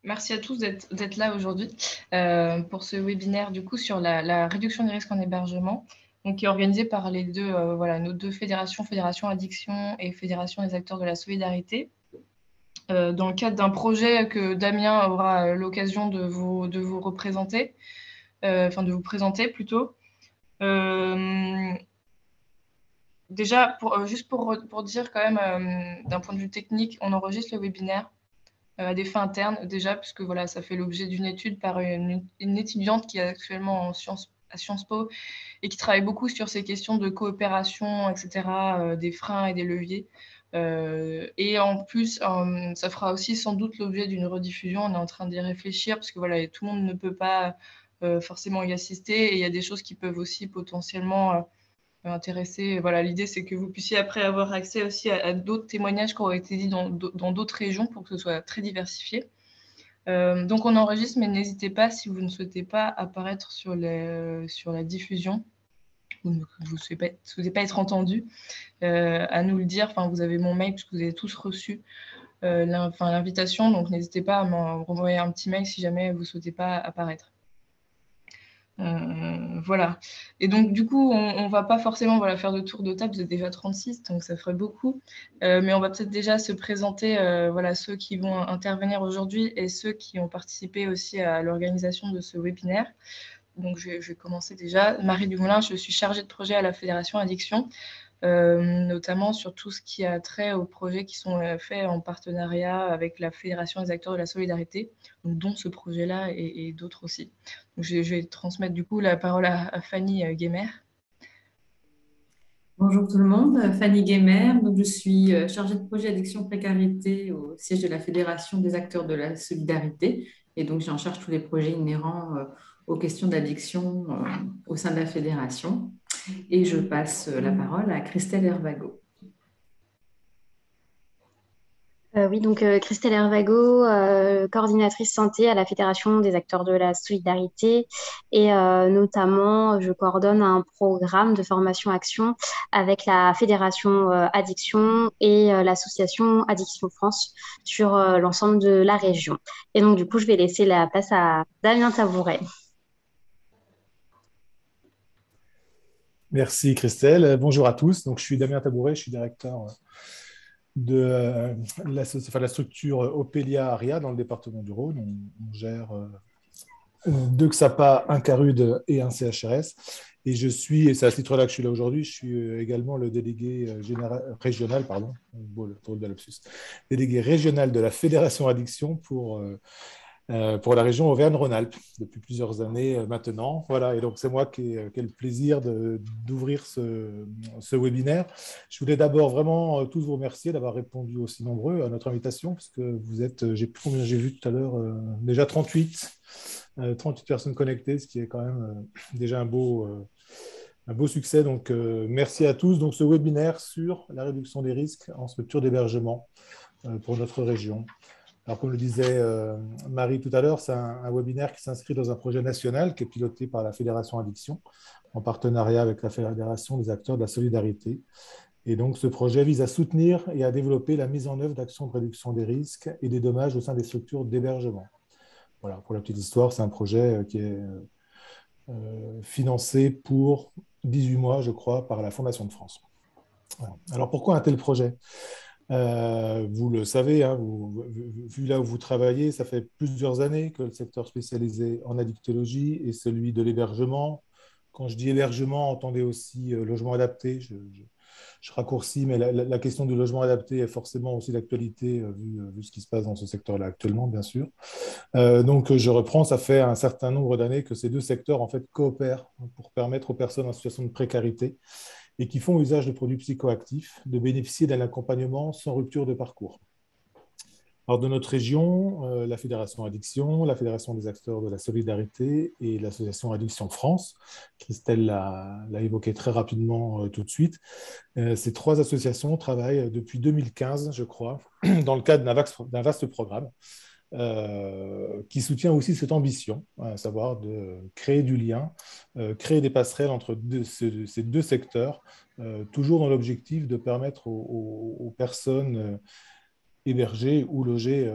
Merci à tous d'être là aujourd'hui pour ce webinaire du coup sur la réduction des risques en hébergement, donc qui est organisé par les deux, voilà, nos deux fédérations, Fédération Addiction et Fédération des acteurs de la solidarité, dans le cadre d'un projet que Damien aura l'occasion de vous représenter, enfin de vous présenter plutôt. Déjà, juste pour dire quand même, d'un point de vue technique, on enregistre le webinaire à des fins internes déjà, puisque voilà, ça fait l'objet d'une étude par une étudiante qui est actuellement à Sciences Po et qui travaille beaucoup sur ces questions de coopération, etc., des freins et des leviers. Et en plus, ça fera aussi sans doute l'objet d'une rediffusion. On est en train d'y réfléchir, parce que voilà, tout le monde ne peut pas forcément y assister, et il y a des choses qui peuvent aussi potentiellement intéresser. Voilà, l'idée, c'est que vous puissiez après avoir accès aussi à d'autres témoignages qui auraient été dit dans d'autres régions pour que ce soit très diversifié. Donc on enregistre, mais n'hésitez pas, si vous ne souhaitez pas apparaître sur la diffusion, ou que vous ne souhaitez pas être entendu, à nous le dire. Enfin, vous avez mon mail, puisque vous avez tous reçu l'invitation, donc n'hésitez pas à m'envoyer un petit mail si jamais vous ne souhaitez pas apparaître. Voilà. Et donc, du coup, on ne va pas forcément faire de tour de table, vous êtes déjà 36, donc ça ferait beaucoup. Mais on va peut-être déjà se présenter, ceux qui vont intervenir aujourd'hui et ceux qui ont participé aussi à l'organisation de ce webinaire. Donc, je vais commencer déjà. Marie Dumoulin, je suis chargée de projet à la Fédération Addiction, notamment sur tout ce qui a trait aux projets qui sont faits en partenariat avec la Fédération des acteurs de la solidarité, donc, dont ce projet-là et d'autres aussi. Donc, je vais transmettre du coup la parole à Fanny Guémer. Bonjour tout le monde, Fanny Guémer. Donc, je suis chargée de projet addiction précarité au siège de la Fédération des acteurs de la solidarité. Et donc, j'ai en charge tous les projets inhérents aux questions d'addiction au sein de la fédération. Et je passe la parole à Christelle Hervago. Oui, donc Christelle Hervago, coordinatrice santé à la Fédération des acteurs de la solidarité et notamment je coordonne un programme de formation-action avec la Fédération Addiction et l'association Addiction France sur l'ensemble de la région. Et donc du coup, je vais laisser la place à Damien Tabouret. Merci Christelle. Bonjour à tous. Donc, je suis Damien Tabouret, je suis directeur de la structure Opélia Aria dans le département du Rhône. On gère deux XAPA, un CARUD et un CHRS. Et c'est à ce titre-là que je suis là aujourd'hui, je suis également le délégué régional, délégué régional de la Fédération Addiction pour la région Auvergne-Rhône-Alpes depuis plusieurs années maintenant. Voilà, et donc c'est moi qui ai le plaisir d'ouvrir ce webinaire. Je voulais d'abord vraiment tous vous remercier d'avoir répondu aussi nombreux à notre invitation, parce que vous êtes, j'ai vu tout à l'heure, déjà 38 personnes connectées, ce qui est quand même déjà un beau succès. Donc, merci à tous. Donc, ce webinaire sur la réduction des risques en structure d'hébergement pour notre région. Alors, comme le disait Marie tout à l'heure, c'est un webinaire qui s'inscrit dans un projet national qui est piloté par la Fédération Addiction en partenariat avec la Fédération des acteurs de la solidarité. Et donc, ce projet vise à soutenir et à développer la mise en œuvre d'actions de réduction des risques et des dommages au sein des structures d'hébergement. Voilà, pour la petite histoire, c'est un projet qui est financé pour 18 mois, je crois, par la Fondation de France. Voilà. Alors, pourquoi un tel projet ? Vous le savez, hein, vu là où vous travaillez, ça fait plusieurs années que le secteur spécialisé en addictologie et celui de l'hébergement. Quand je dis hébergement, entendez aussi logement adapté. Je raccourcis, mais la question du logement adapté est forcément aussi d'actualité vu ce qui se passe dans ce secteur-là actuellement, bien sûr. Donc, je reprends, ça fait un certain nombre d'années que ces deux secteurs en fait coopèrent pour permettre aux personnes en situation de précarité et qui font usage de produits psychoactifs de bénéficier d'un accompagnement sans rupture de parcours. Alors, de notre région, la Fédération Addiction, la Fédération des acteurs de la solidarité et l'association Addiction France, Christelle l'a évoqué très rapidement tout de suite, ces trois associations travaillent depuis 2015, je crois, dans le cadre d'un vaste programme qui soutient aussi cette ambition, à savoir de créer du lien, créer des passerelles entre ces deux secteurs, toujours dans l'objectif de permettre aux personnes hébergés ou logés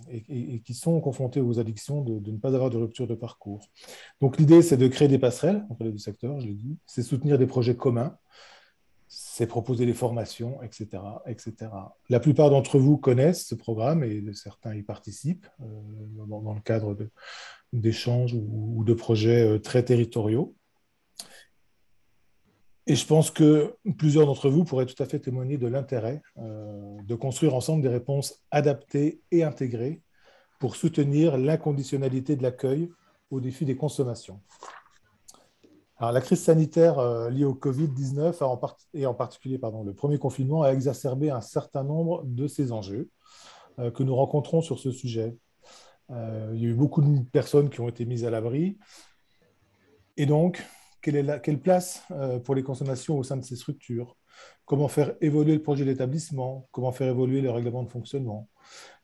et qui sont confrontés aux addictions de ne pas avoir de rupture de parcours. Donc l'idée, c'est de créer des passerelles entre les deux secteurs, je l'ai dit, c'est soutenir des projets communs, c'est proposer des formations, etc., etc. La plupart d'entre vous connaissent ce programme et certains y participent dans le cadre d'échanges ou de projets très territoriaux. Et je pense que plusieurs d'entre vous pourraient tout à fait témoigner de l'intérêt de construire ensemble des réponses adaptées et intégrées pour soutenir l'inconditionnalité de l'accueil au défi des consommations. Alors, la crise sanitaire liée au Covid-19 et en particulier le premier confinement a exacerbé un certain nombre de ces enjeux que nous rencontrons sur ce sujet. Il y a eu beaucoup de personnes qui ont été mises à l'abri. Et donc, quelle place pour les consommations au sein de ces structures? Comment faire évoluer le projet d'établissement? Comment faire évoluer le règlement de fonctionnement?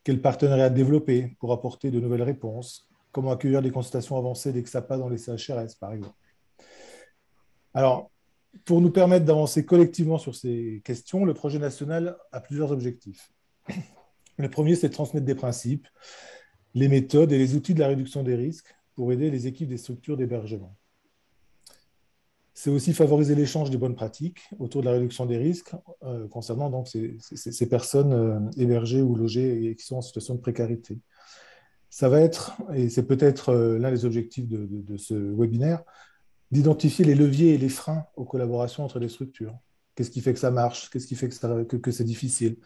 Quels partenariats développer pour apporter de nouvelles réponses? Comment accueillir les consultations avancées des XAPA dans les CHRS, par exemple? Alors, pour nous permettre d'avancer collectivement sur ces questions, le projet national a plusieurs objectifs. Le premier, c'est de transmettre des principes, les méthodes et les outils de la réduction des risques pour aider les équipes des structures d'hébergement. C'est aussi favoriser l'échange des bonnes pratiques autour de la réduction des risques concernant donc ces personnes hébergées ou logées et qui sont en situation de précarité. Ça va être, et c'est peut-être l'un des objectifs de ce webinaire, d'identifier les leviers et les freins aux collaborations entre les structures. Qu'est-ce qui fait que ça marche? Qu'est-ce qui fait que c'est difficile?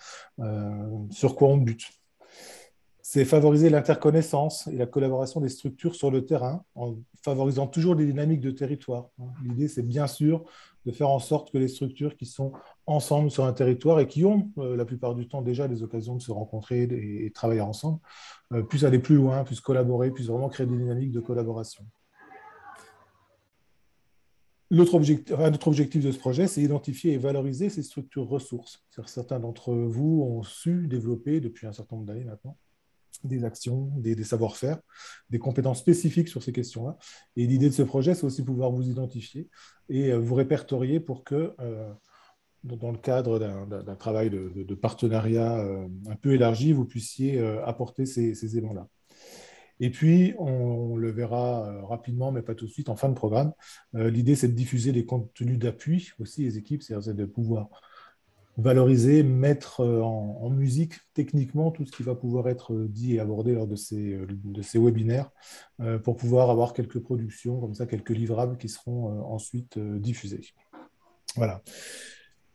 Sur quoi on bute? C'est favoriser l'interconnaissance et la collaboration des structures sur le terrain en favorisant toujours des dynamiques de territoire. L'idée, c'est bien sûr de faire en sorte que les structures qui sont ensemble sur un territoire et qui ont la plupart du temps déjà des occasions de se rencontrer et travailler ensemble, puissent aller plus loin, puissent collaborer, puissent vraiment créer des dynamiques de collaboration. Un autre objectif de ce projet, c'est identifier et valoriser ces structures ressources. Certains d'entre vous ont su développer depuis un certain nombre d'années maintenant des actions, des savoir-faire, des compétences spécifiques sur ces questions-là. Et l'idée de ce projet, c'est aussi pouvoir vous identifier et vous répertorier pour que, dans le cadre d'un travail de partenariat un peu élargi, vous puissiez apporter ces éléments-là. Et puis, on le verra rapidement, mais pas tout de suite, en fin de programme. L'idée, c'est de diffuser des contenus d'appui aussi aux équipes, c'est-à-dire de pouvoir valoriser, mettre en musique techniquement tout ce qui va pouvoir être dit et abordé lors de ces webinaires pour pouvoir avoir quelques productions, comme ça, quelques livrables qui seront ensuite diffusés. Voilà.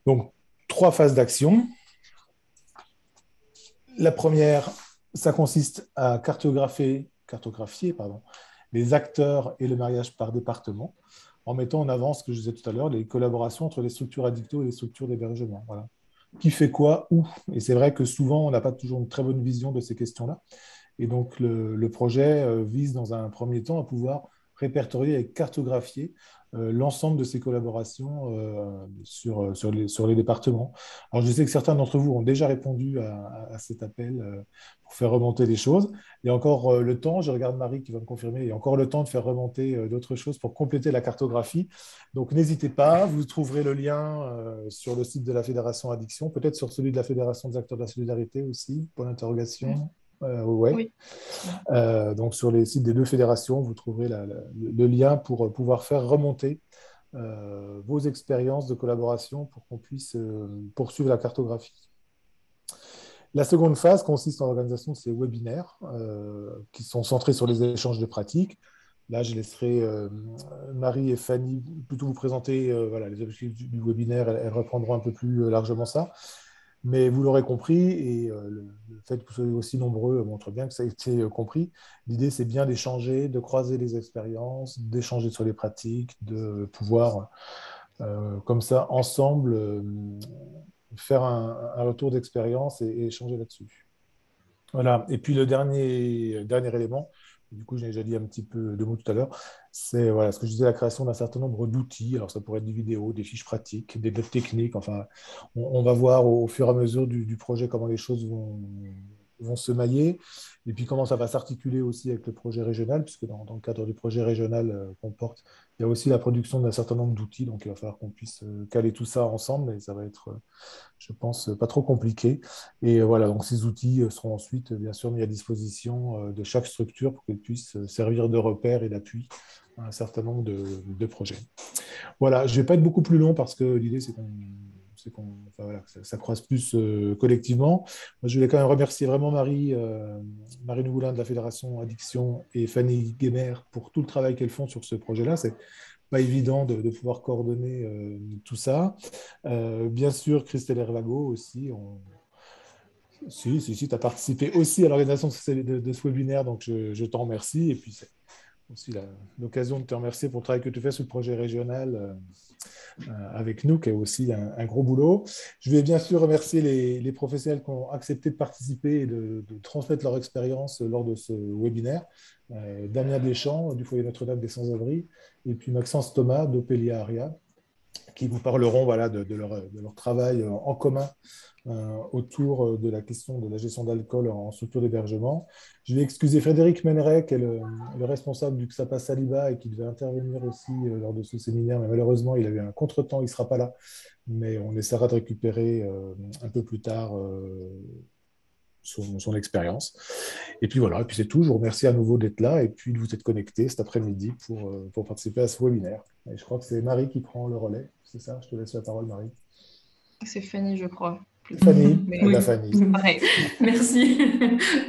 Donc, 3 phases d'action. La première, ça consiste à cartographier les acteurs et le mariage par département, en mettant en avant ce que je disais tout à l'heure, les collaborations entre les structures addicto et les structures d'hébergement. Voilà. Qui fait quoi, où? Et c'est vrai que souvent, on n'a pas toujours une très bonne vision de ces questions-là. Et donc, le projet vise dans un premier temps à pouvoir répertorier et cartographier l'ensemble de ces collaborations sur les départements. Alors, je sais que certains d'entre vous ont déjà répondu à cet appel pour faire remonter les choses. Il y a encore le temps, je regarde Marie qui va me confirmer, il y a encore le temps de faire remonter d'autres choses pour compléter la cartographie. Donc, n'hésitez pas, vous trouverez le lien sur le site de la Fédération Addiction, peut-être sur celui de la Fédération des acteurs de la solidarité aussi, pour l'interrogation. Ouais. Oui. Donc, sur les sites des 2 fédérations, vous trouverez le lien pour pouvoir faire remonter vos expériences de collaboration pour qu'on puisse poursuivre la cartographie. La seconde phase consiste en l'organisation de ces webinaires qui sont centrés sur les échanges de pratiques. Là, je laisserai Marie et Fanny plutôt vous présenter les objectifs du webinaire. Elles reprendront un peu plus largement ça. Mais vous l'aurez compris, et le fait que vous soyez aussi nombreux montre bien que ça a été compris. L'idée, c'est bien d'échanger, de croiser les expériences, d'échanger sur les pratiques, de pouvoir, comme ça, ensemble, faire un retour d'expérience et échanger là-dessus. Voilà. Et puis, le dernier élément, du coup, j'ai déjà dit un petit peu de mots tout à l'heure, c'est ce que je disais, la création d'un certain nombre d'outils. Alors, ça pourrait être des vidéos, des fiches pratiques, des notes techniques. Enfin, on va voir au fur et à mesure du projet comment les choses vont se mailler, et puis comment ça va s'articuler aussi avec le projet régional, puisque dans le cadre du projet régional qu'on porte, il y a aussi la production d'un certain nombre d'outils, donc il va falloir qu'on puisse caler tout ça ensemble, et ça va être, je pense, pas trop compliqué. Et voilà, donc ces outils seront ensuite, bien sûr, mis à disposition de chaque structure pour qu'elle puisse servir de repère et d'appui à un certain nombre de projets. Voilà, je ne vais pas être beaucoup plus long parce que l'idée, enfin, voilà, ça croise plus collectivement. Moi, je voulais quand même remercier vraiment Marie Nougoulin de la Fédération Addiction et Fanny Guémer pour tout le travail qu'elles font sur ce projet-là. C'est pas évident de pouvoir coordonner tout ça. Bien sûr, Christelle Hervago aussi. Si, tu as participé aussi à l'organisation de ce webinaire, donc je t'en remercie. Et puis, c'est aussi l'occasion de te remercier pour le travail que tu fais sur le projet régional avec nous, qui est aussi un gros boulot. Je vais bien sûr remercier les professionnels qui ont accepté de participer et de transmettre leur expérience lors de ce webinaire. Damien Deschamps, du Foyer Notre-Dame des Sans-Abri, et puis Maxence Thomas d'Opélia Aria, qui vous parleront voilà, de leur travail en commun autour de la question de la gestion d'alcool en structure d'hébergement. Je vais excuser Frédéric Méneret, qui est le responsable du XAPA Saliba et qui devait intervenir aussi lors de ce séminaire, mais malheureusement, il a eu un contretemps, il ne sera pas là, mais on essaiera de récupérer un peu plus tard son expérience. Et puis voilà, et puis c'est tout. Je vous remercie à nouveau d'être là et puis de vous être connectés cet après-midi pour participer à ce webinaire. Et je crois que c'est Marie qui prend le relais. C'est ça? Je te laisse la parole, Marie. C'est Fanny, je crois. Fanny, Oui. Fanny. Pareil. Merci.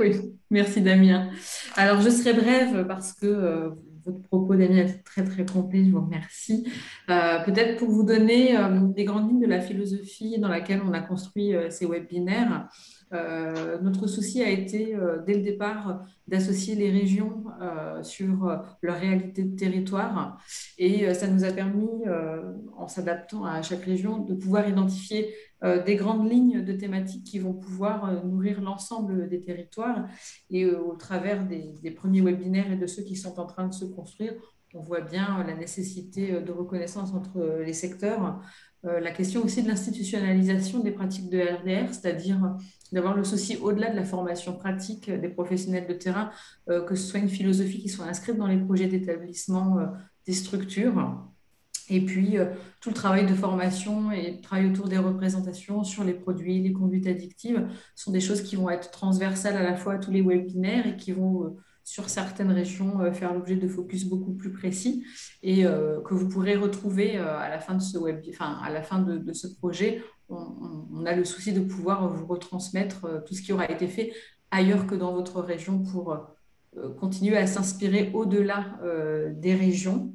Oui, merci Damien. Alors, je serai brève parce que votre propos, Damien, est très, très complet. Je vous remercie. Peut-être pour vous donner des grandes lignes de la philosophie dans laquelle on a construit ces webinaires. Notre souci a été, dès le départ, d'associer les régions sur leur réalité de territoire. Et ça nous a permis, en s'adaptant à chaque région, de pouvoir identifier des grandes lignes de thématiques qui vont pouvoir nourrir l'ensemble des territoires. Et au travers des premiers webinaires et de ceux qui sont en train de se construire, on voit bien la nécessité de reconnaissance entre les secteurs. La question aussi de l'institutionnalisation des pratiques de RDR, c'est-à-dire d'avoir le souci au-delà de la formation pratique des professionnels de terrain, que ce soit une philosophie qui soit inscrite dans les projets d'établissement des structures. Et puis, tout le travail de formation et le travail autour des représentations sur les produits, les conduites addictives sont des choses qui vont être transversales à la fois à tous les webinaires et qui vont, sur certaines régions, faire l'objet de focus beaucoup plus précis et que vous pourrez retrouver à la fin de ce à la fin de ce projet. On a le souci de pouvoir vous retransmettre tout ce qui aura été fait ailleurs que dans votre région pour continuer à s'inspirer au-delà des régions.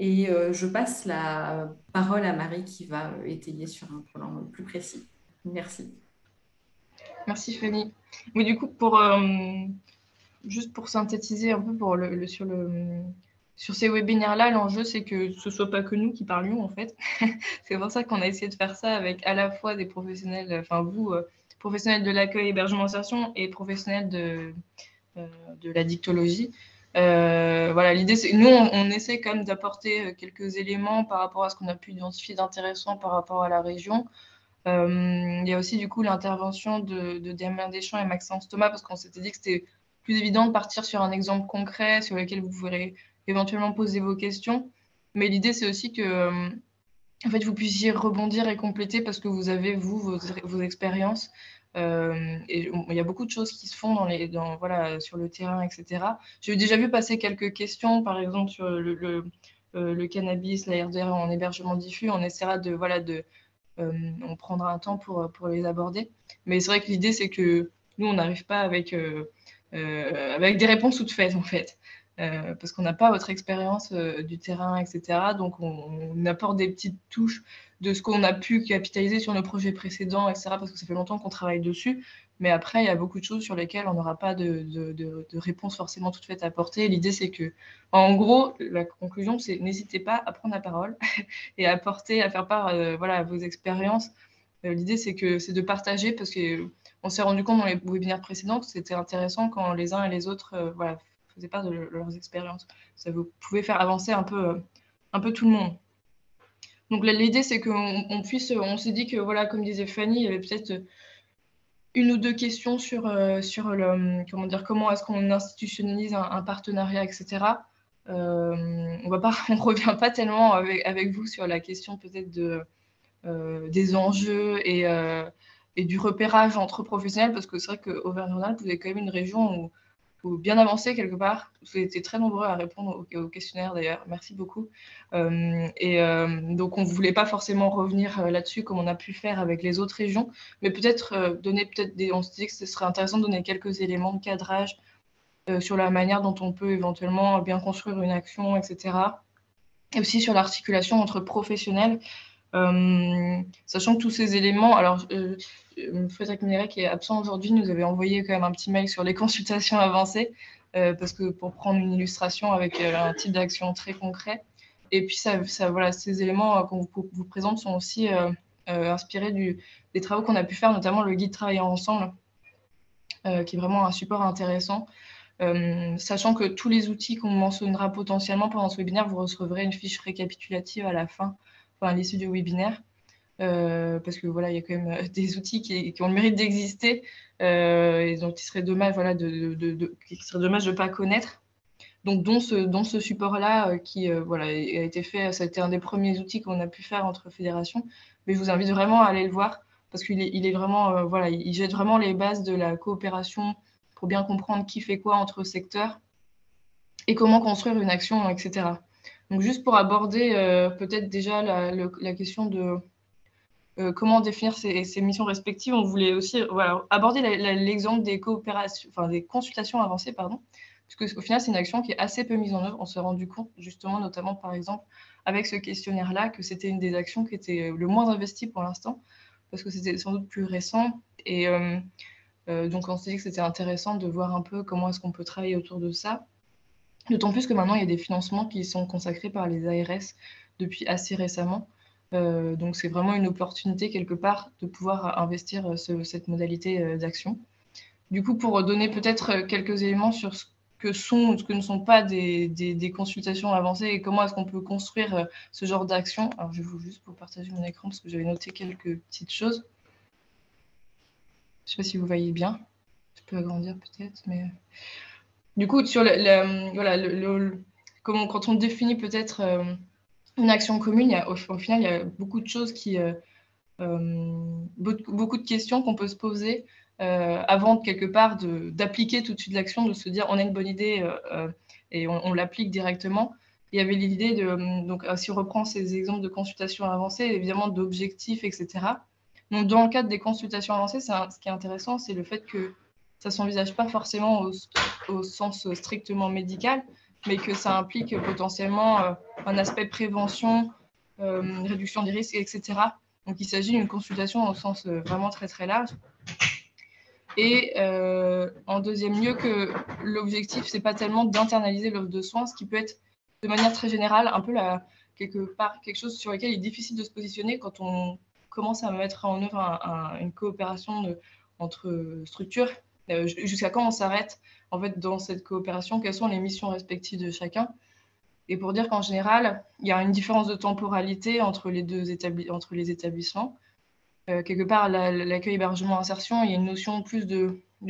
Et je passe la parole à Marie qui va étayer sur un plan plus précis. Merci. Merci Fanny. Oui, du coup, juste pour synthétiser un peu sur ces webinaires-là, l'enjeu, c'est que ce ne soit pas que nous qui parlions, en fait. C'est pour ça qu'on a essayé de faire ça avec à la fois des professionnels, enfin vous, professionnels de l'accueil, hébergement, insertion et professionnels de la dictologie. Voilà, l'idée, c'est nous, on essaie quand même d'apporter quelques éléments par rapport à ce qu'on a pu identifier d'intéressant par rapport à la région. Il y a aussi du coup l'intervention de Damien Deschamps et Maxence Thomas parce qu'on s'était dit que c'était plus évident de partir sur un exemple concret sur lequel vous pourrez éventuellement poser vos questions. Mais l'idée, c'est aussi que en fait, vous puissiez rebondir et compléter parce que vous avez, vos expériences. Et il y a beaucoup de choses qui se font voilà, sur le terrain, etc. J'ai déjà vu passer quelques questions, par exemple, sur le cannabis, la RDR en hébergement diffus. On essaiera on prendra un temps pour les aborder. Mais c'est vrai que l'idée, c'est que nous, on n'arrive pas avec des réponses toutes faites, en fait. Parce qu'on n'a pas votre expérience du terrain, etc. Donc, on apporte des petites touches de ce qu'on a pu capitaliser sur nos projets précédents, etc. Parce que ça fait longtemps qu'on travaille dessus. Mais après, il y a beaucoup de choses sur lesquelles on n'aura pas de réponse forcément toute faite à apporter. L'idée, c'est que, en gros, la conclusion, c'est n'hésitez pas à prendre la parole et à faire part voilà, vos expériences. L'idée, c'est de partager parce qu'on s'est rendu compte dans les webinaires précédents que c'était intéressant quand les uns et les autres voilà, faisaient part de leurs expériences. Ça vous pouvez faire avancer un peu tout le monde. Donc l'idée, c'est qu'on s'est dit que, voilà, comme disait Fanny, il y avait peut-être une ou deux questions sur comment est-ce qu'on institutionnalise un partenariat, etc. On ne revient pas tellement avec vous sur la question peut-être des enjeux et du repérage entre professionnels, parce que c'est vrai qu'Auvergne-Rhône-Alpes, vous avez quand même une région où faut bien avancer quelque part. Vous avez été très nombreux à répondre au questionnaire d'ailleurs, merci beaucoup. Donc on ne voulait pas forcément revenir là-dessus comme on a pu faire avec les autres régions, mais peut-être on se dit que ce serait intéressant de donner quelques éléments de cadrage sur la manière dont on peut éventuellement bien construire une action, etc. Et aussi sur l'articulation entre professionnels. Sachant que tous ces éléments, alors Frédéric Mineret qui est absent aujourd'hui nous avait envoyé quand même un petit mail sur les consultations avancées parce que pour prendre une illustration avec un type d'action très concret. Et puis voilà, ces éléments qu'on vous présente sont aussi inspirés des travaux qu'on a pu faire, notamment le guide Travailler ensemble, qui est vraiment un support intéressant. Sachant que tous les outils qu'on mentionnera potentiellement pendant ce webinaire, vous recevrez une fiche récapitulative à la fin, à l'issue du webinaire, parce que voilà, il y a quand même des outils qui ont le mérite d'exister, et donc il serait dommage, voilà, qu'il serait dommage de ne pas connaître. Donc dont ce support-là qui voilà, a été fait, ça a été un des premiers outils qu'on a pu faire entre fédérations, mais je vous invite vraiment à aller le voir, parce qu'il est vraiment, voilà, il jette vraiment les bases de la coopération pour bien comprendre qui fait quoi entre secteurs et comment construire une action, etc. Donc juste pour aborder peut-être déjà la question de comment définir ces missions respectives, on voulait aussi aborder l'exemple des coopérations, enfin des consultations avancées, pardon, parce qu'au final c'est une action qui est assez peu mise en œuvre. On s'est rendu compte justement, notamment par exemple avec ce questionnaire-là, que c'était une des actions qui était le moins investie pour l'instant, parce que c'était sans doute plus récent. Et donc on s'est dit que c'était intéressant de voir un peu comment est-ce qu'on peut travailler autour de ça. D'autant plus que maintenant, il y a des financements qui sont consacrés par les ARS depuis assez récemment. Donc, c'est vraiment une opportunité, quelque part, de pouvoir investir cette modalité d'action. Du coup, pour donner peut-être quelques éléments sur ce que ne sont pas des consultations avancées et comment est-ce qu'on peut construire ce genre d'action. Alors, je vais juste vous partager mon écran parce que j'avais noté quelques petites choses. Je ne sais pas si vous voyez bien. Je peux agrandir peut-être, mais... Du coup, sur quand on définit peut-être une action commune, au final, il y a beaucoup de choses beaucoup de questions qu'on peut se poser avant, quelque part, d'appliquer tout de suite l'action, de se dire on a une bonne idée et on l'applique directement. Il y avait l'idée donc si on reprend ces exemples de consultations avancées, évidemment d'objectifs, etc. Donc, dans le cadre des consultations avancées, ce qui est intéressant, c'est le fait que ça ne s'envisage pas forcément au sens strictement médical, mais que ça implique potentiellement un aspect prévention, réduction des risques, etc. Donc, il s'agit d'une consultation au sens vraiment très, très large. Et en deuxième lieu, que l'objectif, ce n'est pas tellement d'internaliser l'offre de soins, ce qui peut être de manière très générale un peu quelque part quelque chose sur lequel il est difficile de se positionner quand on commence à mettre en œuvre une coopération entre structures. Jusqu'à quand on s'arrête en fait dans cette coopération, quelles sont les missions respectives de chacun. Et pour dire qu'en général, il y a une différence de temporalité entre les établissements. Quelque part, l'accueil hébergement insertion, il y a une notion plus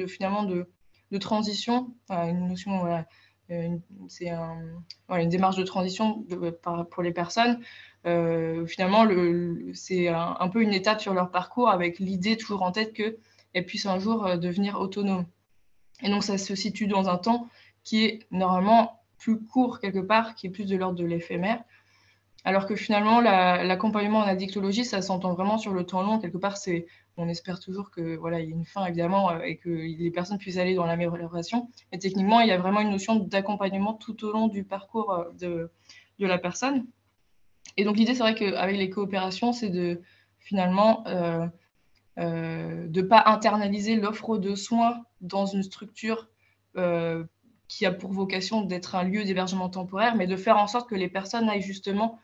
finalement de transition, une notion, voilà, c'est une démarche de transition pour les personnes. Finalement, c'est un peu une étape sur leur parcours avec l'idée toujours en tête qu'elles puissent un jour devenir autonomes. Et donc, ça se situe dans un temps qui est normalement plus court quelque part, qui est plus de l'ordre de l'éphémère. Alors que finalement, l'accompagnement en addictologie, ça s'entend vraiment sur le temps long. Quelque part, on espère toujours qu'il y ait une fin, évidemment, et que les personnes puissent aller dans l'amélioration. Mais techniquement, il y a vraiment une notion d'accompagnement tout au long du parcours de la personne. Et donc, l'idée, c'est vrai qu'avec les coopérations, c'est de finalement de ne pas internaliser l'offre de soins dans une structure qui a pour vocation d'être un lieu d'hébergement temporaire, mais de faire en sorte que les personnes aillent justement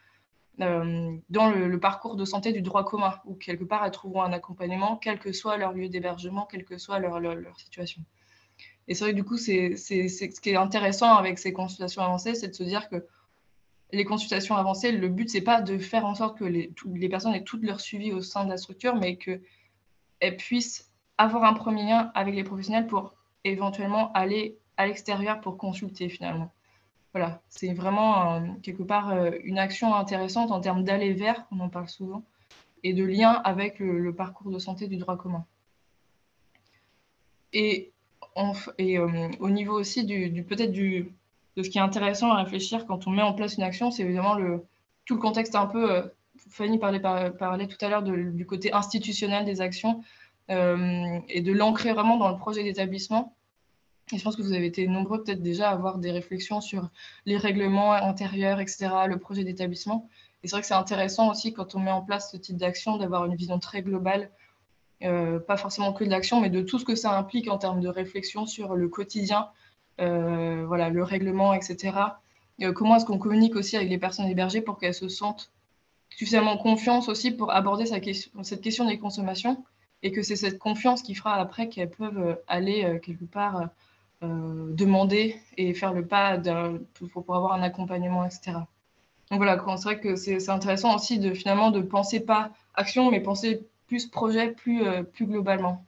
dans le parcours de santé du droit commun, où quelque part elles trouveront un accompagnement, quel que soit leur lieu d'hébergement, quelle que soit leur situation. Et c'est vrai que du coup, ce qui est intéressant avec ces consultations avancées, c'est de se dire que les consultations avancées, le but, c'est pas de faire en sorte que les personnes aient toutes leur suivi au sein de la structure, mais qu'elles puissent avoir un premier lien avec les professionnels pour éventuellement aller à l'extérieur pour consulter finalement. Voilà, c'est vraiment quelque part une action intéressante en termes d'aller vers, on en parle souvent, et de lien avec le parcours de santé du droit commun. Et au niveau aussi peut-être de ce qui est intéressant à réfléchir quand on met en place une action, c'est évidemment tout le contexte un peu, Fanny parlait tout à l'heure du côté institutionnel des actions et de l'ancrer vraiment dans le projet d'établissement. Et je pense que vous avez été nombreux peut-être déjà à avoir des réflexions sur les règlements intérieurs, etc., le projet d'établissement. Et c'est vrai que c'est intéressant aussi quand on met en place ce type d'action d'avoir une vision très globale, pas forcément que de l'action, mais de tout ce que ça implique en termes de réflexion sur le quotidien, voilà, le règlement, etc. Comment est-ce qu'on communique aussi avec les personnes hébergées pour qu'elles se sentent suffisamment confiance aussi pour aborder cette question des consommations et que c'est cette confiance qui fera après qu'elles peuvent aller quelque part demander et faire le pas pour avoir un accompagnement, etc. Donc voilà, c'est vrai que c'est intéressant aussi finalement de penser pas action, mais penser plus projet, plus globalement.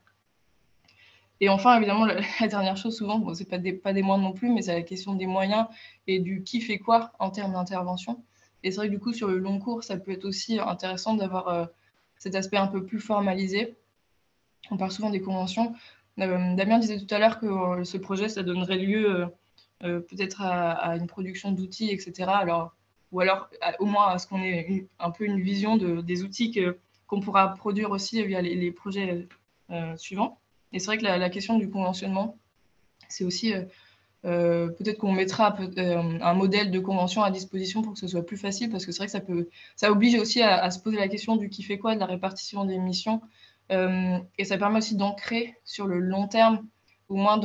Et enfin, évidemment, la dernière chose, souvent, bon, c'est pas des moindres non plus, mais c'est la question des moyens et du qui fait quoi en termes d'intervention. Et c'est vrai que du coup, sur le long cours, ça peut être aussi intéressant d'avoir cet aspect un peu plus formalisé. On parle souvent des conventions. Damien disait tout à l'heure que ce projet, ça donnerait lieu peut-être à une production d'outils, etc. Ou alors au moins à ce qu'on ait un peu une vision des outils qu'on pourra produire aussi via les projets suivants. Et c'est vrai que la question du conventionnement, c'est aussi peut-être qu'on mettra un modèle de convention à disposition pour que ce soit plus facile, parce que c'est vrai que ça oblige aussi à se poser la question du qui fait quoi, de la répartition des missions, et ça permet aussi d'ancrer sur le long terme, au moins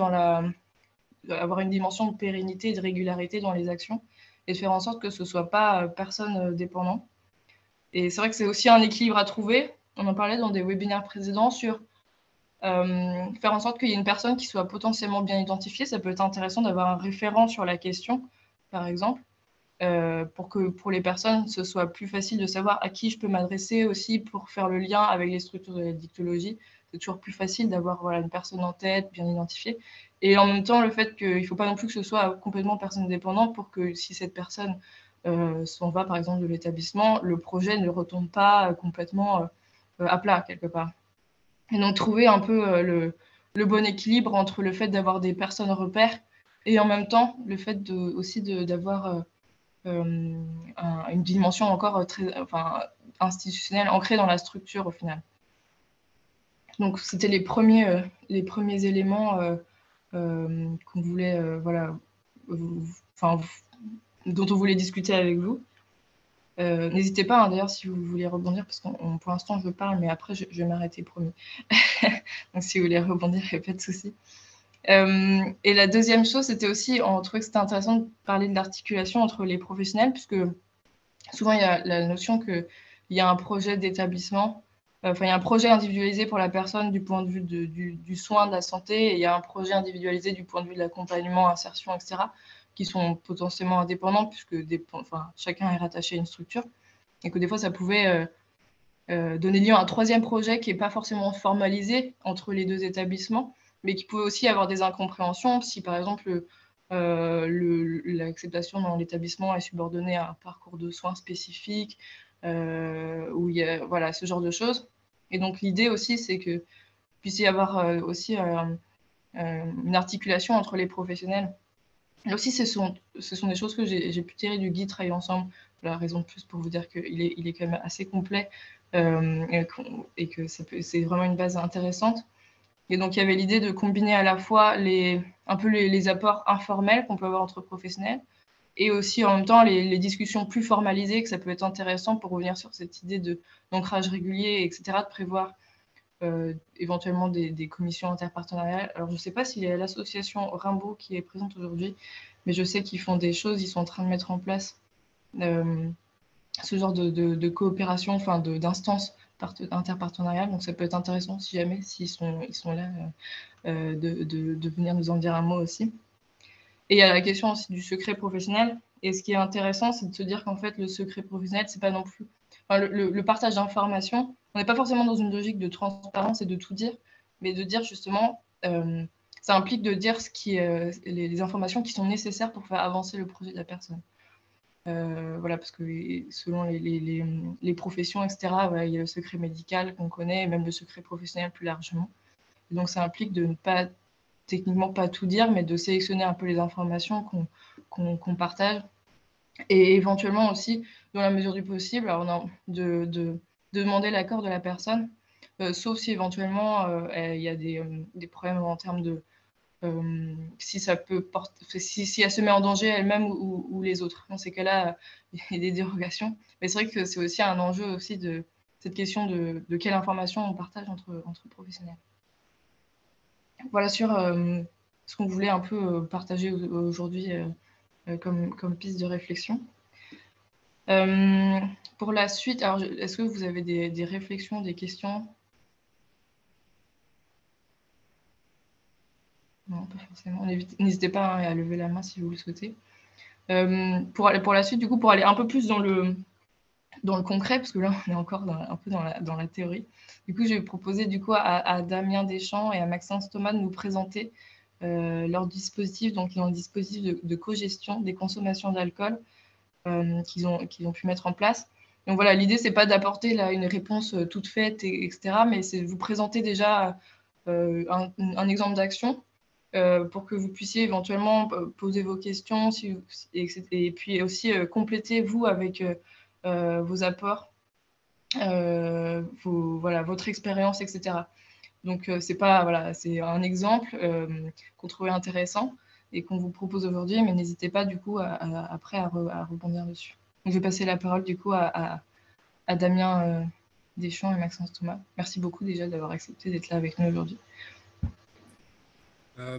avoir une dimension de pérennité et de régularité dans les actions, et de faire en sorte que ce ne soit pas personne dépendant. Et c'est vrai que c'est aussi un équilibre à trouver. On en parlait dans des webinaires précédents sur faire en sorte qu'il y ait une personne qui soit potentiellement bien identifiée. Ça peut être intéressant d'avoir un référent sur la question, par exemple, pour que pour les personnes, ce soit plus facile de savoir à qui je peux m'adresser aussi pour faire le lien avec les structures de la dictologie. C'est toujours plus facile d'avoir une personne en tête, bien identifiée. Et en même temps, le fait qu'il ne faut pas non plus que ce soit complètement personne dépendante pour que si cette personne s'en va, par exemple, de l'établissement, le projet ne retombe pas complètement à plat, quelque part. Et donc, trouver un peu le bon équilibre entre le fait d'avoir des personnes repères et en même temps, le fait aussi d'avoir une dimension encore très institutionnelle, ancrée dans la structure au final. Donc, c'était les premiers éléments qu'on voulait, dont on voulait discuter avec vous. N'hésitez pas, d'ailleurs, si vous voulez rebondir, parce que pour l'instant, je parle, mais après, je vais m'arrêter, promis. Donc, si vous voulez rebondir, il n'y a pas de souci. Et la deuxième chose, c'était aussi, on trouvait que c'était intéressant de parler de l'articulation entre les professionnels, puisque souvent, il y a la notion qu'il y a un projet d'établissement, il y a un projet individualisé pour la personne du point de vue du soin, de la santé, et il y a un projet individualisé du point de vue de l'accompagnement, insertion, etc., qui sont potentiellement indépendants, puisque chacun est rattaché à une structure, et que des fois, ça pouvait donner lieu à un troisième projet qui n'est pas forcément formalisé entre les deux établissements, mais qui pouvait aussi avoir des incompréhensions si, par exemple, l'acceptation dans l'établissement est subordonnée à un parcours de soins spécifique, où il y a ce genre de choses. Et donc, l'idée aussi, c'est qu'il puisse y avoir aussi une articulation entre les professionnels. Là aussi, ce sont des choses que j'ai pu tirer du guide Travailler ensemble. La raison de plus pour vous dire qu'il est quand même assez complet et que c'est vraiment une base intéressante. Et donc, il y avait l'idée de combiner à la fois un peu les apports informels qu'on peut avoir entre professionnels et aussi en même temps les discussions plus formalisées, que ça peut être intéressant pour revenir sur cette idée d'ancrage régulier, etc., de prévoir éventuellement des commissions interpartenariales. Alors, je ne sais pas s'il y a l'association Rimbaud qui est présente aujourd'hui, mais je sais qu'ils font des choses, ils sont en train de mettre en place ce genre de coopération, d'instances interpartenariales. Donc, ça peut être intéressant si jamais, s'ils sont là, de venir nous en dire un mot aussi. Et il y a la question aussi du secret professionnel. Et ce qui est intéressant, c'est de se dire qu'en fait, le secret professionnel, c'est pas non plus... le partage d'informations, on n'est pas forcément dans une logique de transparence et de tout dire, mais de dire justement, ça implique de dire les informations qui sont nécessaires pour faire avancer le projet de la personne. Voilà, parce que selon les professions, etc., voilà, il y a le secret médical qu'on connaît, et même le secret professionnel plus largement. Et donc, ça implique de ne pas, techniquement, pas tout dire, mais de sélectionner un peu les informations qu'on partage. Et éventuellement aussi, dans la mesure du possible, alors de demander l'accord de la personne, sauf si éventuellement il y a des problèmes en termes de si elle se met en danger elle-même ou les autres. Dans ces cas-là, il y a des dérogations. Mais c'est vrai que c'est aussi un enjeu aussi de cette question de quelle information on partage entre professionnels. Voilà sur ce qu'on voulait un peu partager aujourd'hui comme piste de réflexion. Pour la suite, alors est-ce que vous avez des réflexions, des questions? Non, pas forcément. N'hésitez pas à lever la main si vous le souhaitez. Pour la suite, du coup, pour aller un peu plus dans le concret, parce que là, on est encore un peu dans la théorie. Du coup, je vais proposer du coup à Damien Deschamps et à Maxence Thomas de nous présenter leur dispositif. Donc, ils ont un dispositif de cogestion des consommations d'alcool qu'ils ont pu mettre en place. Donc voilà, l'idée, c'est pas d'apporter là une réponse toute faite, etc., mais c'est de vous présenter déjà un exemple d'action pour que vous puissiez éventuellement poser vos questions et puis aussi compléter, vous, avec vos apports, votre expérience, etc. Donc, c'est un exemple qu'on trouvait intéressant et qu'on vous propose aujourd'hui, mais n'hésitez pas du coup après à rebondir dessus. Donc, je vais passer la parole du coup à Damien Deschamps et Maxence Thomas. Merci beaucoup déjà d'avoir accepté d'être là avec nous aujourd'hui.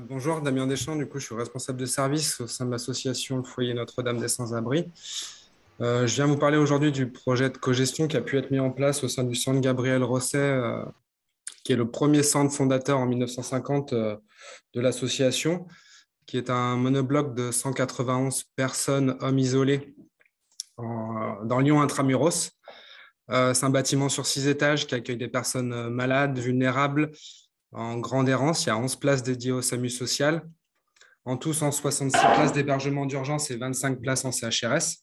Bonjour, Damien Deschamps, du coup je suis responsable de service au sein de l'association Le Foyer Notre-Dame des Sans-Abri. Je viens vous parler aujourd'hui du projet de cogestion qui a pu être mis en place au sein du centre Gabriel Rosset, qui est le premier centre fondateur en 1950 de l'association, qui est un monobloc de 191 personnes, hommes isolés, dans Lyon intramuros. C'est un bâtiment sur 6 étages qui accueille des personnes malades, vulnérables, en grande errance. Il y a 11 places dédiées au SAMU social. En tout, 166 places d'hébergement d'urgence et 25 places en CHRS.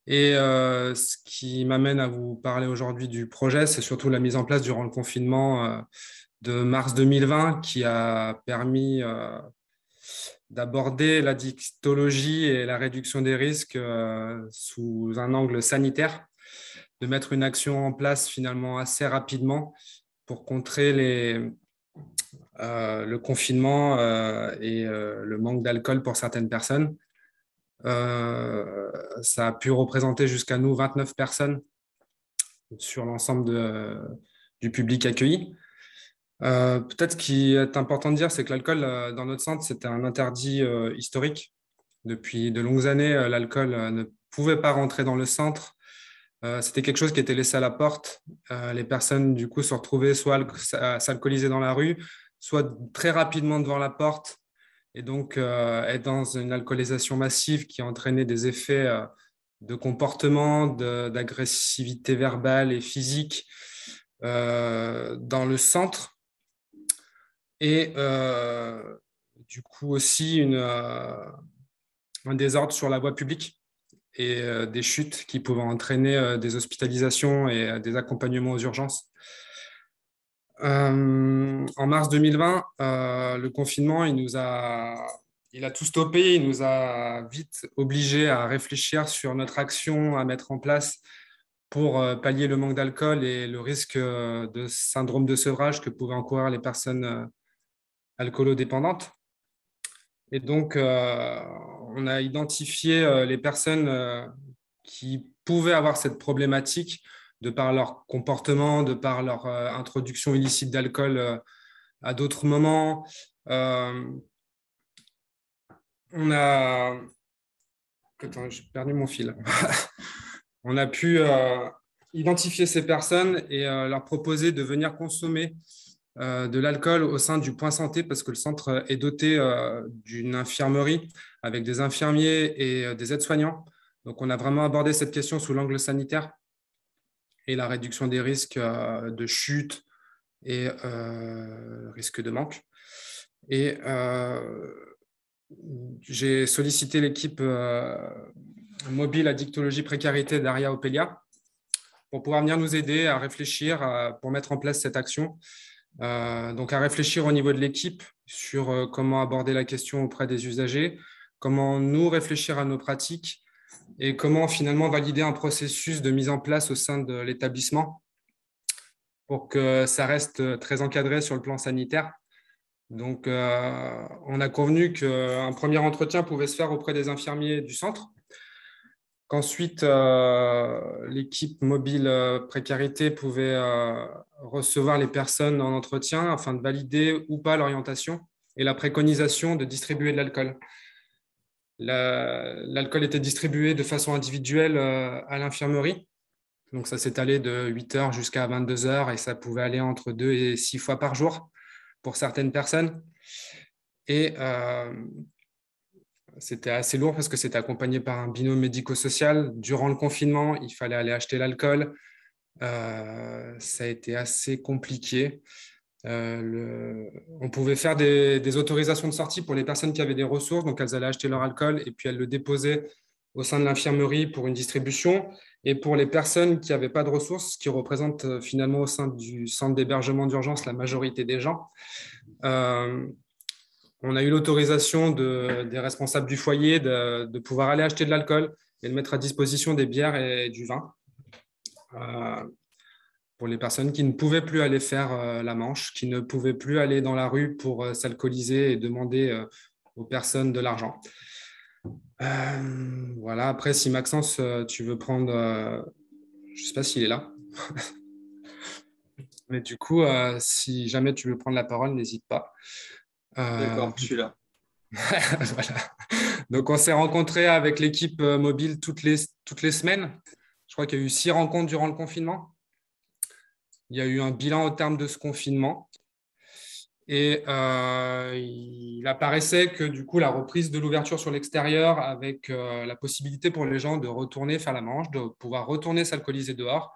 Et ce qui m'amène à vous parler aujourd'hui du projet, c'est surtout la mise en place durant le confinement de mars 2020 qui a permis d'aborder la dictologie et la réduction des risques sous un angle sanitaire, de mettre une action en place finalement assez rapidement pour contrer le confinement et le manque d'alcool pour certaines personnes. Ça a pu représenter jusqu'à nous 29 personnes sur l'ensemble du public accueilli. Peut-être ce qui est important de dire, c'est que l'alcool dans notre centre, c'était un interdit historique. Depuis de longues années, l'alcool ne pouvait pas rentrer dans le centre. C'était quelque chose qui était laissé à la porte. Les personnes, du coup, se retrouvaient soit à s'alcooliser dans la rue, soit très rapidement devant la porte. Et donc, être dans une alcoolisation massive qui entraînait des effets de comportement, d'agressivité verbale et physique dans le centre. Et du coup aussi un désordre sur la voie publique et des chutes qui pouvaient entraîner des hospitalisations et des accompagnements aux urgences. En mars 2020, le confinement, il a tout stoppé, il nous a vite obligés à réfléchir sur notre action à mettre en place pour pallier le manque d'alcool et le risque de syndrome de sevrage que pouvaient encourir les personnes alcoolodépendantes. Et donc, on a identifié les personnes qui pouvaient avoir cette problématique de par leur comportement, de par leur introduction illicite d'alcool à d'autres moments. Attends, j'ai perdu mon fil. On a pu identifier ces personnes et leur proposer de venir consommer de l'alcool au sein du point santé parce que le centre est doté d'une infirmerie avec des infirmiers et des aides-soignants. Donc, on a vraiment abordé cette question sous l'angle sanitaire et la réduction des risques de chute, et risque de manque. Et j'ai sollicité l'équipe mobile addictologie précarité d'Aria Opelia pour pouvoir venir nous aider à réfléchir pour mettre en place cette action. Donc à réfléchir au niveau de l'équipe sur comment aborder la question auprès des usagers, comment nous réfléchir à nos pratiques et comment finalement valider un processus de mise en place au sein de l'établissement pour que ça reste très encadré sur le plan sanitaire. Donc, on a convenu qu'un premier entretien pouvait se faire auprès des infirmiers du centre, qu'ensuite l'équipe mobile précarité pouvait recevoir les personnes en entretien afin de valider ou pas l'orientation et la préconisation de distribuer de l'alcool. L'alcool était distribué de façon individuelle à l'infirmerie. Donc, ça s'étalait de 8 heures jusqu'à 22 heures et ça pouvait aller entre 2 et 6 fois par jour pour certaines personnes. Et c'était assez lourd parce que c'était accompagné par un binôme médico-social. Durant le confinement, il fallait aller acheter l'alcool. Ça a été assez compliqué. On pouvait faire des autorisations de sortie pour les personnes qui avaient des ressources. Donc, elles allaient acheter leur alcool et puis elles le déposaient au sein de l'infirmerie pour une distribution. Et pour les personnes qui n'avaient pas de ressources, qui représentent finalement au sein du centre d'hébergement d'urgence la majorité des gens, on a eu l'autorisation des responsables du foyer de pouvoir aller acheter de l'alcool et de mettre à disposition des bières et du vin pour les personnes qui ne pouvaient plus aller faire la manche, qui ne pouvaient plus aller dans la rue pour s'alcooliser et demander aux personnes de l'argent. Voilà. Après, si Maxence, tu veux prendre... je ne sais pas s'il est là. Mais du coup, si jamais tu veux prendre la parole, n'hésite pas. D'accord, je suis là. Voilà. Donc, on s'est rencontrés avec l'équipe mobile toutes les semaines. Je crois qu'il y a eu 6 rencontres durant le confinement. Il y a eu un bilan au terme de ce confinement. Et il apparaissait que du coup, la reprise de l'ouverture sur l'extérieur avec la possibilité pour les gens de retourner faire la manche, de pouvoir retourner s'alcooliser dehors,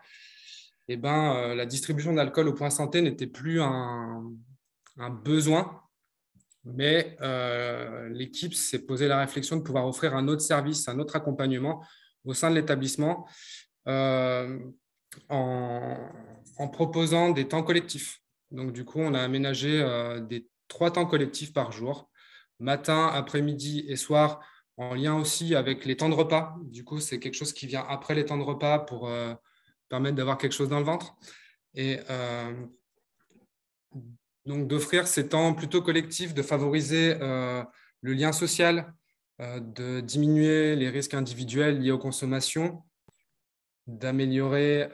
et la distribution d'alcool au point santé n'était plus un besoin, mais l'équipe s'est posé la réflexion de pouvoir offrir un autre service, un autre accompagnement au sein de l'établissement en proposant des temps collectifs. Donc, du coup, on a aménagé 3 temps collectifs par jour, matin, après-midi et soir, en lien aussi avec les temps de repas. Du coup, c'est quelque chose qui vient après les temps de repas pour permettre d'avoir quelque chose dans le ventre. Et donc, d'offrir ces temps plutôt collectifs, de favoriser le lien social, de diminuer les risques individuels liés aux consommations, d'améliorer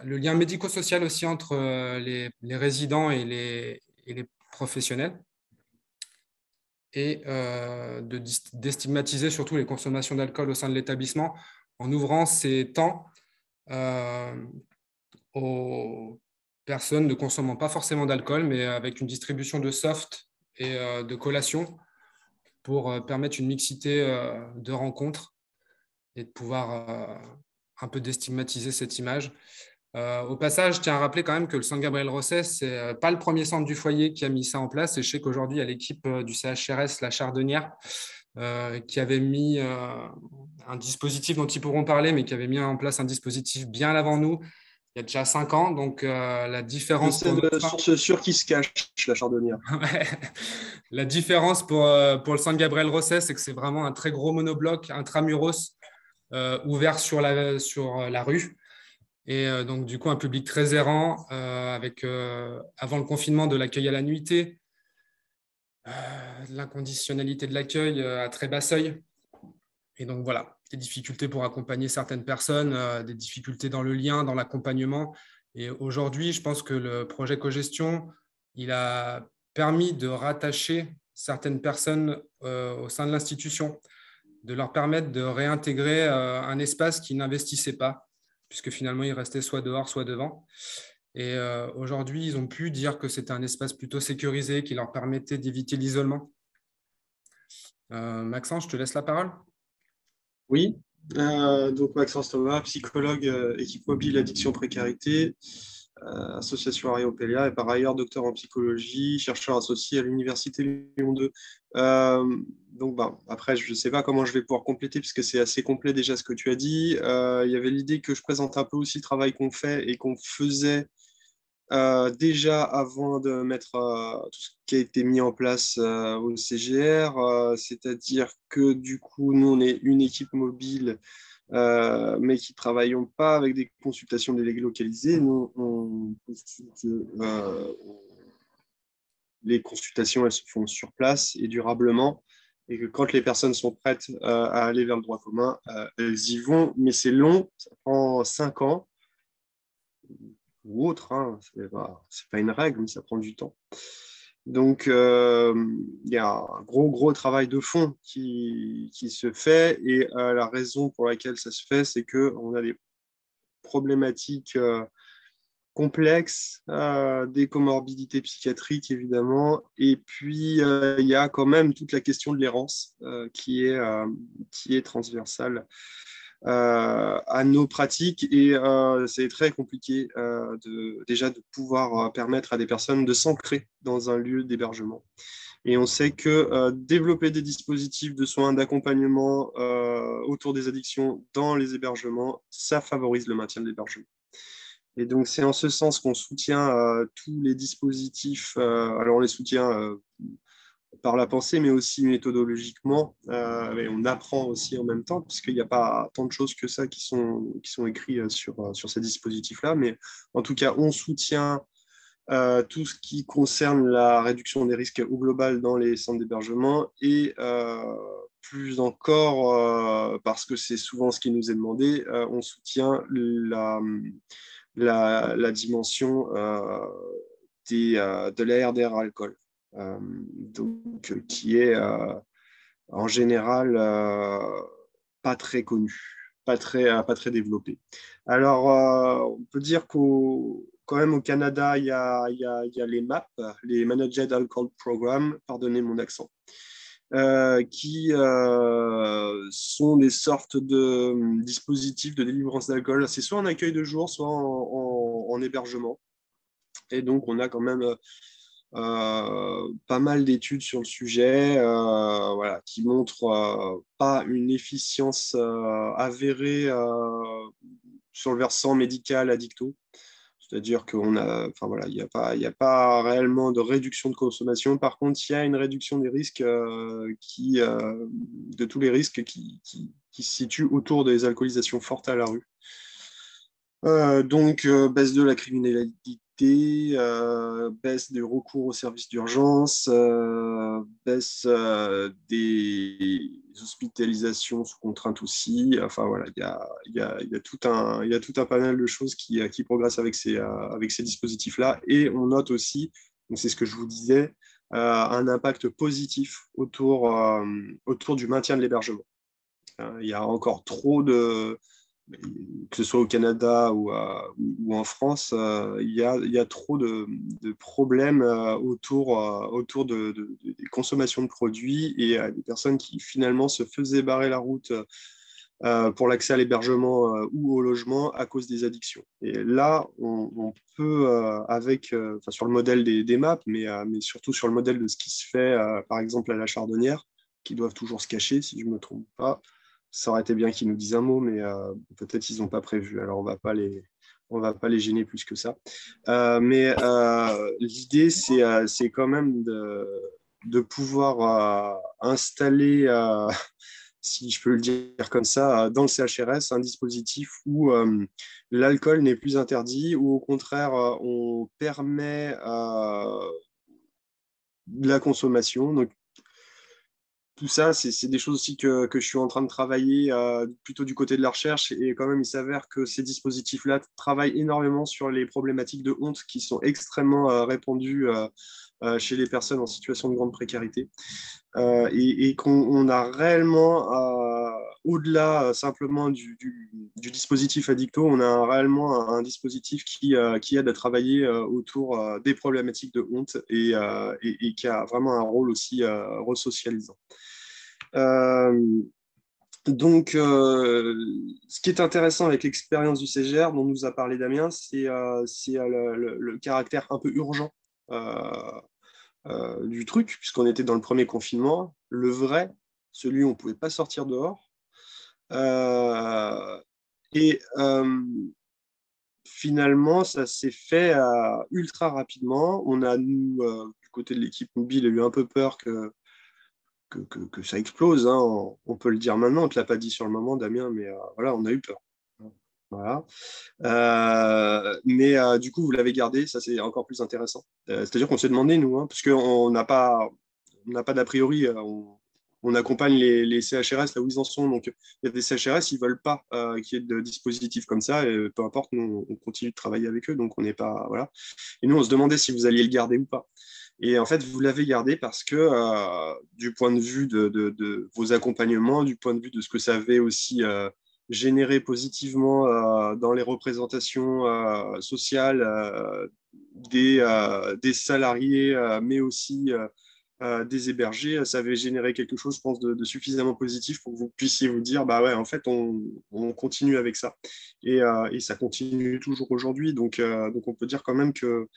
le lien médico-social aussi entre les résidents et les professionnels et de déstigmatiser surtout les consommations d'alcool au sein de l'établissement en ouvrant ces temps aux personnes ne consommant pas forcément d'alcool mais avec une distribution de soft et de collations pour permettre une mixité de rencontres et de pouvoir un peu déstigmatiser cette image. Au passage, je tiens à rappeler quand même que le San Gabriel Rosès, ce n'est pas le premier centre du foyer qui a mis ça en place. Et je sais qu'aujourd'hui, il y a l'équipe du CHRS, la Chardonnière, qui avait mis un dispositif dont ils pourront parler, mais qui avait mis en place un dispositif bien avant nous, il y a déjà 5 ans. Donc, la différence... C'est de source sûre qui se cache, la Chardonnière. Ouais. La différence pour le San Gabriel Rosès, c'est que c'est vraiment un très gros monobloc intramuros ouvert sur la rue. Et donc, du coup, un public très errant avec, avant le confinement, de l'accueil à la nuitée, l'inconditionnalité de l'accueil à très bas seuil. Et donc, voilà, des difficultés pour accompagner certaines personnes, des difficultés dans le lien, dans l'accompagnement. Et aujourd'hui, je pense que le projet cogestion, il a permis de rattacher certaines personnes au sein de l'institution, de leur permettre de réintégrer un espace qu'ils n'investissaient pas, puisque finalement, ils restaient soit dehors, soit devant. Et aujourd'hui, ils ont pu dire que c'était un espace plutôt sécurisé qui leur permettait d'éviter l'isolement. Maxence, je te laisse la parole. Oui, donc Maxence Thomas, psychologue, équipe mobile addiction précarité. association Ariopélia, et par ailleurs docteur en psychologie, chercheur associé à l'Université Lyon 2. Donc, après, je ne sais pas comment je vais pouvoir compléter, puisque c'est assez complet déjà ce que tu as dit. Il y avait l'idée que je présente un peu aussi le travail qu'on fait et qu'on faisait déjà avant de mettre tout ce qui a été mis en place au CGR, c'est-à-dire que du coup, nous, on est une équipe mobile, mais qui ne travaillons pas avec des consultations délocalisées. Nous, les consultations, elles se font sur place et durablement, et que quand les personnes sont prêtes à aller vers le droit commun, elles y vont, mais c'est long, ça prend 5 ans ou autre, hein. C'est pas une règle, mais ça prend du temps. Donc, il y a un gros travail de fond qui se fait, et la raison pour laquelle ça se fait, c'est qu'on a des problématiques complexes, des comorbidités psychiatriques évidemment, et puis il y a quand même toute la question de l'errance qui est transversale à nos pratiques, et c'est très compliqué déjà de pouvoir permettre à des personnes de s'ancrer dans un lieu d'hébergement. Et on sait que développer des dispositifs de soins, d'accompagnement autour des addictions dans les hébergements, ça favorise le maintien de l'hébergement. Et donc, c'est en ce sens qu'on soutient tous les dispositifs. Alors, on les soutient par la pensée, mais aussi méthodologiquement. Et on apprend aussi en même temps, puisqu'il n'y a pas tant de choses que ça qui sont écrites sur ces dispositifs-là. Mais en tout cas, on soutient tout ce qui concerne la réduction des risques au global dans les centres d'hébergement, et plus encore, parce que c'est souvent ce qui nous est demandé, on soutient la dimension de l'ARDR alcool, donc, qui est en général pas très connu, pas très développé. Alors, on peut dire quand même au Canada, il y a les MAP, les Managed Alcohol Program, pardonnez mon accent, qui sont des sortes de dispositifs de délivrance d'alcool. C'est soit en accueil de jour, soit en hébergement. Et donc, on a quand même pas mal d'études sur le sujet, qui montrent pas une efficience avérée sur le versant médical addicto. C'est-à-dire qu'il n'y a pas réellement de réduction de consommation. Par contre, il y a une réduction des risques de tous les risques qui se situent autour des alcoolisations fortes à la rue. Donc, baisse de la criminalité, baisse des recours aux services d'urgence, baisse des hospitalisations sous contrainte aussi. Enfin voilà, il y a tout un panel de choses qui progressent avec ces dispositifs-là. Et on note aussi, donc c'est ce que je vous disais, un impact positif autour du maintien de l'hébergement. Il y a encore trop de... que ce soit au Canada ou en France, il y a trop de problèmes autour des consommations de produits, et des personnes qui finalement se faisaient barrer la route pour l'accès à l'hébergement ou au logement à cause des addictions. Et là, on peut, sur le modèle des MAP, mais surtout sur le modèle de ce qui se fait, par exemple, à la Chardonnière, qui doivent toujours se cacher, si je ne me trompe pas. Ça aurait été bien qu'ils nous disent un mot, mais peut-être ils n'ont pas prévu. Alors, on va pas les gêner plus que ça. Mais l'idée, c'est quand même de pouvoir installer, si je peux le dire comme ça, dans le CHRS, un dispositif où l'alcool n'est plus interdit, ou au contraire, on permet de la consommation. Donc, tout ça, c'est des choses aussi que je suis en train de travailler plutôt du côté de la recherche. Et quand même, il s'avère que ces dispositifs-là travaillent énormément sur les problématiques de honte qui sont extrêmement répandues chez les personnes en situation de grande précarité. Et qu'on a réellement, au-delà simplement du dispositif addicto, on a réellement un dispositif qui aide à travailler autour des problématiques de honte, et qui a vraiment un rôle aussi resocialisant. Donc, ce qui est intéressant avec l'expérience du CGR dont nous a parlé Damien, c'est le caractère un peu urgent du truc, puisqu'on était dans le premier confinement. Le vrai, celui où on ne pouvait pas sortir dehors. Et finalement, ça s'est fait ultra rapidement. On a, nous, du côté de l'équipe mobile, eu un peu peur que ça explose, hein. On peut le dire maintenant, on ne te l'a pas dit sur le moment, Damien, mais voilà, on a eu peur. Voilà. Mais du coup, vous l'avez gardé, ça c'est encore plus intéressant. C'est-à-dire qu'on s'est demandé, nous, hein, parce qu'on n'a pas d'a priori, on accompagne les CHRS là où ils en sont. Donc, il y a des CHRS, ils ne veulent pas qu'il y ait de dispositifs comme ça, et peu importe, nous, on continue de travailler avec eux, donc on n'est pas. Voilà. Et nous, on se demandait si vous alliez le garder ou pas. Et en fait, vous l'avez gardé parce que, du point de vue de vos accompagnements, du point de vue de ce que ça avait aussi généré positivement dans les représentations sociales des salariés, mais aussi des hébergés, ça avait généré quelque chose, je pense, de suffisamment positif pour que vous puissiez vous dire, bah ouais, en fait, on continue avec ça. Et ça continue toujours aujourd'hui. Donc, on peut dire quand même que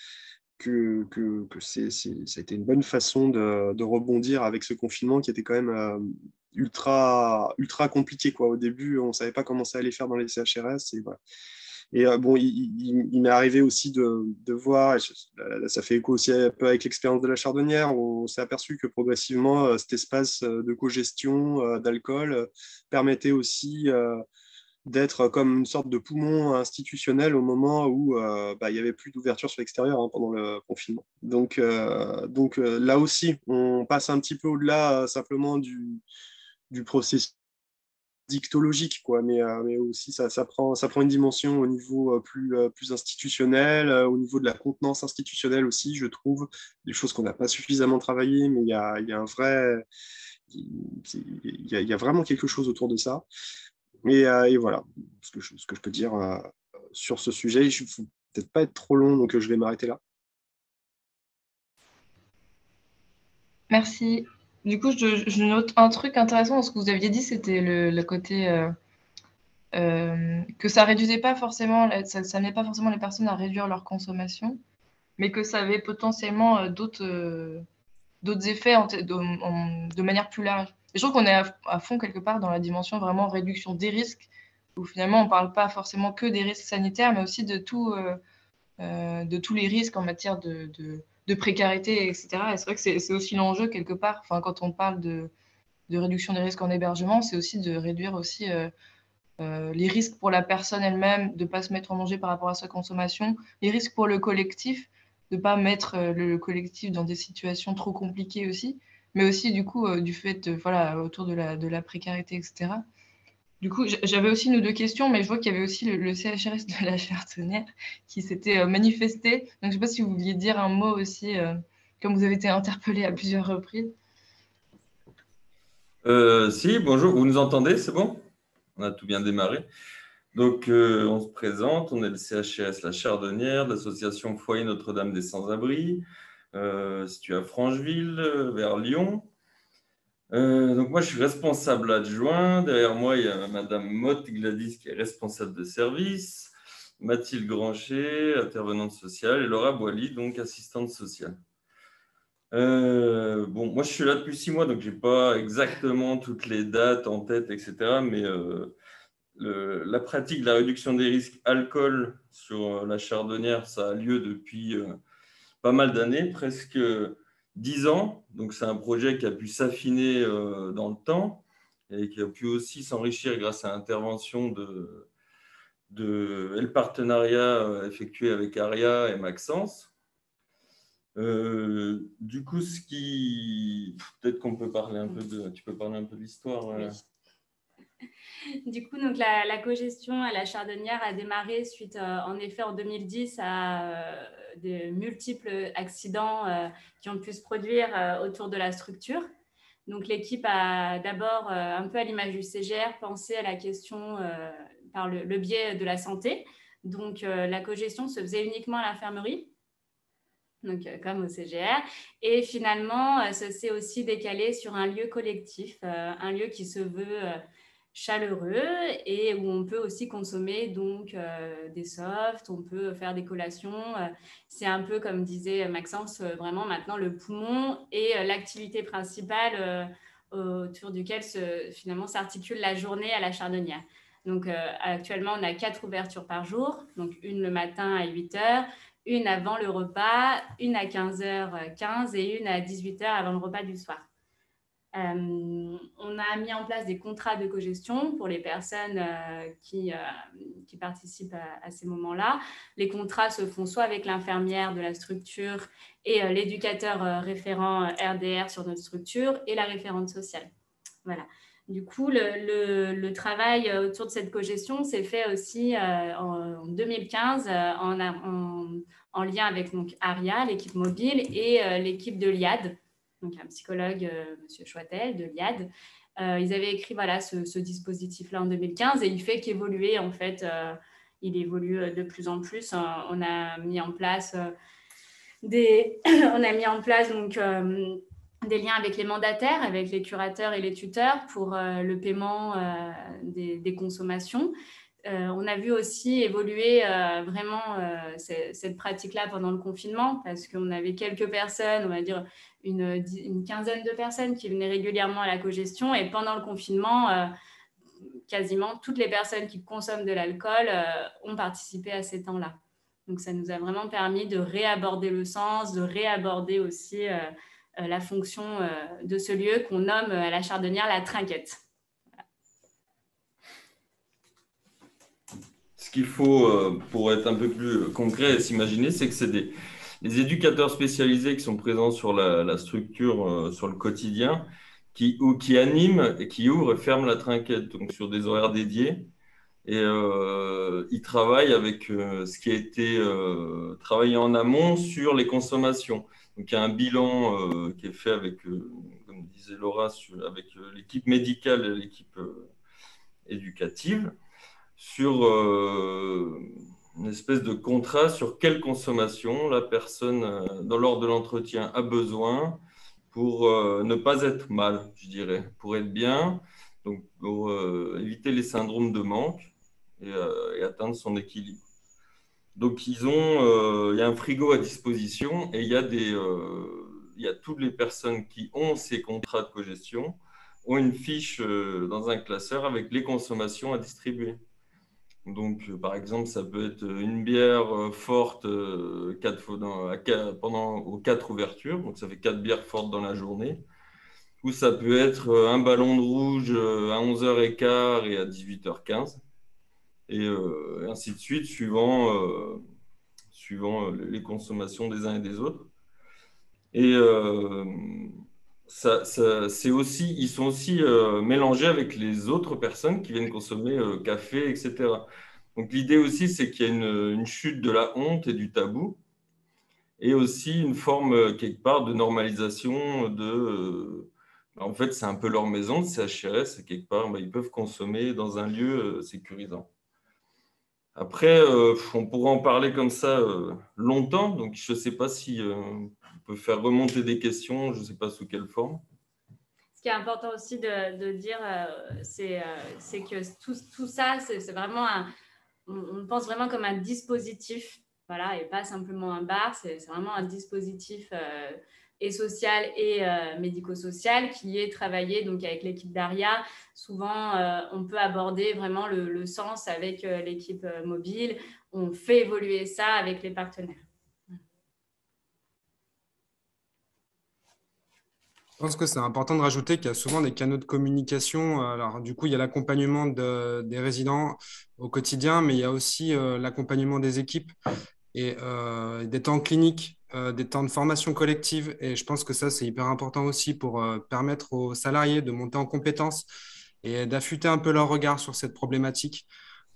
ça a été une bonne façon de rebondir avec ce confinement qui était quand même ultra compliqué, quoi. Au début, on ne savait pas comment ça allait faire dans les CHRS. Et, voilà. Et bon, il m'est arrivé aussi de voir, et ça fait écho aussi un peu avec l'expérience de la Chardonnière, où on s'est aperçu que progressivement, cet espace de cogestion d'alcool permettait aussi d'être comme une sorte de poumon institutionnel au moment où il n'y avait plus d'ouverture sur l'extérieur, hein, pendant le confinement. Donc, là aussi, on passe un petit peu au-delà simplement du processus dictologique, quoi, mais aussi ça prend une dimension au niveau plus institutionnel, au niveau de la contenance institutionnelle aussi, je trouve, des choses qu'on n'a pas suffisamment travaillées, mais il y a un vrai, il y a vraiment quelque chose autour de ça. Et voilà ce que je peux dire sur ce sujet. Je ne vais peut-être pas être trop long, donc je vais m'arrêter là. Merci. Du coup, je note un truc intéressant dans ce que vous aviez dit, c'était le côté que ça réduisait pas forcément, ça n'aidait pas forcément les personnes à réduire leur consommation, mais que ça avait potentiellement d'autres effets de manière plus large. Et je trouve qu'on est à fond quelque part dans la dimension vraiment réduction des risques, où finalement on ne parle pas forcément que des risques sanitaires, mais aussi de tous les risques en matière de précarité, etc. Et c'est vrai que c'est aussi l'enjeu quelque part. Enfin, quand on parle de réduction des risques en hébergement, c'est aussi de réduire aussi les risques pour la personne elle-même, de ne pas se mettre en danger par rapport à sa consommation, les risques pour le collectif, de ne pas mettre le collectif dans des situations trop compliquées aussi, mais aussi du coup du fait voilà, autour de la précarité, etc. Du coup, j'avais aussi une ou deux questions, mais je vois qu'il y avait aussi le CHRS de la Chardonnière qui s'était manifesté. Donc, je ne sais pas si vous vouliez dire un mot aussi, comme vous avez été interpellé à plusieurs reprises. Si, bonjour, vous nous entendez, c'est bon? On a tout bien démarré. Donc, on se présente, on est le CHRS La Chardonnière, l'association Foyer Notre-Dame des Sans-Abri, située à Francheville, vers Lyon. Donc, moi, je suis responsable adjoint. Derrière moi, il y a Madame Motte Gladys qui est responsable de service, Mathilde Granchet, intervenante sociale, et Laura Boily, donc assistante sociale. Bon, moi, je suis là depuis 6 mois, donc je n'ai pas exactement toutes les dates en tête, etc. Mais la pratique de la réduction des risques alcool sur la Chardonnière, ça a lieu depuis pas mal d'années, presque 10 ans. Donc, c'est un projet qui a pu s'affiner dans le temps et qui a pu aussi s'enrichir grâce à l'intervention et le partenariat effectué avec ARIA et Maxence. Du coup, peut-être qu'on peut parler un peu tu peux parler un peu de l'histoire. Oui. Du coup, donc la cogestion à la Chardonnière a démarré suite, en effet, en 2010 à de multiples accidents qui ont pu se produire autour de la structure. Donc, l'équipe a d'abord, un peu à l'image du CGR, pensé à la question par le biais de la santé. Donc, la cogestion se faisait uniquement à l'infirmerie, donc comme au CGR. Et finalement, ça s'est aussi décalé sur un lieu collectif, un lieu qui se veut chaleureux et où on peut aussi consommer donc des softs, on peut faire des collations. C'est un peu comme disait Maxence, vraiment maintenant le poumon et l'activité principale autour duquel finalement s'articule la journée à la Chardonnière. Donc actuellement, on a 4 ouvertures par jour, donc une le matin à 8h, une avant le repas, une à 15h15 et une à 18h avant le repas du soir. On a mis en place des contrats de cogestion pour les personnes qui participent à ces moments-là. Les contrats se font soit avec l'infirmière de la structure et l'éducateur référent RDR sur notre structure et la référente sociale. Voilà. Du coup, le travail autour de cette cogestion s'est fait aussi en 2015 en lien avec donc, ARIA, l'équipe mobile, et l'équipe de l'IAD, donc un psychologue, M. Chouatel, de l'IAD. Ils avaient écrit voilà, ce dispositif-là en 2015 et il fait qu'évoluer, en fait, il évolue de plus en plus. On a mis en place donc, des liens avec les mandataires, avec les curateurs et les tuteurs pour le paiement des consommations. On a vu aussi évoluer vraiment cette pratique-là pendant le confinement parce qu'on avait quelques personnes, on va dire une quinzaine de personnes qui venaient régulièrement à la cogestion et pendant le confinement, quasiment toutes les personnes qui consomment de l'alcool ont participé à ces temps-là. Donc, ça nous a vraiment permis de réaborder le sens, de réaborder aussi la fonction de ce lieu qu'on nomme à la Chardonnière la trinquette. Ce qu'il faut, pour être un peu plus concret et s'imaginer, c'est que c'est les éducateurs spécialisés qui sont présents sur la structure, sur le quotidien, qui animent et qui ouvrent et ferment la trinquette, donc sur des horaires dédiés. Et ils travaillent avec ce qui a été travaillé en amont sur les consommations. Donc, il y a un bilan qui est fait avec, comme disait Laura, avec l'équipe médicale et l'équipe éducative, sur une espèce de contrat sur quelle consommation la personne, dans l'ordre de l'entretien, a besoin pour ne pas être mal, je dirais, pour être bien, donc pour éviter les syndromes de manque et atteindre son équilibre. Donc, il y a un frigo à disposition et il y a toutes les personnes qui ont ces contrats de cogestion ont une fiche dans un classeur avec les consommations à distribuer. Donc, par exemple, ça peut être une bière forte aux 4 ouvertures, donc ça fait 4 bières fortes dans la journée. Ou ça peut être un ballon de rouge à 11h15 et à 18h15. Et ainsi de suite, suivant les consommations des uns et des autres. Et ils sont aussi mélangés avec les autres personnes qui viennent consommer café, etc. Donc l'idée aussi, c'est qu'il y a une chute de la honte et du tabou, et aussi une forme, quelque part, de normalisation en fait, c'est un peu leur maison de CHRS, et quelque part, ils peuvent consommer dans un lieu sécurisant. Après, on pourra en parler comme ça longtemps, donc je ne sais pas si on peut faire remonter des questions, je ne sais pas sous quelle forme. Ce qui est important aussi de dire, c'est que tout ça, c'est vraiment on pense vraiment comme un dispositif, voilà, et pas simplement un bar, c'est vraiment un dispositif et social et médico-social qui est travaillé donc, avec l'équipe d'ARIA. Souvent, on peut aborder vraiment le sens avec l'équipe mobile. On fait évoluer ça avec les partenaires. Je pense que c'est important de rajouter qu'il y a souvent des canaux de communication. Alors, du coup, il y a l'accompagnement des résidents au quotidien, mais il y a aussi l'accompagnement des équipes et des temps cliniques, des temps de formation collective. Et je pense que ça, c'est hyper important aussi pour permettre aux salariés de monter en compétences et d'affûter un peu leur regard sur cette problématique.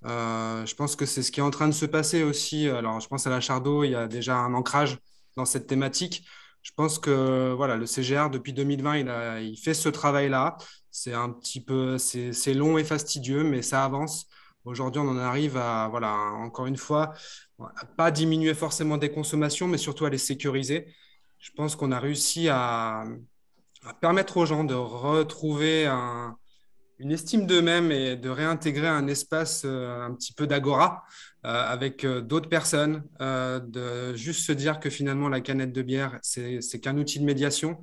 Je pense que c'est ce qui est en train de se passer aussi. Alors, je pense à la Chardo, il y a déjà un ancrage dans cette thématique. Je pense que voilà, le CGR, depuis 2020, il fait ce travail-là. C'est un petit peu, c'est long et fastidieux, mais ça avance. Aujourd'hui, on en arrive à, voilà, encore une fois, à pas diminuer forcément des consommations, mais surtout à les sécuriser. Je pense qu'on a réussi à permettre aux gens de retrouver une estime d'eux-mêmes et de réintégrer un espace un petit peu d'agora avec d'autres personnes, de juste se dire que finalement la canette de bière, c'est qu'un outil de médiation,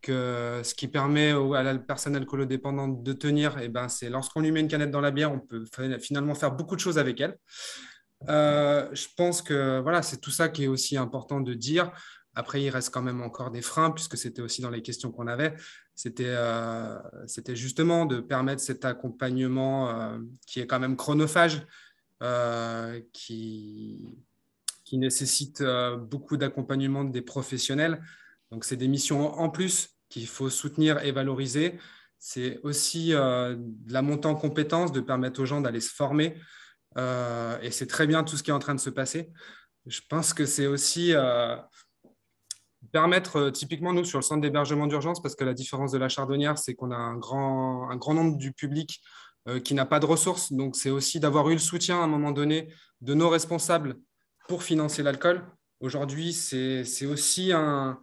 que ce qui permet à la personne alcoolodépendante de tenir, eh ben, c'est lorsqu'on lui met une canette dans la bière, on peut finalement faire beaucoup de choses avec elle. Je pense que voilà, c'est tout ça qui est aussi important de dire. Après, il reste quand même encore des freins, puisque c'était aussi dans les questions qu'on avait. C'était justement de permettre cet accompagnement qui est quand même chronophage, qui nécessite beaucoup d'accompagnement des professionnels. Donc, c'est des missions en plus qu'il faut soutenir et valoriser. C'est aussi de la montée en compétences, de permettre aux gens d'aller se former. Et c'est très bien tout ce qui est en train de se passer. Je pense que c'est aussi permettre, typiquement nous, sur le centre d'hébergement d'urgence, parce que la différence de la Chardonnière, c'est qu'on a un grand nombre du public qui n'a pas de ressources. Donc, c'est aussi d'avoir eu le soutien à un moment donné de nos responsables pour financer l'alcool. Aujourd'hui, c'est aussi un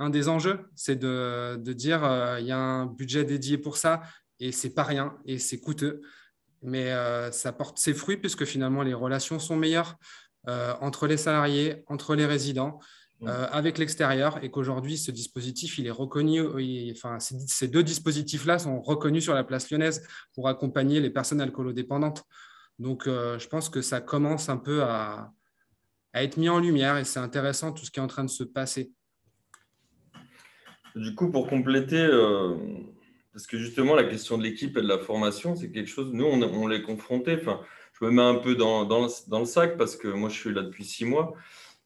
des enjeux, c'est de dire il y a un budget dédié pour ça et c'est pas rien et c'est coûteux. Mais ça porte ses fruits puisque finalement les relations sont meilleures entre les salariés, entre les résidents, avec l'extérieur et qu'aujourd'hui ce dispositif il est reconnu, enfin ces deux dispositifs-là sont reconnus sur la place lyonnaise pour accompagner les personnes alcoolodépendantes. Donc je pense que ça commence un peu à être mis en lumière et c'est intéressant tout ce qui est en train de se passer. Du coup, pour compléter, parce que justement, la question de l'équipe et de la formation, c'est quelque chose, nous, on l'est confronté. Enfin, je me mets un peu dans le sac parce que moi, je suis là depuis 6 mois.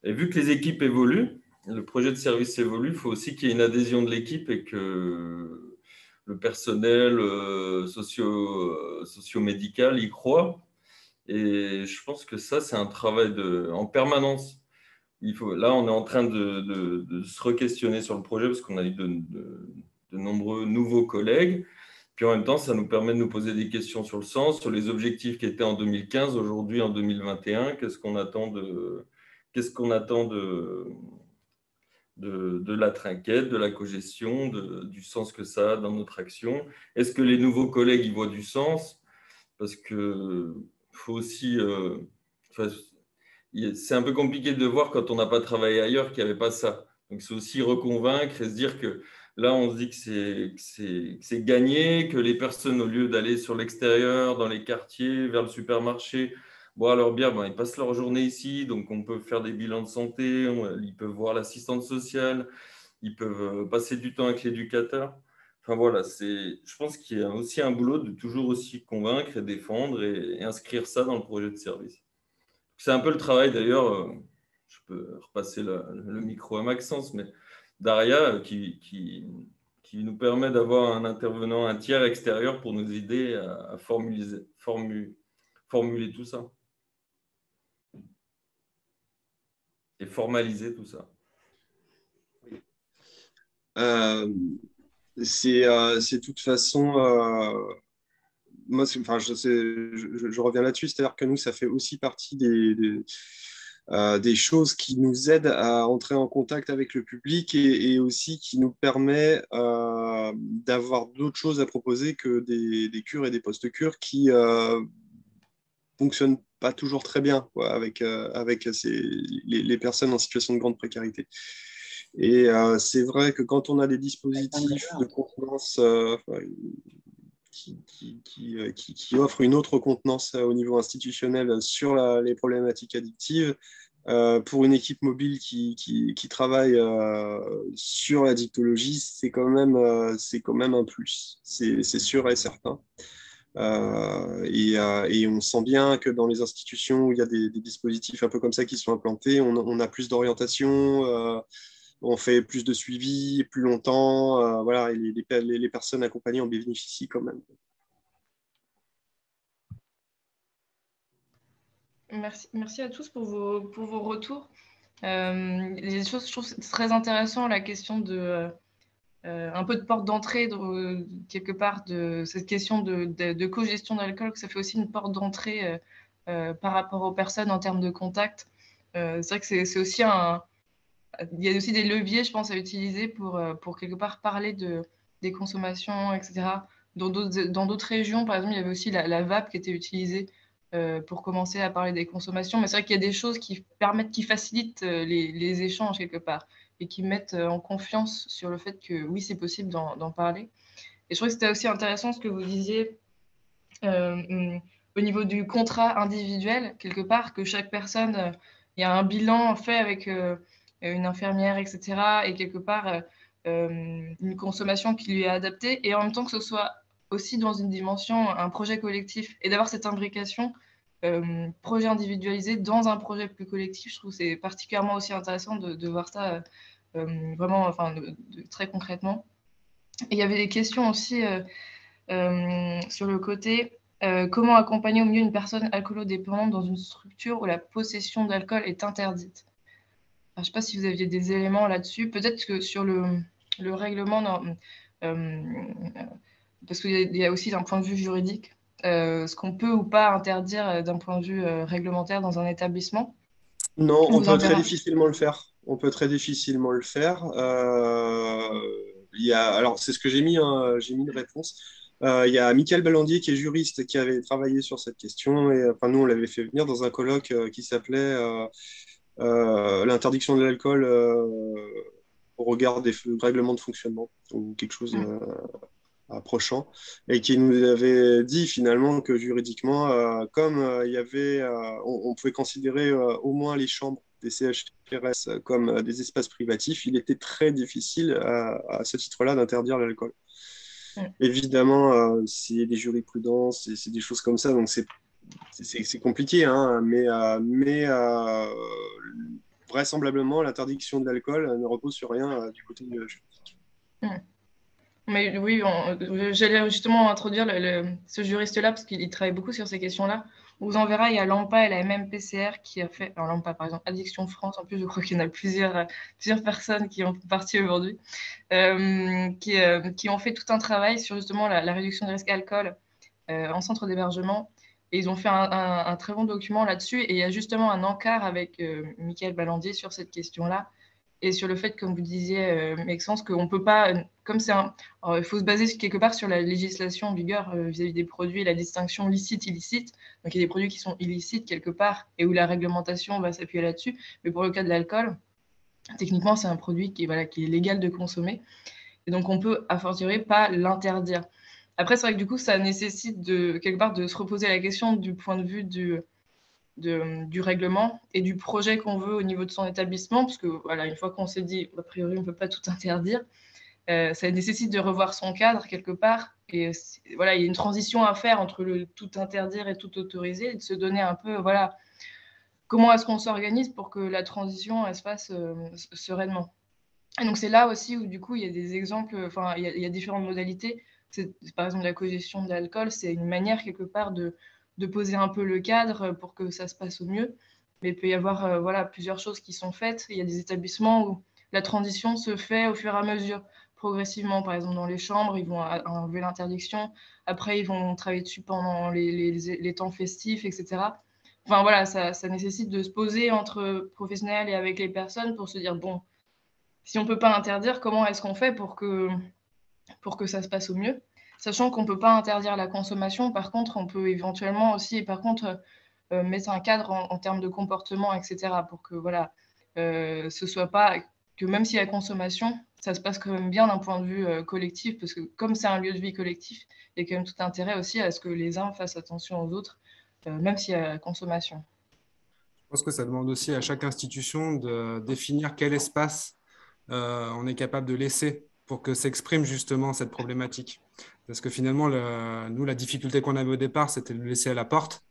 Et vu que les équipes évoluent, le projet de service évolue, il faut aussi qu'il y ait une adhésion de l'équipe et que le personnel socio-médical y croit. Et je pense que ça, c'est un travail en permanence. Là, on est en train de se re-questionner sur le projet parce qu'on a eu de nombreux nouveaux collègues. Puis en même temps, ça nous permet de nous poser des questions sur le sens, sur les objectifs qui étaient en 2015, aujourd'hui en 2021. Qu'est-ce qu'on attend de la trinquette, de la cogestion, du sens que ça a dans notre action? Est-ce que les nouveaux collègues y voient du sens? Parce que faut aussi... c'est un peu compliqué de voir quand on n'a pas travaillé ailleurs qu'il n'y avait pas ça. Donc, c'est aussi reconvaincre et se dire que là, on se dit que c'est gagné, que les personnes, au lieu d'aller sur l'extérieur, dans les quartiers, vers le supermarché, boire leur bière, ben, ils passent leur journée ici. Donc, on peut faire des bilans de santé, ils peuvent voir l'assistante sociale, ils peuvent passer du temps avec l'éducateur. Enfin, voilà, je pense qu'il y a aussi un boulot de toujours aussi convaincre et défendre et inscrire ça dans le projet de service. C'est un peu le travail d'ailleurs, je peux repasser le micro à Maxence, mais Daria qui nous permet d'avoir un intervenant, un tiers extérieur pour nous aider à formuler tout ça et formaliser tout ça. C'est de toute façon, moi, je reviens là-dessus, c'est-à-dire que nous, ça fait aussi partie des choses qui nous aident à entrer en contact avec le public et aussi qui nous permet d'avoir d'autres choses à proposer que des cures et des post-cures qui fonctionnent pas toujours très bien quoi, avec les personnes en situation de grande précarité. Et c'est vrai que quand on a des dispositifs de contenance qui offrent une autre contenance au niveau institutionnel sur les problématiques addictives, pour une équipe mobile qui travaille sur l'addictologie, c'est quand même un plus, c'est sûr et certain. Et on sent bien que dans les institutions où il y a des dispositifs un peu comme ça qui sont implantés, on a plus d'orientation, on fait plus de suivi, plus longtemps, voilà, et les personnes accompagnées en bénéficient quand même. Merci à tous pour vos retours. Les choses, je trouve très intéressant la question de un peu de porte d'entrée quelque part de cette question de co-gestion d'alcool, que ça fait aussi une porte d'entrée par rapport aux personnes en termes de contact. C'est vrai que c'est aussi il y a aussi des leviers, je pense, à utiliser pour quelque part parler des consommations, etc., dans d'autres régions, par exemple, il y avait aussi la vape qui était utilisée pour commencer à parler des consommations. Mais c'est vrai qu'il y a des choses qui facilitent les échanges quelque part et qui mettent en confiance sur le fait que oui, c'est possible d'en parler. Et je trouve que c'était aussi intéressant ce que vous disiez au niveau du contrat individuel, quelque part, que chaque personne, il y a un bilan fait avec une infirmière, etc. Et quelque part, une consommation qui lui est adaptée. Et en même temps que ce soit aussi dans une dimension, un projet collectif. Et d'avoir cette imbrication projet individualisé dans un projet plus collectif, je trouve que c'est particulièrement aussi intéressant de voir ça vraiment, enfin, très concrètement. Et il y avait des questions aussi sur le côté comment accompagner au mieux une personne alcoolodépendante dans une structure où la possession d'alcool est interdite. Alors, je ne sais pas si vous aviez des éléments là-dessus. Peut-être que sur le règlement, parce qu'il y a aussi d'un point de vue juridique, ce qu'on peut ou pas interdire d'un point de vue réglementaire dans un établissement. Non, on peut très difficilement le faire. On peut très difficilement le faire. Alors, c'est ce que j'ai mis, hein, j'ai mis une réponse. Il y a Mickaël Ballandier, qui est juriste, qui avait travaillé sur cette question. Et enfin, nous, on l'avait fait venir dans un colloque qui s'appelait l'interdiction de l'alcool au regard des règlements de fonctionnement, ou quelque chose approchant, et qui nous avait dit finalement que juridiquement, comme il y avait, on pouvait considérer au moins les chambres des CHRS comme des espaces privatifs, il était très difficile à ce titre-là d'interdire l'alcool. Évidemment, c'est des jurisprudences, c'est des choses comme ça, donc c'est compliqué, hein, mais vraisemblablement, l'interdiction de l'alcool ne repose sur rien du côté juridique. Mais oui, j'allais justement introduire ce juriste-là parce qu'il travaille beaucoup sur ces questions-là. On vous enverra, il y a l'AMPA et la MMPCR qui a fait, alors l'AMPA par exemple, Addiction France, en plus je crois qu'il y en a plusieurs personnes qui en font partie aujourd'hui, qui ont fait tout un travail sur justement la réduction des risques alcool en centre d'hébergement. Et ils ont fait un très bon document là-dessus. Et il y a justement un encart avec Mickaël Ballandier sur cette question-là. Et sur le fait, comme vous disiez, Maxence, qu'on ne peut pas, comme c'est il faut se baser quelque part sur la législation en vigueur vis-à-vis des produits, la distinction licite-illicite. Donc il y a des produits qui sont illicites quelque part et où la réglementation va s'appuyer là-dessus. Mais pour le cas de l'alcool, techniquement, c'est un produit qui est légal de consommer. Et donc on peut, a fortiori, pas l'interdire. Après, c'est vrai que du coup, ça nécessite quelque part de se reposer la question du point de vue du règlement et du projet qu'on veut au niveau de son établissement, parce que voilà, une fois qu'on s'est dit, a priori, on ne peut pas tout interdire, ça nécessite de revoir son cadre quelque part. Et voilà, il y a une transition à faire entre le tout interdire et tout autoriser, et de se donner un peu, voilà, comment est-ce qu'on s'organise pour que la transition, elle se fasse sereinement. Et donc, c'est là aussi où, du coup, il y a des exemples, enfin, il y a différentes modalités. Par exemple, la cogestion de l'alcool, c'est une manière, quelque part, de poser un peu le cadre pour que ça se passe au mieux. Mais il peut y avoir voilà, plusieurs choses qui sont faites. Il y a des établissements où la transition se fait au fur et à mesure, progressivement. Par exemple, dans les chambres, ils vont enlever l'interdiction. Après, ils vont travailler dessus pendant les temps festifs, etc. Enfin, voilà, ça nécessite de se poser entre professionnels et avec les personnes pour se dire, bon, si on ne peut pas interdire, comment est-ce qu'on fait pour que ça se passe au mieux? Sachant qu'on ne peut pas interdire la consommation, par contre, on peut éventuellement aussi, par contre, mettre un cadre en termes de comportement, etc. pour que voilà, ce soit pas que même s'il y a consommation, ça se passe quand même bien d'un point de vue collectif, parce que comme c'est un lieu de vie collectif, il y a quand même tout intérêt aussi à ce que les uns fassent attention aux autres, même s'il y a consommation. Je pense que ça demande aussi à chaque institution de définir quel espace on est capable de laisser pour que s'exprime justement cette problématique. Parce que finalement, nous, la difficulté qu'on avait au départ, c'était de le laisser à la porte.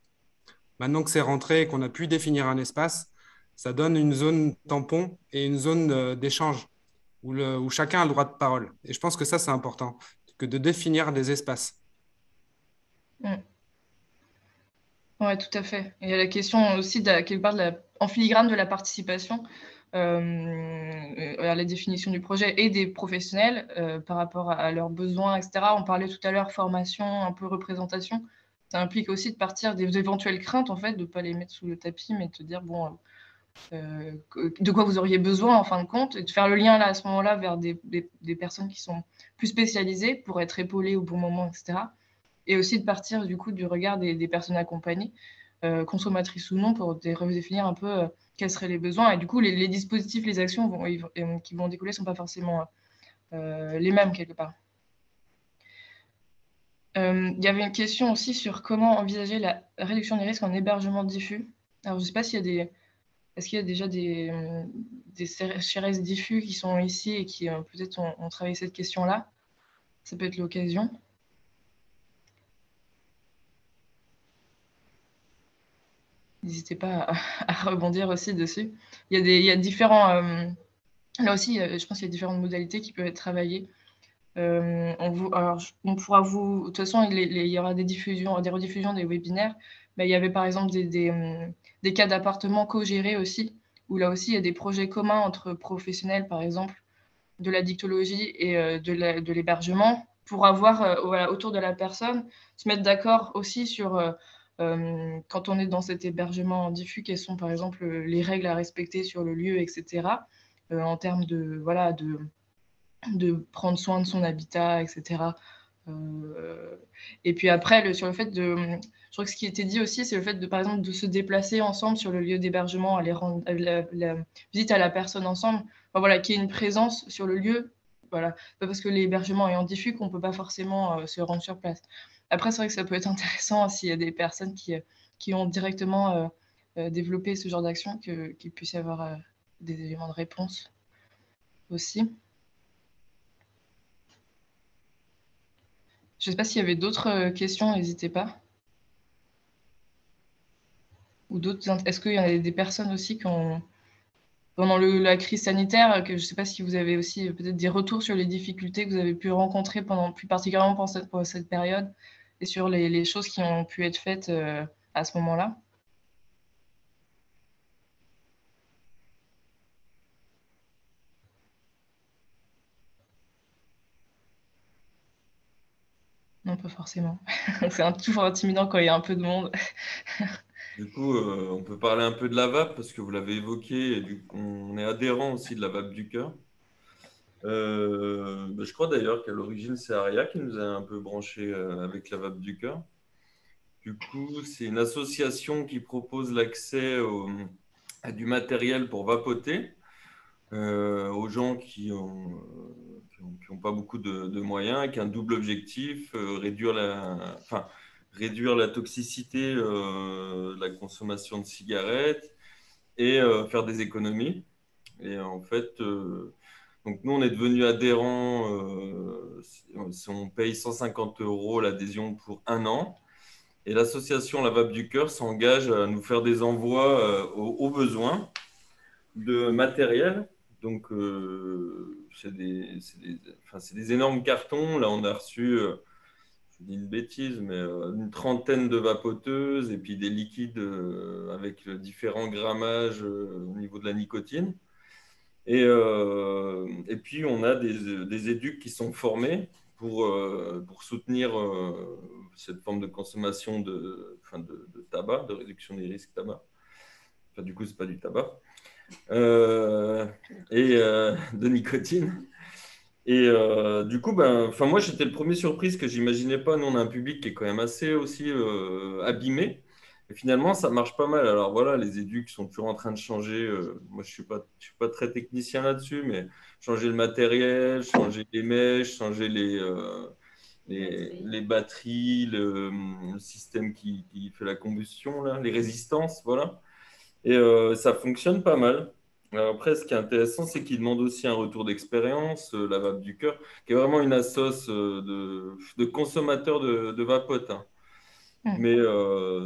Maintenant que c'est rentré et qu'on a pu définir un espace, ça donne une zone tampon et une zone d'échange où chacun a le droit de parole. Et je pense que ça, c'est important, que de définir des espaces. Oui, tout à fait. Il y a la question aussi, quelque part, en filigrane de la participation, à la définition du projet et des professionnels par rapport à leurs besoins, etc. On parlait tout à l'heure formation, un peu représentation. Ça implique aussi de partir des éventuelles craintes, en fait, de ne pas les mettre sous le tapis, mais de te dire, bon, de quoi vous auriez besoin en fin de compte, et de faire le lien là à ce moment-là vers des personnes qui sont plus spécialisées pour être épaulées au bon moment, etc. Et aussi de partir du coup du regard des personnes accompagnées, consommatrices ou non, pour redéfinir un peu quels seraient les besoins. Et du coup, les dispositifs, les actions qui vont découler ne sont pas forcément les mêmes quelque part. Il y avait une question aussi sur comment envisager la réduction des risques en hébergement diffus. Alors, je ne sais pas s'il y a des... Est-ce qu'il y a déjà des CRS diffus qui sont ici et qui peut-être ont travaillé cette question-là? Ça peut être l'occasion. N'hésitez pas à rebondir aussi dessus. Il y a différents... là aussi, je pense qu'il y a différentes modalités qui peuvent être travaillées. On pourra vous... De toute façon, il y aura des rediffusions des webinaires. Mais il y avait par exemple des cas d'appartements co-gérés aussi, où là aussi, il y a des projets communs entre professionnels, par exemple, de la dictologie et de l'hébergement, pour avoir, voilà, autour de la personne, se mettre d'accord aussi sur, quand on est dans cet hébergement diffus, quelles sont, par exemple, les règles à respecter sur le lieu, etc., en termes de, voilà, de prendre soin de son habitat, etc. Et puis après, sur le fait de... Je crois que ce qui était dit aussi, c'est le fait de, par exemple, de se déplacer ensemble sur le lieu d'hébergement, aller rendre la visite à la personne ensemble. Enfin, voilà, qu'il y ait une présence sur le lieu. Voilà. Pas parce que l'hébergement est en diffus qu'on ne peut pas forcément se rendre sur place. Après, c'est vrai que ça peut être intéressant s'il y a des personnes qui ont directement développé ce genre d'action, qu'il puisse y avoir des éléments de réponse aussi. Je ne sais pas s'il y avait d'autres questions, n'hésitez pas. Ou d'autres. Est-ce qu'il y a des personnes aussi qui ont, pendant la crise sanitaire, que je ne sais pas si vous avez aussi peut-être des retours sur les difficultés que vous avez pu rencontrer plus particulièrement pendant cette période, et sur les choses qui ont pu être faites à ce moment-là? Non, pas forcément. C'est toujours intimidant quand il y a un peu de monde. Du coup, on peut parler un peu de la VAP parce que vous l'avez évoqué et on est adhérent aussi de la VAP du cœur. Je crois d'ailleurs qu'à l'origine, c'est Aria qui nous a un peu branché avec la VAP du cœur. Du coup, c'est une association qui propose l'accès à du matériel pour vapoter aux gens qui ont pas beaucoup de moyens, avec un double objectif, réduire la toxicité de la consommation de cigarettes et faire des économies. Et en fait, donc nous, on est devenus adhérents, on paye 150 € l'adhésion pour 1 an. Et l'association La Vape du Cœur s'engage à nous faire des envois aux besoins de matériel. Donc, c'est des énormes cartons. Là, on a reçu, je dis une bêtise, mais une trentaine de vapoteuses et puis des liquides avec différents grammages au niveau de la nicotine. Et puis, on a des éducs qui sont formés pour soutenir cette forme de consommation de tabac, de réduction des risques tabac. Enfin, du coup, ce n'est pas du tabac. Et de nicotine. Et du coup, moi, j'étais le premier surprise que j'imaginais pas. Nous, on a un public qui est quand même assez aussi abîmé. Et finalement, ça marche pas mal. Alors voilà, les éducs sont toujours en train de changer. Moi, je suis pas très technicien là-dessus, mais changer le matériel, changer les mèches, changer les batteries, le système qui fait la combustion, là, les résistances, voilà. Et ça fonctionne pas mal. Alors après, ce qui est intéressant, c'est qu'il demande aussi un retour d'expérience, la Vape du Cœur, qui est vraiment une assoce de consommateurs de vapote, hein. Mais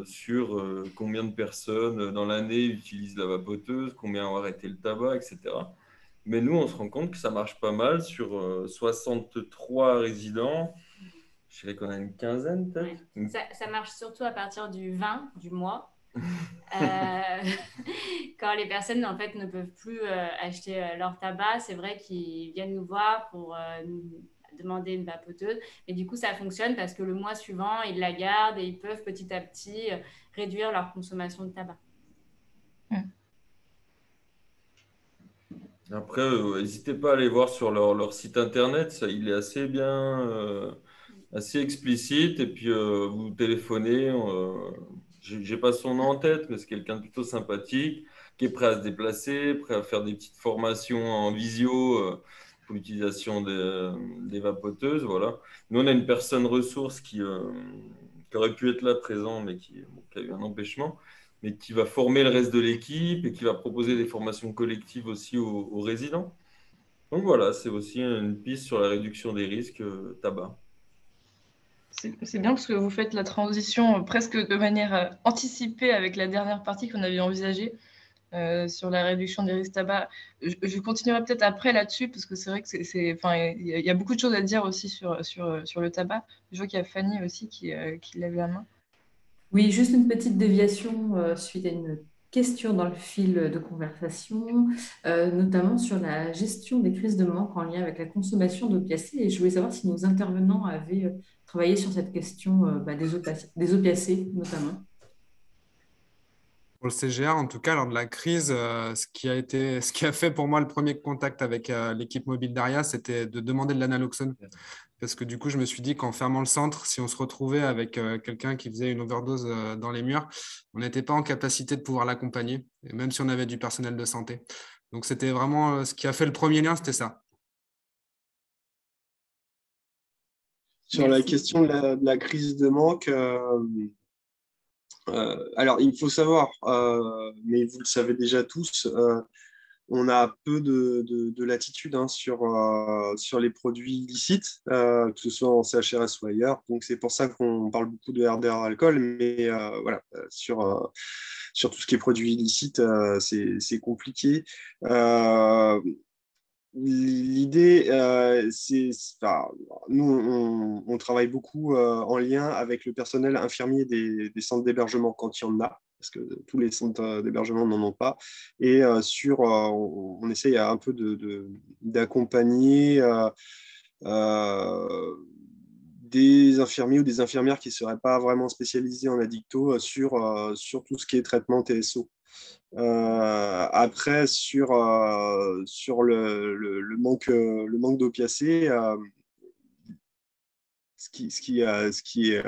sur combien de personnes dans l'année utilisent la vapoteuse, combien ont arrêté le tabac, etc. Mais nous, on se rend compte que ça marche pas mal sur 63 résidents. Je dirais qu'on a une quinzaine, peut-être. Ouais. Ça marche surtout à partir du 20 du mois. Quand les personnes en fait ne peuvent plus acheter leur tabac, c'est vrai qu'ils viennent nous voir pour nous demander une vapoteuse, mais du coup ça fonctionne parce que le mois suivant ils la gardent et ils peuvent petit à petit réduire leur consommation de tabac. Après, n'hésitez pas à aller voir sur leur site internet, ça, il est assez bien, assez explicite. Et puis, vous téléphonez, j'ai pas son nom en tête, mais c'est quelqu'un de plutôt sympathique, qui est prêt à se déplacer, prêt à faire des petites formations en visio pour l'utilisation des vapoteuses. Voilà. Nous, on a une personne ressource qui aurait pu être là présent, mais qui a eu un empêchement, mais qui va former le reste de l'équipe et qui va proposer des formations collectives aussi aux résidents. Donc voilà, c'est aussi une piste sur la réduction des risques tabac. C'est bien parce que vous faites la transition presque de manière anticipée avec la dernière partie qu'on avait envisagée sur la réduction des risques tabac. Je continuerai peut-être après là-dessus parce que c'est vrai que il y a beaucoup de choses à dire aussi sur le tabac. Je vois qu'il y a Fanny aussi qui lève la main. Oui, juste une petite déviation suite à une question dans le fil de conversation, notamment sur la gestion des crises de manque en lien avec la consommation d'opiacés. Et je voulais savoir si nos intervenants avaient travaillé sur cette question des opiacés, notamment. Pour le CGA, en tout cas, lors de la crise, ce qui a fait pour moi le premier contact avec l'équipe mobile d'ARIA, c'était de demander de l'analoxone. Parce que du coup, je me suis dit qu'en fermant le centre, si on se retrouvait avec quelqu'un qui faisait une overdose dans les murs, on n'était pas en capacité de pouvoir l'accompagner, et même si on avait du personnel de santé. Donc, c'était vraiment ce qui a fait le premier lien, c'était ça. Sur la question de la crise de manque, alors il faut savoir, mais vous le savez déjà tous, on a peu de latitude sur les produits illicites, que ce soit en CHRS ou ailleurs. Donc c'est pour ça qu'on parle beaucoup de RDR alcool, mais voilà, sur tout ce qui est produits illicites, c'est compliqué. L'idée, nous, on travaille beaucoup en lien avec le personnel infirmier des centres d'hébergement quand il y en a, parce que tous les centres d'hébergement n'en ont pas. Et on essaye un peu d'accompagner des infirmiers ou des infirmières qui ne seraient pas vraiment spécialisés en addicto sur tout ce qui est traitement TSO. Après, sur le manque d'opiacés, ce qui est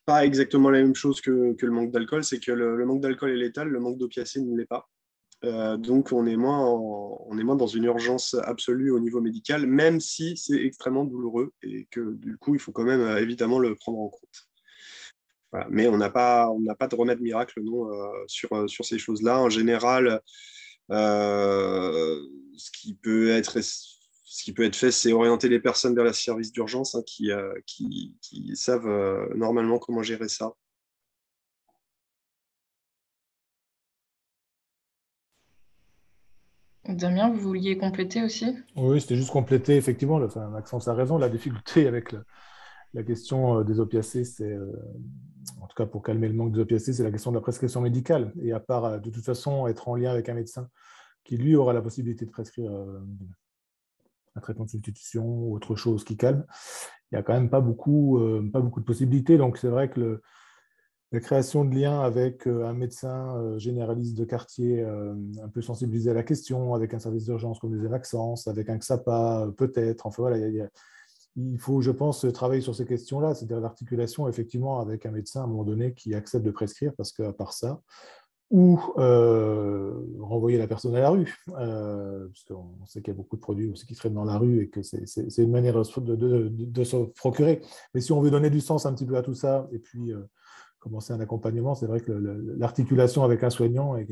pas exactement la même chose que le manque d'alcool, c'est que le manque d'alcool est létal, le manque d'opiacés ne l'est pas. Donc, on est moins dans une urgence absolue au niveau médical, même si c'est extrêmement douloureux et que du coup, il faut quand même évidemment le prendre en compte. Voilà. Mais on n'a pas de remède miracle non, sur ces choses-là. En général, ce qui peut être fait, c'est orienter les personnes vers les services d'urgence qui savent normalement comment gérer ça. Damien, vous vouliez compléter aussi? Oui, c'était juste compléter, effectivement, Maxence a raison, la difficulté avec la question des opiacés, c'est, en tout cas pour calmer le manque des opiacés, c'est la question de la prescription médicale. Et à part, de toute façon, être en lien avec un médecin qui, lui, aura la possibilité de prescrire un traitement de substitution ou autre chose qui calme, il n'y a quand même pas beaucoup de possibilités. Donc, c'est vrai que la création de liens avec un médecin généraliste de quartier un peu sensibilisé à la question, avec un service d'urgence comme disait Maxence, avec un XAPA peut-être, enfin voilà, il faut, je pense, travailler sur ces questions-là, c'est-à-dire l'articulation effectivement avec un médecin à un moment donné qui accepte de prescrire, parce qu'à part ça, ou renvoyer la personne à la rue, parce qu'on sait qu'il y a beaucoup de produits aussi qui traînent dans la rue et que c'est une manière de se procurer. Mais si on veut donner du sens un petit peu à tout ça, et puis commencer un accompagnement, c'est vrai que l'articulation avec un soignant est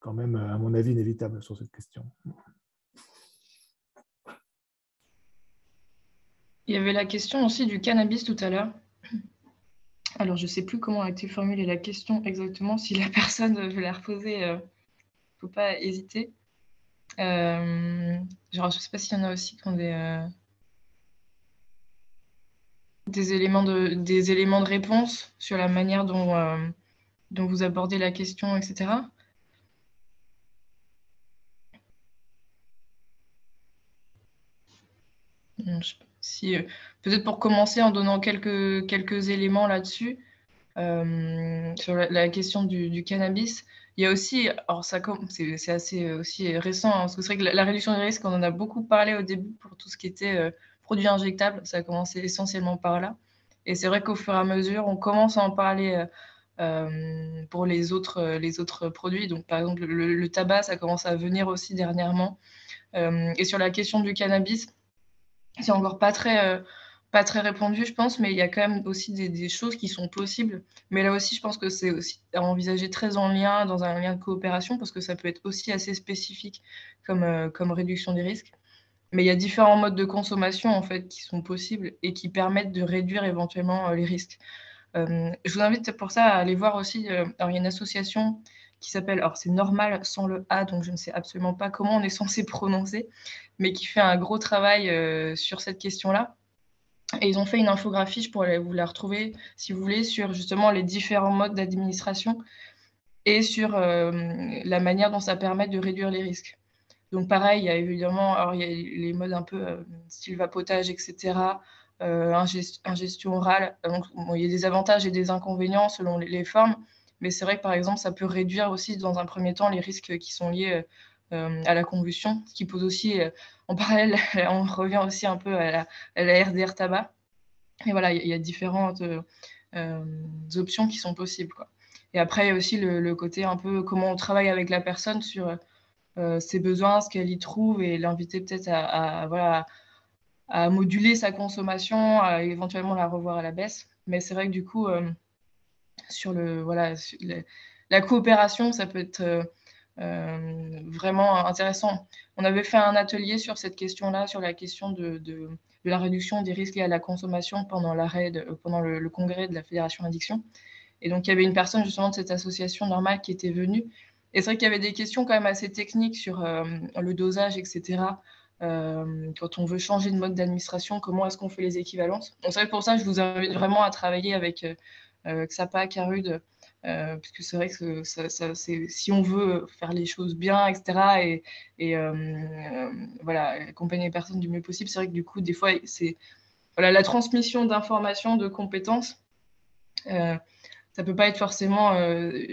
quand même, à mon avis, inévitable sur cette question. Il y avait la question aussi du cannabis tout à l'heure. Alors, je ne sais plus comment a été formulée la question exactement. Si la personne veut la reposer, il ne faut pas hésiter. Je ne sais pas s'il y en a aussi qui ont des éléments de réponse sur la manière dont vous abordez la question, etc. Si, peut-être pour commencer en donnant quelques éléments là-dessus, sur la question du cannabis, Il y a aussi, alors c'est assez aussi récent, hein, parce que c'est vrai que la réduction des risques, on en a beaucoup parlé au début pour tout ce qui était produits injectables. Ça a commencé essentiellement par là. Et c'est vrai qu'au fur et à mesure, on commence à en parler pour les autres produits. Donc, par exemple, le tabac, ça commence à venir aussi dernièrement. Et sur la question du cannabis, c'est encore pas très répandu, je pense, mais il y a quand même aussi des choses qui sont possibles. Mais là aussi, je pense que c'est aussi à envisager très dans un lien de coopération, parce que ça peut être aussi assez spécifique comme réduction des risques. Mais il y a différents modes de consommation, en fait, qui sont possibles et qui permettent de réduire éventuellement les risques. Je vous invite pour ça à aller voir aussi, alors il y a une association qui s'appelle, alors c'est Normal sans le A, donc je ne sais absolument pas comment on est censé prononcer, mais qui fait un gros travail sur cette question-là. Et ils ont fait une infographie, je pourrais vous la retrouver si vous voulez, sur justement les différents modes d'administration et sur la manière dont ça permet de réduire les risques. Donc pareil, il y a évidemment, alors il y a les modes un peu style vapotage, etc., ingestion orale. Donc, bon, il y a des avantages et des inconvénients selon les formes, mais c'est vrai que par exemple, ça peut réduire aussi dans un premier temps les risques qui sont liés à la combustion, ce qui pose aussi, en parallèle, on revient aussi un peu à la RDR tabac. Et voilà, il y a différentes options qui sont possibles, quoi. Et après, il y a aussi le côté un peu comment on travaille avec la personne sur ses besoins, ce qu'elle y trouve, et l'inviter peut-être voilà, à moduler sa consommation, à éventuellement la revoir à la baisse. Mais c'est vrai que du coup, sur la coopération, ça peut être vraiment intéressant. On avait fait un atelier sur cette question-là, sur la question de la réduction des risques liés à la consommation pendant le congrès de la Fédération Addiction. Et donc, il y avait une personne justement de cette association normale qui était venue. Et c'est vrai qu'il y avait des questions quand même assez techniques sur le dosage, etc. Quand on veut changer de mode d'administration, comment est-ce qu'on fait les équivalences? C'est vrai que pour ça, je vous invite vraiment à travailler avec Xapa, Carud, puisque c'est vrai que si on veut faire les choses bien, etc., et voilà, accompagner les personnes du mieux possible, c'est vrai que du coup, des fois, c'est voilà, la transmission d'informations, de compétences. Ça peut pas être forcément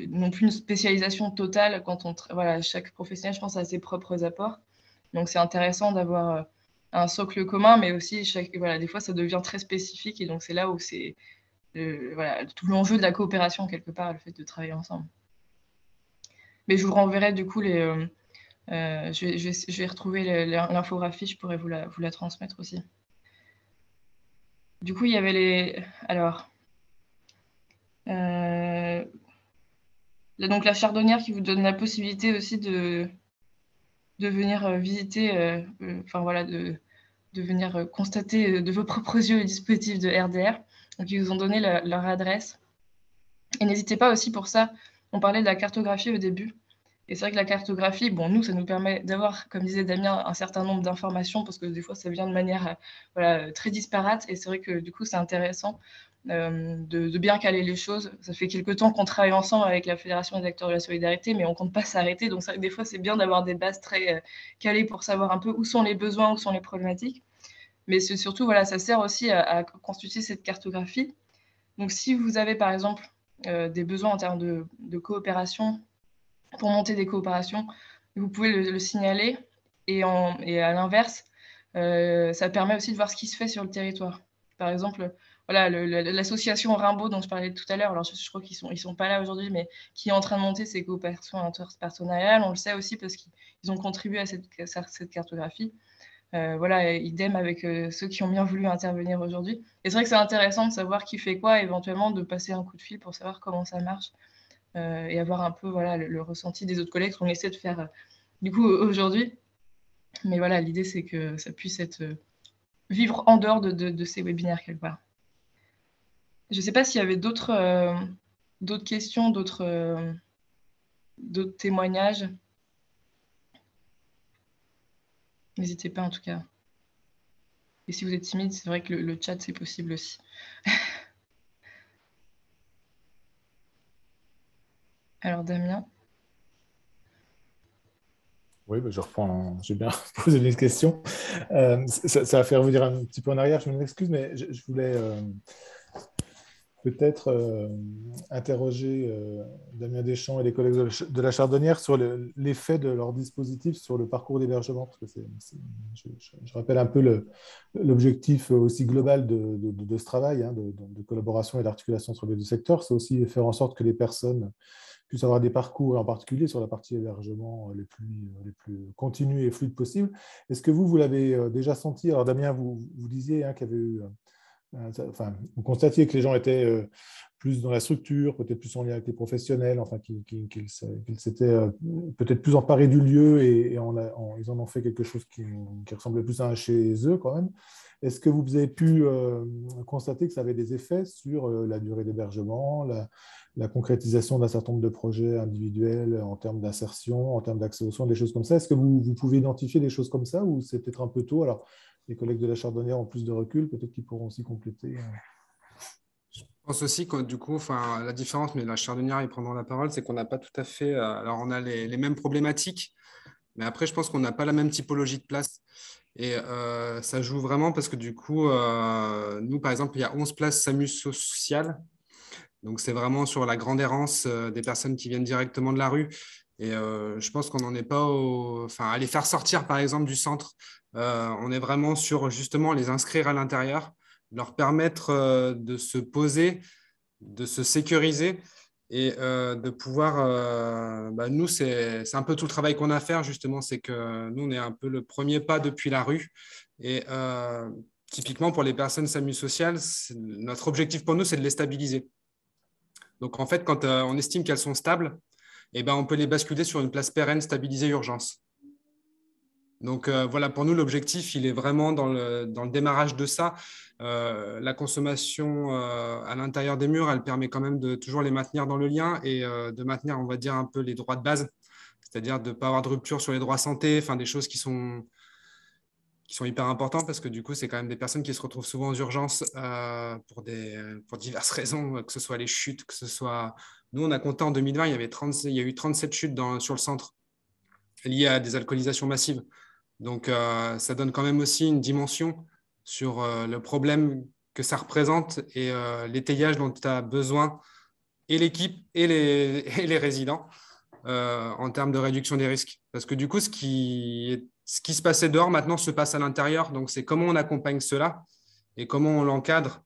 non plus une spécialisation totale quand voilà, chaque professionnel, je pense, a ses propres apports. Donc, c'est intéressant d'avoir un socle commun, mais aussi, voilà, des fois, ça devient très spécifique. Et donc, c'est là où c'est voilà, tout l'enjeu de la coopération, quelque part, le fait de travailler ensemble. Mais je vous renverrai, du coup, je vais retrouver l'infographie, je pourrais vous la transmettre aussi. Du coup, il y avait alors, donc la chardonnière qui vous donne la possibilité aussi de venir visiter, enfin voilà, de venir constater de vos propres yeux le dispositif de RDR. Donc, ils vous ont donné leur adresse. Et n'hésitez pas aussi pour ça, on parlait de la cartographie au début. Et c'est vrai que la cartographie, bon, nous, ça nous permet d'avoir, comme disait Damien, un certain nombre d'informations, parce que des fois, ça vient de manière voilà, très disparate. Et c'est vrai que du coup, c'est intéressant de bien caler les choses. Ça fait quelques temps qu'on travaille ensemble avec la Fédération des acteurs de la solidarité, mais on ne compte pas s'arrêter. Donc, ça, des fois, c'est bien d'avoir des bases très calées pour savoir un peu où sont les besoins, où sont les problématiques. Mais c'est surtout, voilà, ça sert aussi à constituer cette cartographie. Donc, si vous avez, par exemple, des besoins en termes de coopération, pour monter des coopérations, vous pouvez le signaler. Et à l'inverse, ça permet aussi de voir ce qui se fait sur le territoire. Par exemple, voilà, l'association Rimbaud dont je parlais tout à l'heure, alors je crois qu'ils sont pas là aujourd'hui, mais qui est en train de monter ces coopérations interpartenariales. On le sait aussi parce qu'ils ont contribué à cette cartographie. Voilà, idem avec ceux qui ont bien voulu intervenir aujourd'hui. Et c'est vrai que c'est intéressant de savoir qui fait quoi, éventuellement de passer un coup de fil pour savoir comment ça marche et avoir un peu voilà, le ressenti des autres collègues qu'on essaie de faire du coup aujourd'hui. Mais voilà, l'idée c'est que ça puisse être vivre en dehors de ces webinaires quelque part. Je ne sais pas s'il y avait d'autres questions, d'autres témoignages. N'hésitez pas en tout cas. Et si vous êtes timide, c'est vrai que le chat, c'est possible aussi. Alors, Damien. Oui, bah, je reprends. J'ai bien posé une question. Ça va faire revenir un petit peu en arrière. Je m'excuse, mais je voulais peut-être interroger Damien Deschamps et les collègues de la Chardonnière sur l'effet de leur dispositif sur le parcours d'hébergement. Parce que je rappelle un peu l'objectif aussi global de ce travail, hein, de collaboration et d'articulation sur les deux secteurs. C'est aussi faire en sorte que les personnes puissent avoir des parcours, en particulier sur la partie hébergement, les plus continus et fluides possibles. Est-ce que vous l'avez déjà senti? Alors Damien, vous disiez hein, qu'il y avait eu... Enfin, vous constatiez que les gens étaient plus dans la structure, peut-être plus en lien avec les professionnels, enfin, qu'ils s'étaient peut-être plus emparés du lieu et ils en ont fait quelque chose qui ressemblait plus à un chez eux quand même. Est-ce que vous avez pu constater que ça avait des effets sur la durée d'hébergement, la concrétisation d'un certain nombre de projets individuels en termes d'insertion, en termes d'accès aux soins, des choses comme ça? Est-ce que vous pouvez identifier des choses comme ça ou c'est peut-être un peu tôt? Alors, les collègues de la Chardonnière ont plus de recul, peut-être qu'ils pourront aussi compléter. Je pense aussi que du coup, la différence, mais la Chardonnière, ils prendront la parole, c'est qu'on n'a pas tout à fait. Alors, on a les mêmes problématiques, mais après, je pense qu'on n'a pas la même typologie de place. Et ça joue vraiment parce que du coup, nous, par exemple, il y a 11 places SAMU sociales. Donc, c'est vraiment sur la grande errance des personnes qui viennent directement de la rue. Et je pense qu'on n'en est pas à les faire sortir, par exemple, du centre. On est vraiment sur, justement, les inscrire à l'intérieur, leur permettre de se poser, de se sécuriser et de pouvoir… nous, c'est un peu tout le travail qu'on a à faire, justement. C'est que nous, on est un peu le premier pas depuis la rue. Et typiquement, pour les personnes SAMU sociales, notre objectif pour nous, c'est de les stabiliser. Donc, en fait, quand on estime qu'elles sont stables, eh ben, on peut les basculer sur une place pérenne stabilisée urgence. Donc, voilà, pour nous, l'objectif, il est vraiment dans le démarrage de ça. La consommation à l'intérieur des murs, elle permet quand même de toujours les maintenir dans le lien et de maintenir, on va dire, un peu les droits de base, c'est-à-dire de ne pas avoir de rupture sur les droits santé, enfin, des choses qui sont hyper importantes parce que du coup, c'est quand même des personnes qui se retrouvent souvent aux urgences pour diverses raisons, que ce soit les chutes, que ce soit… Nous, on a compté en 2020, il y a eu 37 chutes sur le centre liées à des alcoolisations massives. Donc, ça donne quand même aussi une dimension sur le problème que ça représente et l'étayage dont a besoin et l'équipe et les résidents en termes de réduction des risques. Parce que du coup, ce qui se passait dehors maintenant se passe à l'intérieur. Donc, c'est comment on accompagne cela et comment on l'encadre.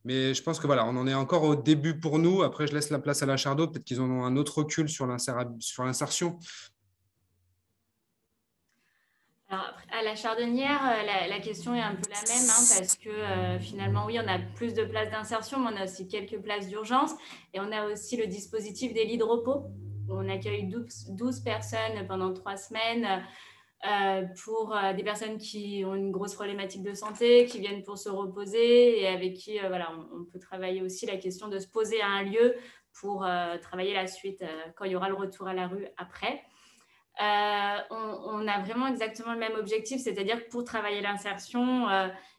Mais je pense que voilà, on en est encore au début pour nous. Après, je laisse la place à la Chardo. Peut-être qu'ils ont un autre recul sur l'insertion. Alors, à la Chardonnière, la question est un peu la même parce que finalement, oui, on a plus de places d'insertion, mais on a aussi quelques places d'urgence. Et on a aussi le dispositif des lits de repos. On accueille 12 personnes pendant 3 semaines pour des personnes qui ont une grosse problématique de santé, qui viennent pour se reposer et avec qui on peut travailler aussi la question de se poser à un lieu pour travailler la suite quand il y aura le retour à la rue après. On a vraiment exactement le même objectif, c'est-à-dire que pour travailler l'insertion,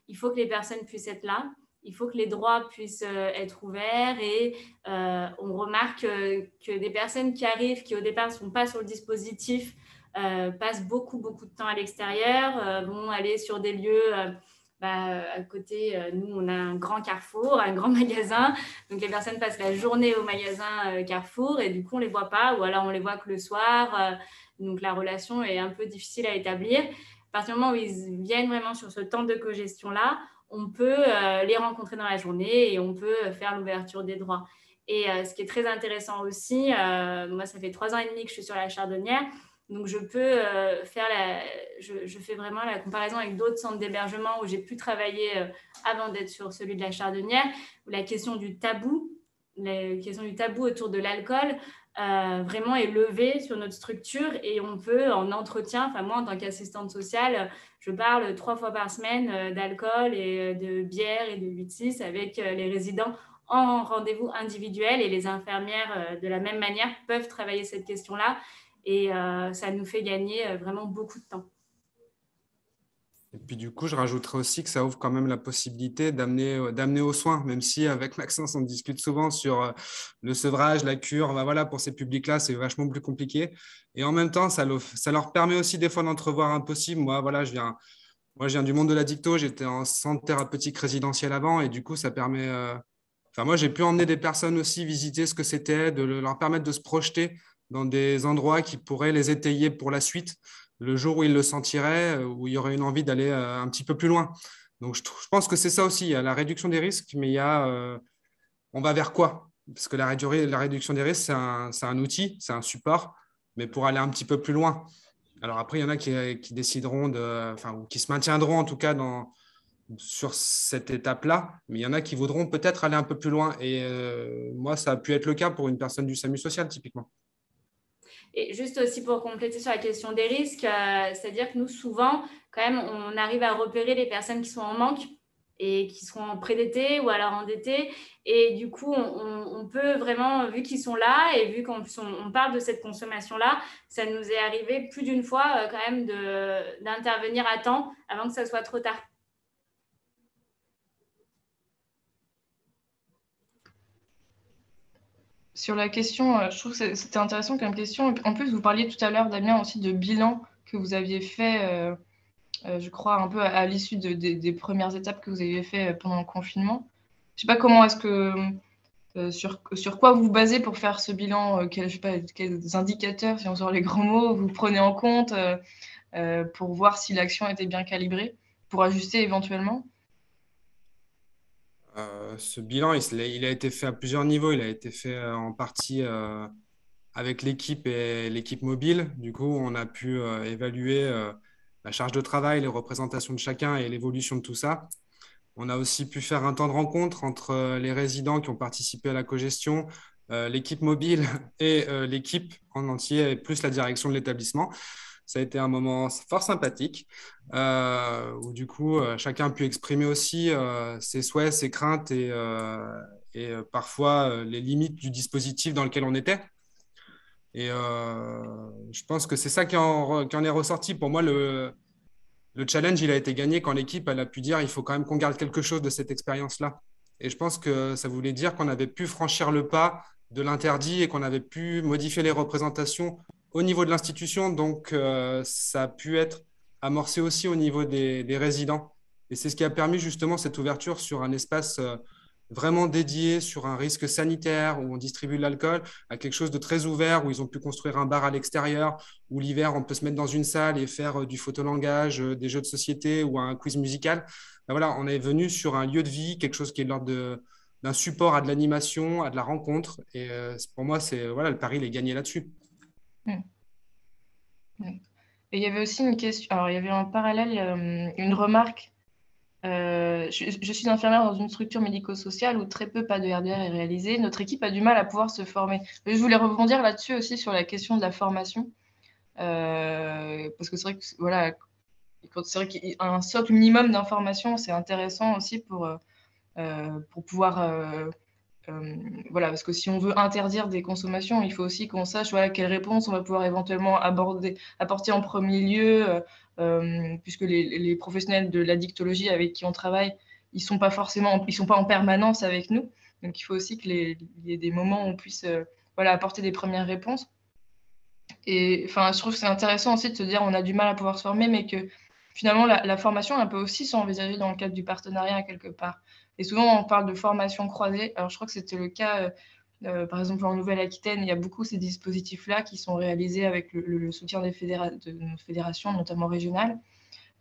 il faut que les personnes puissent être là, il faut que les droits puissent être ouverts et on remarque que des personnes qui arrivent, qui au départ ne sont pas sur le dispositif, passent beaucoup de temps à l'extérieur, vont aller sur des lieux… à côté, nous, on a un grand Carrefour, un grand magasin. Donc, les personnes passent la journée au magasin Carrefour et du coup, on ne les voit pas ou alors on les voit que le soir. Donc, la relation est un peu difficile à établir. À partir du moment où ils viennent vraiment sur ce temps de cogestion-là, on peut les rencontrer dans la journée et on peut faire l'ouverture des droits. Et ce qui est très intéressant aussi, moi, ça fait 3 ans et demi que je suis sur la Chardonnière. Donc, je peux je fais vraiment la comparaison avec d'autres centres d'hébergement où j'ai pu travailler avant d'être sur celui de la Chardonnière, où la question du tabou autour de l'alcool vraiment est levée sur notre structure et on peut en entretien, enfin moi en tant qu'assistante sociale, je parle 3 fois par semaine d'alcool et de bière et de 8-6 avec les résidents en rendez-vous individuel et les infirmières de la même manière peuvent travailler cette question-là. Et ça nous fait gagner vraiment beaucoup de temps. Et puis du coup, je rajouterais aussi que ça ouvre quand même la possibilité d'amener aux soins, même si avec Maxence, on discute souvent sur le sevrage, la cure. Voilà, pour ces publics-là, c'est vachement plus compliqué. Et en même temps, ça leur permet aussi des fois d'entrevoir un possible. Moi, je viens du monde de la dicto, j'étais en centre thérapeutique résidentiel avant et du coup, ça permet… Enfin, moi, j'ai pu emmener des personnes aussi visiter ce que c'était, de leur permettre de se projeter dans des endroits qui pourraient les étayer pour la suite, le jour où ils le sentiraient, où il y aurait une envie d'aller un petit peu plus loin. Donc, je pense que c'est ça aussi. Il y a la réduction des risques, mais il y a on va vers quoi? Parce que la réduction des risques, c'est un outil, c'est un support, mais pour aller un petit peu plus loin. Alors après, il y en a qui décideront ou qui se maintiendront en tout cas sur cette étape-là, mais il y en a qui voudront peut-être aller un peu plus loin. Et moi, ça a pu être le cas pour une personne du SAMU social, typiquement. Et juste aussi pour compléter sur la question des risques, c'est-à-dire que nous, souvent, quand même, on arrive à repérer les personnes qui sont en manque et qui seront prédettées ou alors endettées. Et du coup, on peut vraiment, vu qu'ils sont là et vu qu'on parle de cette consommation-là, ça nous est arrivé plus d'une fois quand même d'intervenir à temps avant que ça soit trop tard. Sur la question, je trouve que c'était intéressant comme question. En plus, vous parliez tout à l'heure, Damien, aussi de bilan que vous aviez fait, je crois, un peu à l'issue des premières étapes que vous aviez fait pendant le confinement. Je ne sais pas comment est-ce que, sur quoi vous vous basez pour faire ce bilan, je sais pas, quels indicateurs, si on sort les grands mots, vous prenez en compte pour voir si l'action était bien calibrée, pour ajuster éventuellement. Ce bilan, il a été fait à plusieurs niveaux. Il a été fait en partie avec l'équipe et l'équipe mobile. Du coup, on a pu évaluer la charge de travail, les représentations de chacun et l'évolution de tout ça. On a aussi pu faire un temps de rencontre entre les résidents qui ont participé à la cogestion, l'équipe mobile et l'équipe en entier, et plus la direction de l'établissement. Ça a été un moment fort sympathique où du coup, chacun a pu exprimer aussi ses souhaits, ses craintes et parfois les limites du dispositif dans lequel on était. Et je pense que c'est ça qui en est ressorti. Pour moi, le challenge, il a été gagné quand l'équipe elle a pu dire il faut quand même qu'on garde quelque chose de cette expérience-là. Et je pense que ça voulait dire qu'on avait pu franchir le pas de l'interdit et qu'on avait pu modifier les représentations au niveau de l'institution. Donc, ça a pu être amorcé aussi au niveau des résidents. Et c'est ce qui a permis justement cette ouverture sur un espace vraiment dédié sur un risque sanitaire où on distribue de l'alcool à quelque chose de très ouvert où ils ont pu construire un bar à l'extérieur où l'hiver on peut se mettre dans une salle et faire du photolangage, des jeux de société ou un quiz musical. Ben voilà, on est venu sur un lieu de vie, quelque chose qui est de l'ordre d'un support à de l'animation, à de la rencontre. Et pour moi, voilà, le pari il est gagné là-dessus. Mm. Et il y avait aussi une question, alors il y avait un parallèle, une remarque. Je suis infirmière dans une structure médico-sociale où très peu, pas de RDR est réalisé. Notre équipe a du mal à pouvoir se former. Je voulais rebondir là-dessus aussi sur la question de la formation. Parce que c'est vrai que voilà, c'est vrai qu'un socle minimum d'information, c'est intéressant aussi pour pouvoir voilà, parce que si on veut interdire des consommations, il faut aussi qu'on sache voilà, quelles réponses on va pouvoir éventuellement apporter en premier lieu, puisque les professionnels de l'addictologie avec qui on travaille, ils sont pas en permanence avec nous. Donc il faut aussi qu'il y ait des moments où on puisse voilà, apporter des premières réponses. Et enfin, je trouve que c'est intéressant aussi de se dire on a du mal à pouvoir se former, mais que finalement la formation, elle peut aussi s'envisager dans le cadre du partenariat quelque part. Et souvent, on parle de formation croisée. Alors, je crois que c'était le cas, par exemple, en Nouvelle-Aquitaine, il y a beaucoup ces dispositifs-là qui sont réalisés avec le soutien de nos fédérations, notamment régionales,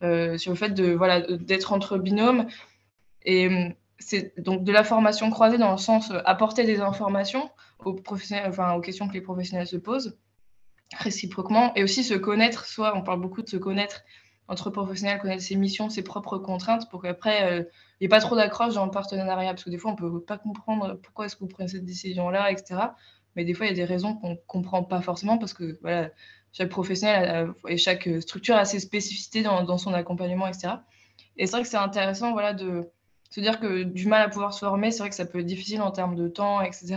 sur le fait d'être entre binômes. Et c'est donc de la formation croisée dans le sens apporter des informations aux professionnels, enfin, aux questions que les professionnels se posent réciproquement, et aussi se connaître. Soit on parle beaucoup de se connaître entre professionnels, connaître ses missions, ses propres contraintes, pour qu'après, il n'y ait pas trop d'accroche dans le partenariat, parce que des fois, on ne peut pas comprendre pourquoi est-ce que vous prenez cette décision-là, etc. Mais des fois, il y a des raisons qu'on ne comprend pas forcément, parce que voilà, chaque professionnel et chaque structure a ses spécificités dans son accompagnement, etc. Et c'est vrai que c'est intéressant voilà, de se dire que du mal à pouvoir se former, c'est vrai que ça peut être difficile en termes de temps, etc.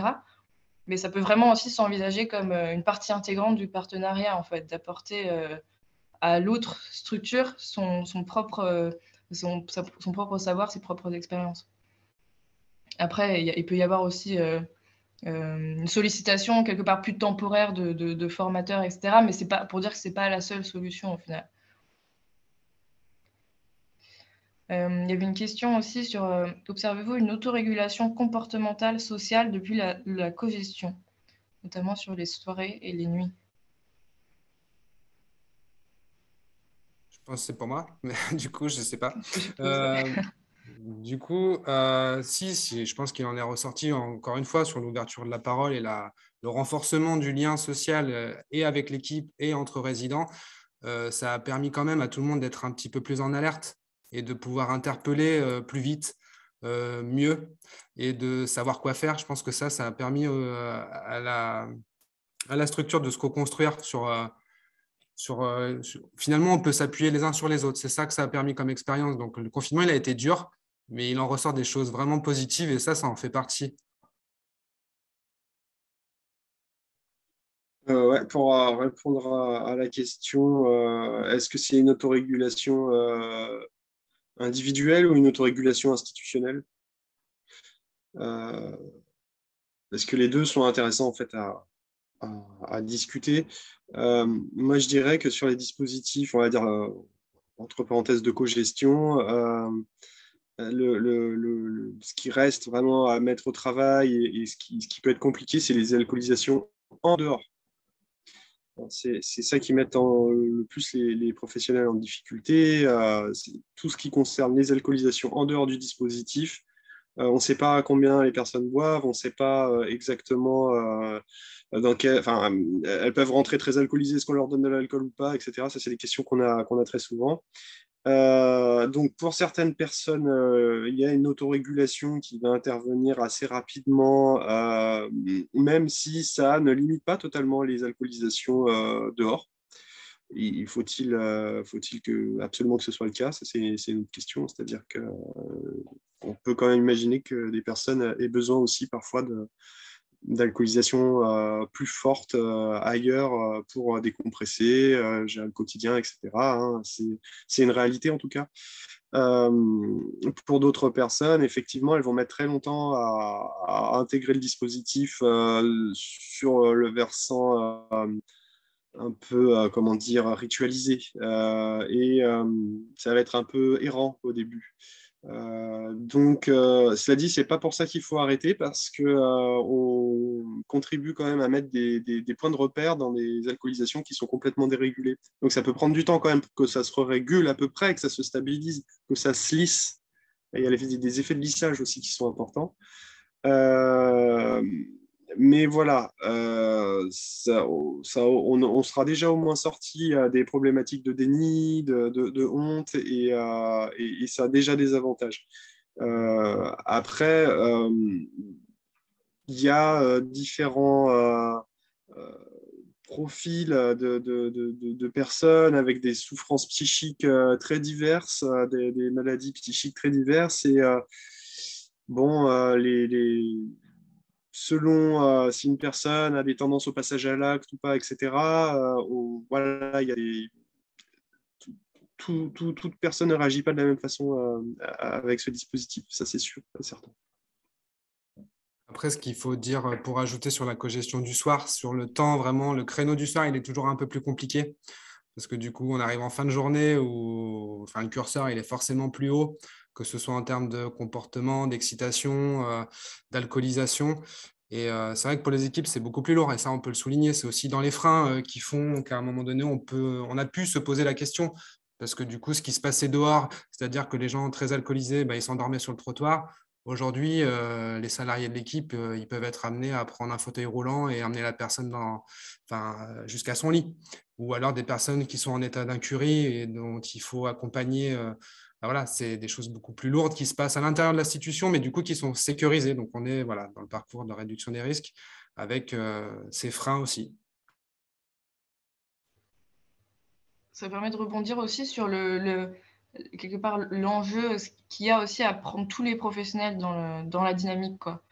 Mais ça peut vraiment aussi s'envisager comme une partie intégrante du partenariat, en fait, d'apporter à l'autre structure son propre savoir, ses propres expériences. Après, il peut y avoir aussi une sollicitation quelque part plus temporaire de formateurs, etc. Mais c'est pas pour dire que c'est pas la seule solution au final. Il y avait une question aussi sur observez-vous une autorégulation comportementale sociale depuis la cogestion, notamment sur les soirées et les nuits? Je pense que c'est pour moi, mais du coup, je ne sais pas. Je suppose. Du coup, si, je pense qu'il en est ressorti encore une fois sur l'ouverture de la parole et le renforcement du lien social et avec l'équipe et entre résidents. Ça a permis quand même à tout le monde d'être un petit peu plus en alerte et de pouvoir interpeller plus vite, mieux et de savoir quoi faire. Je pense que ça a permis à la structure de se co-construire finalement, on peut s'appuyer les uns sur les autres. C'est ça que ça a permis comme expérience. Donc, le confinement, il a été dur, mais il en ressort des choses vraiment positives et ça en fait partie. Ouais, pour répondre à la question, est-ce que c'est une autorégulation individuelle ou une autorégulation institutionnelle? Parce que les deux sont intéressants en fait à discuter. Moi, je dirais que sur les dispositifs, on va dire entre parenthèses de cogestion, ce qui reste vraiment à mettre au travail et ce qui peut être compliqué, c'est les alcoolisations en dehors. C'est ça qui met le plus les professionnels en difficulté. Tout ce qui concerne les alcoolisations en dehors du dispositif. On ne sait pas combien les personnes boivent, on ne sait pas exactement elles peuvent rentrer très alcoolisées, est-ce qu'on leur donne de l'alcool ou pas, etc. Ça, c'est des questions qu'on a très souvent. Donc, pour certaines personnes, il y a une autorégulation qui va intervenir assez rapidement, même si ça ne limite pas totalement les alcoolisations dehors. Faut-il absolument que ce soit le cas? Ça, c'est une autre question. C'est-à-dire qu'on peut quand même imaginer que des personnes aient besoin aussi parfois d'alcoolisation plus forte ailleurs pour décompresser, gérer le quotidien, etc. Hein. C'est une réalité en tout cas. Pour d'autres personnes, effectivement, elles vont mettre très longtemps à intégrer le dispositif sur le versant un peu, comment dire, ritualisé. Et ça va être un peu errant au début. Cela dit, c'est pas pour ça qu'il faut arrêter parce que on contribue quand même à mettre des points de repère dans des alcoolisations qui sont complètement dérégulées. Donc ça peut prendre du temps quand même pour que ça se régule à peu près, que ça se stabilise, que ça se lisse. Et il y a des effets de lissage aussi qui sont importants. Mais voilà, on sera déjà au moins sorti des problématiques de déni, de honte, et ça a déjà des avantages. Après, il y a différents profils de personnes avec des souffrances psychiques très diverses, des maladies psychiques très diverses, et selon si une personne a des tendances au passage à l'acte ou pas, etc. Voilà, il y a toute personne ne réagit pas de la même façon avec ce dispositif, ça c'est sûr, certain. Après, ce qu'il faut dire pour ajouter sur la cogestion du soir, sur le temps, vraiment, le créneau du soir, il est toujours un peu plus compliqué parce que du coup, on arrive en fin de journée où le curseur, il est forcément plus haut, que ce soit en termes de comportement, d'excitation, d'alcoolisation. Et c'est vrai que pour les équipes, c'est beaucoup plus lourd et ça, on peut le souligner. C'est aussi dans les freins qui font qu'à un moment donné, on a pu se poser la question parce que du coup, ce qui se passait dehors, c'est-à-dire que les gens très alcoolisés, ils s'endormaient sur le trottoir. Aujourd'hui, les salariés de l'équipe, ils peuvent être amenés à prendre un fauteuil roulant et amener la personne jusqu'à son lit. Ou alors des personnes qui sont en état d'incurie et dont il faut accompagner. Voilà, c'est des choses beaucoup plus lourdes qui se passent à l'intérieur de l'institution, mais du coup qui sont sécurisées. Donc, on est dans le parcours de réduction des risques avec ces freins aussi. Ça permet de rebondir aussi sur quelque part l'enjeu qu'il y a aussi à prendre tous les professionnels dans la dynamique, quoi.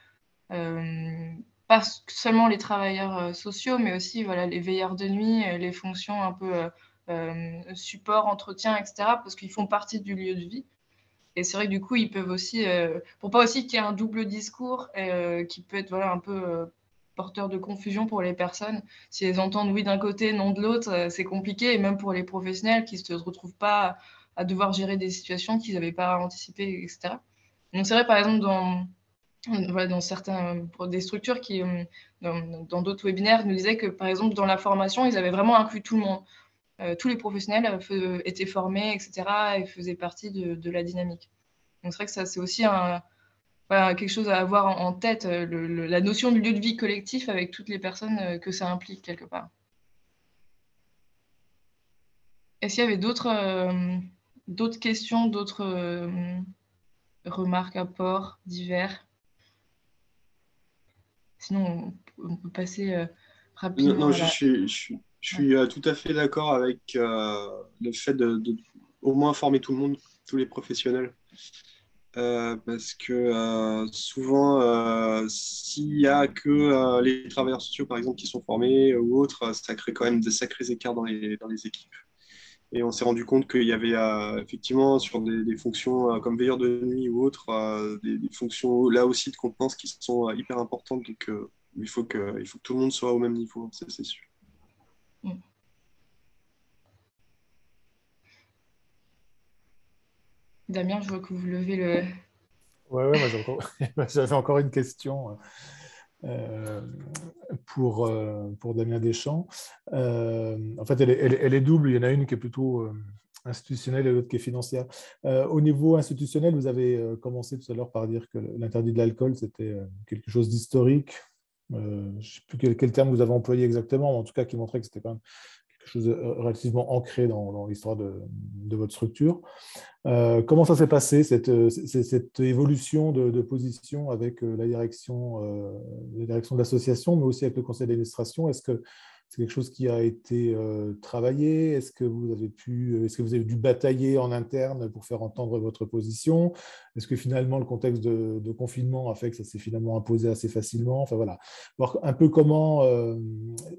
Pas seulement les travailleurs sociaux, mais aussi les veilleurs de nuit, les fonctions un peu support, entretien, etc., parce qu'ils font partie du lieu de vie. Et c'est vrai que du coup, ils peuvent aussi, pour pas aussi qu'il y ait un double discours qui peut être un peu porteur de confusion pour les personnes. Si elles entendent oui d'un côté, non de l'autre, c'est compliqué. Et même pour les professionnels qui ne se retrouvent pas à devoir gérer des situations qu'ils n'avaient pas anticipées, etc. Donc c'est vrai, par exemple, dans certains, pour des structures qui, dans d'autres webinaires, nous disaient que, par exemple, dans la formation, ils avaient vraiment inclus tout le monde. Tous les professionnels étaient formés, etc., et faisaient partie de la dynamique. Donc c'est vrai que ça, c'est aussi quelque chose à avoir en tête, la notion de lieu de vie collectif avec toutes les personnes que ça implique quelque part. Est-ce qu'il y avait d'autres questions, d'autres remarques, apports divers? Sinon, on peut passer rapidement Non, à je suis tout à fait d'accord avec le fait de au moins former tout le monde, tous les professionnels. Parce que souvent, s'il n'y a que les travailleurs sociaux, par exemple, qui sont formés ou autres, ça crée quand même de sacrés écarts dans les équipes. Et on s'est rendu compte qu'il y avait effectivement sur des fonctions comme veilleur de nuit ou autres, des fonctions là aussi de compétences qui sont hyper importantes. Donc, il faut que tout le monde soit au même niveau, ça, c'est sûr. Damien, je vois que vous levez le... Ouais, moi j'avais encore une question pour Damien Deschamps. En fait, elle est double. Il y en a une qui est plutôt institutionnelle et l'autre qui est financière. Au niveau institutionnel, vous avez commencé tout à l'heure par dire que l'interdit de l'alcool, c'était quelque chose d'historique. Je ne sais plus quel terme vous avez employé exactement, mais en tout cas qui montrait que c'était quand même quelque chose de relativement ancré dans l'histoire de votre structure. Comment ça s'est passé, cette évolution de position avec la direction de l'association, mais aussi avec le conseil d'administration? Est-ce que c'est quelque chose qui a été travaillé? Est-ce que vous avez dû batailler en interne pour faire entendre votre position? Est-ce que finalement le contexte de confinement a fait que ça s'est finalement imposé assez facilement? Enfin voilà, voir un peu comment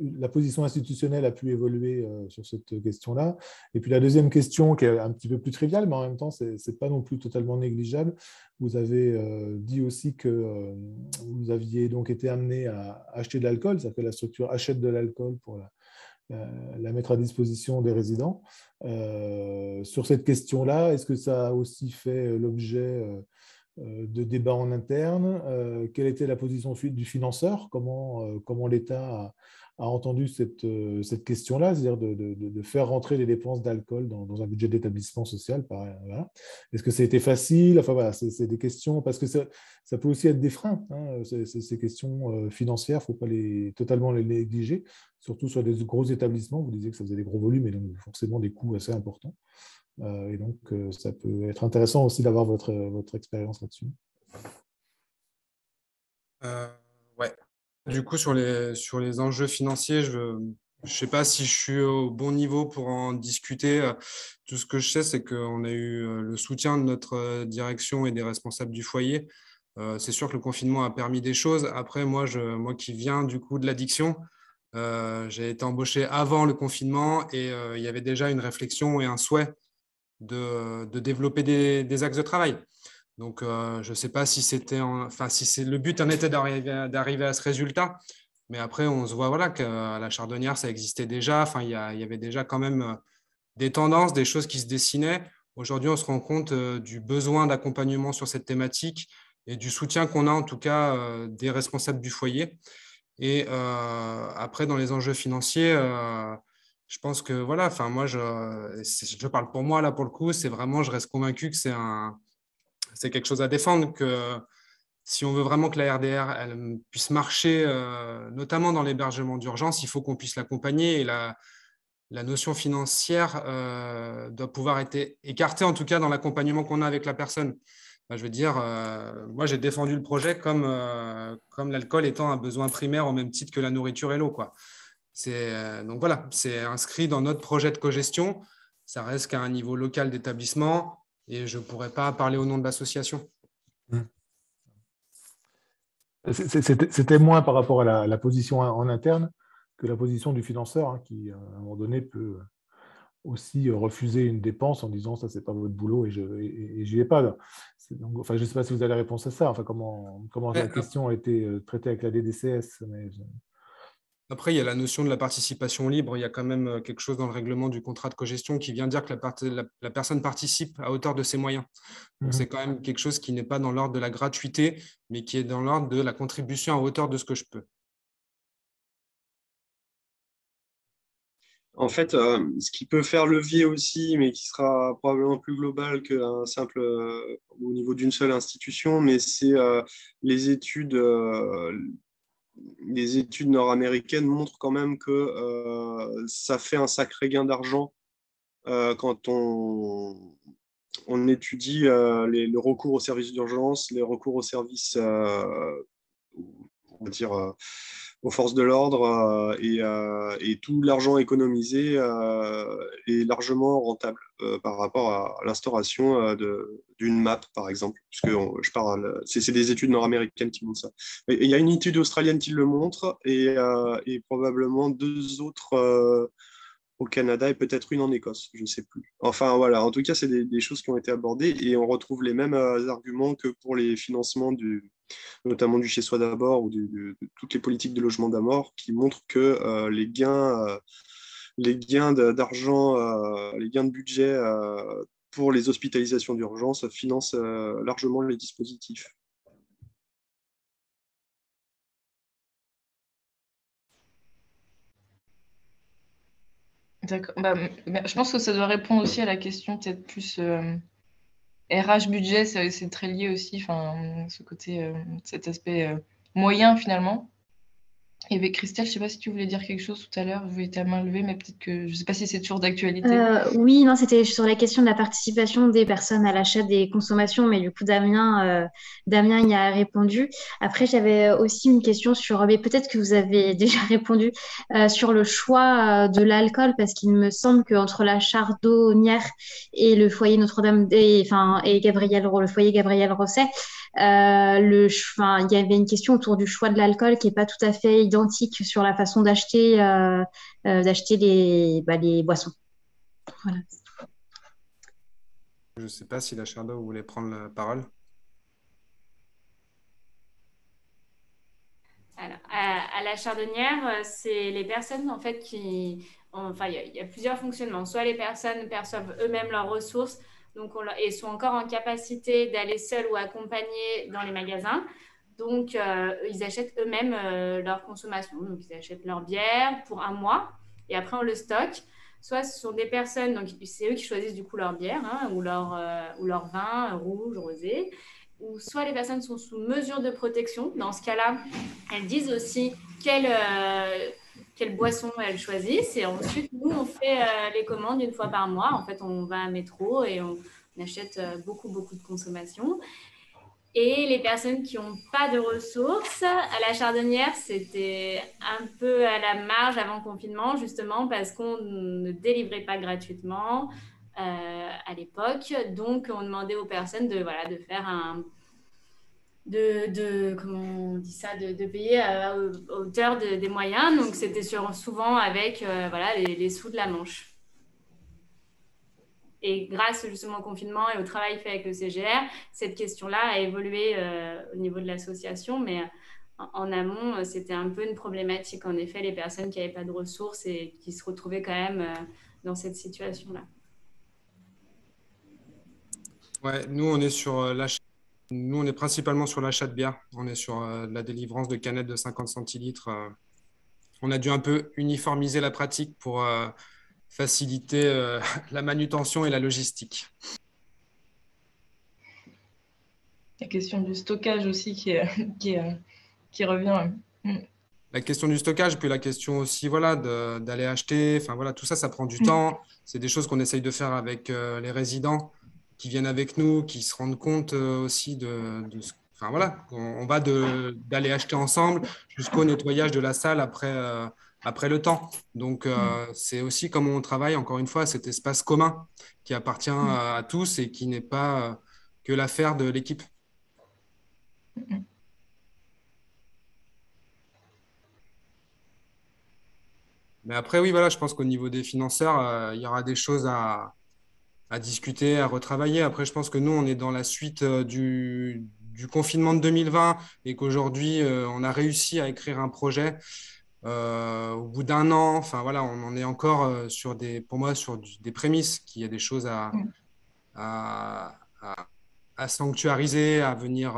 la position institutionnelle a pu évoluer sur cette question-là. Et puis la deuxième question, qui est un petit peu plus triviale, mais en même temps, ce n'est pas non plus totalement négligeable. Vous avez dit aussi que vous aviez donc été amené à acheter de l'alcool, c'est-à-dire que la structure achète de l'alcool pour la mettre à disposition des résidents. Sur cette question-là, est-ce que ça a aussi fait l'objet de débats en interne? Quelle était la position du financeur? Comment l'État a entendu cette question-là, c'est-à-dire de faire rentrer les dépenses d'alcool dans un budget d'établissement social. Voilà. Est-ce que ça a été facile? Enfin voilà, c'est des questions, parce que ça peut aussi être des freins, hein, ces questions financières, il ne faut pas totalement les négliger, surtout sur des gros établissements. Vous disiez que ça faisait des gros volumes et donc forcément des coûts assez importants. Et donc, ça peut être intéressant aussi d'avoir votre expérience là-dessus. Ouais. Du coup, sur les enjeux financiers, je ne sais pas si je suis au bon niveau pour en discuter. Tout ce que je sais, c'est qu'on a eu le soutien de notre direction et des responsables du foyer. C'est sûr que le confinement a permis des choses. Après, moi qui viens du coup de l'addiction, j'ai été embauché avant le confinement et il y avait déjà une réflexion et un souhait de développer des axes de travail. Donc, je ne sais pas si le but en était d'arriver à ce résultat, mais après, on se voit voilà, qu'à la Chardonnière, ça existait déjà. Enfin, il y avait déjà quand même des tendances, des choses qui se dessinaient. Aujourd'hui, on se rend compte du besoin d'accompagnement sur cette thématique et du soutien qu'on a en tout cas des responsables du foyer. Et après, dans les enjeux financiers, je pense que voilà, enfin moi, je parle pour moi là pour le coup, c'est vraiment, je reste convaincu que c'est quelque chose à défendre, que si on veut vraiment que la RDR elle puisse marcher, notamment dans l'hébergement d'urgence, il faut qu'on puisse l'accompagner et la notion financière doit pouvoir être écartée, en tout cas dans l'accompagnement qu'on a avec la personne. Je veux dire, moi j'ai défendu le projet comme l'alcool étant un besoin primaire au même titre que la nourriture et l'eau, quoi. Donc voilà, c'est inscrit dans notre projet de cogestion. Ça reste qu'à un niveau local d'établissement et je ne pourrais pas parler au nom de l'association. C'était moins par rapport à la position en interne que la position du financeur, hein, qui, à un moment donné, peut aussi refuser une dépense en disant ça, c'est pas votre boulot et j'y vais pas. Donc, enfin, je ne sais pas si vous avez la réponse à ça. Enfin, comment la question a été traitée avec la DDCS. Après, il y a la notion de la participation libre. Il y a quand même quelque chose dans le règlement du contrat de cogestion qui vient dire que la personne participe à hauteur de ses moyens. Donc, c'est quand même quelque chose qui n'est pas dans l'ordre de la gratuité, mais qui est dans l'ordre de la contribution à hauteur de ce que je peux. En fait, ce qui peut faire levier aussi, mais qui sera probablement plus global qu'un simple au niveau d'une seule institution, mais c'est les études. Les études nord-américaines montrent quand même que ça fait un sacré gain d'argent quand on étudie le recours aux services d'urgence, les recours aux services, on va dire, aux forces de l'ordre et tout l'argent économisé est largement rentable par rapport à l'instauration d'une map, par exemple, puisque je parle, c'est des études nord-américaines qui montrent ça. Et il y a une étude australienne qui le montre et probablement deux autres au Canada et peut-être une en Écosse, je ne sais plus. Enfin voilà, en tout cas, c'est des choses qui ont été abordées et on retrouve les mêmes arguments que pour les financements notamment du chez soi d'abord ou de toutes les politiques de logement d'abord qui montrent que les gains d'argent, les gains de budget pour les hospitalisations d'urgence financent largement les dispositifs. D'accord. Je pense que ça doit répondre aussi à la question peut-être plus RH budget, c'est très lié aussi, ce côté, cet aspect moyen finalement. Et avec Christelle, je ne sais pas si tu voulais dire quelque chose tout à l'heure, vous voyez ta main levée, mais peut-être que je ne sais pas si c'est toujours d'actualité. Oui, non, c'était sur la question de la participation des personnes à l'achat des consommations, mais du coup, Damien y a répondu. Après, j'avais aussi une question mais peut-être que vous avez déjà répondu, sur le choix de l'alcool, parce qu'il me semble qu'entre la Chardonnière et le foyer Notre-Dame, et le foyer Gabriel Rosset, il y avait une question autour du choix de l'alcool qui est pas tout à fait identique sur la façon d'acheter les boissons. Voilà. Je ne sais pas si la Chardo voulait prendre la parole. Alors, à la Chardonnière, c'est les personnes en fait il y a plusieurs fonctionnements. Soit les personnes perçoivent eux-mêmes leurs ressources, et sont encore en capacité d'aller seuls ou accompagnés dans les magasins. Donc, ils achètent eux-mêmes leur consommation. Donc, ils achètent leur bière pour un mois et après, on le stocke. Soit ce sont des personnes, donc c'est eux qui choisissent du coup leur bière ou leur vin rouge, rosé. Ou soit les personnes sont sous mesure de protection. Dans ce cas-là, elles disent aussi quelle boisson elles choisissent. Et ensuite, nous, on fait les commandes une fois par mois. En fait, on va à métro et on achète beaucoup, beaucoup de consommation. Et les personnes qui n'ont pas de ressources, à la Chardonnière, c'était un peu à la marge avant le confinement, justement, parce qu'on ne délivrait pas gratuitement à l'époque. Donc, on demandait aux personnes de faire comment on dit ça, de payer à hauteur des moyens. Donc, c'était souvent avec les sous de la manche. Et grâce justement au confinement et au travail fait avec le CGR, cette question-là a évolué au niveau de l'association, mais en amont, c'était un peu une problématique. En effet, les personnes qui n'avaient pas de ressources et qui se retrouvaient quand même dans cette situation-là. Ouais, nous, on est sur l'achat. Nous, on est principalement sur l'achat de bière. On est sur la délivrance de canettes de 50 centilitres. On a dû un peu uniformiser la pratique pour faciliter la manutention et la logistique. La question du stockage aussi qui revient. La question du stockage, puis la question aussi d'aller acheter. Enfin, voilà, tout ça, ça prend du temps. C'est des choses qu'on essaye de faire avec les résidents qui viennent avec nous, qui se rendent compte aussi enfin, voilà, on va d'aller acheter ensemble jusqu'au nettoyage de la salle après le temps. Donc, c'est aussi comme on travaille, encore une fois, cet espace commun qui appartient à tous et qui n'est pas que l'affaire de l'équipe. Mais après, oui, voilà, je pense qu'au niveau des financeurs, il y aura des choses à discuter, à retravailler. Après, je pense que nous, on est dans la suite du confinement de 2020 et qu'aujourd'hui, on a réussi à écrire un projet au bout d'un an. Enfin, voilà, on en est encore pour moi, sur des prémices, qu'il y a des choses Mm. à, à sanctuariser, à venir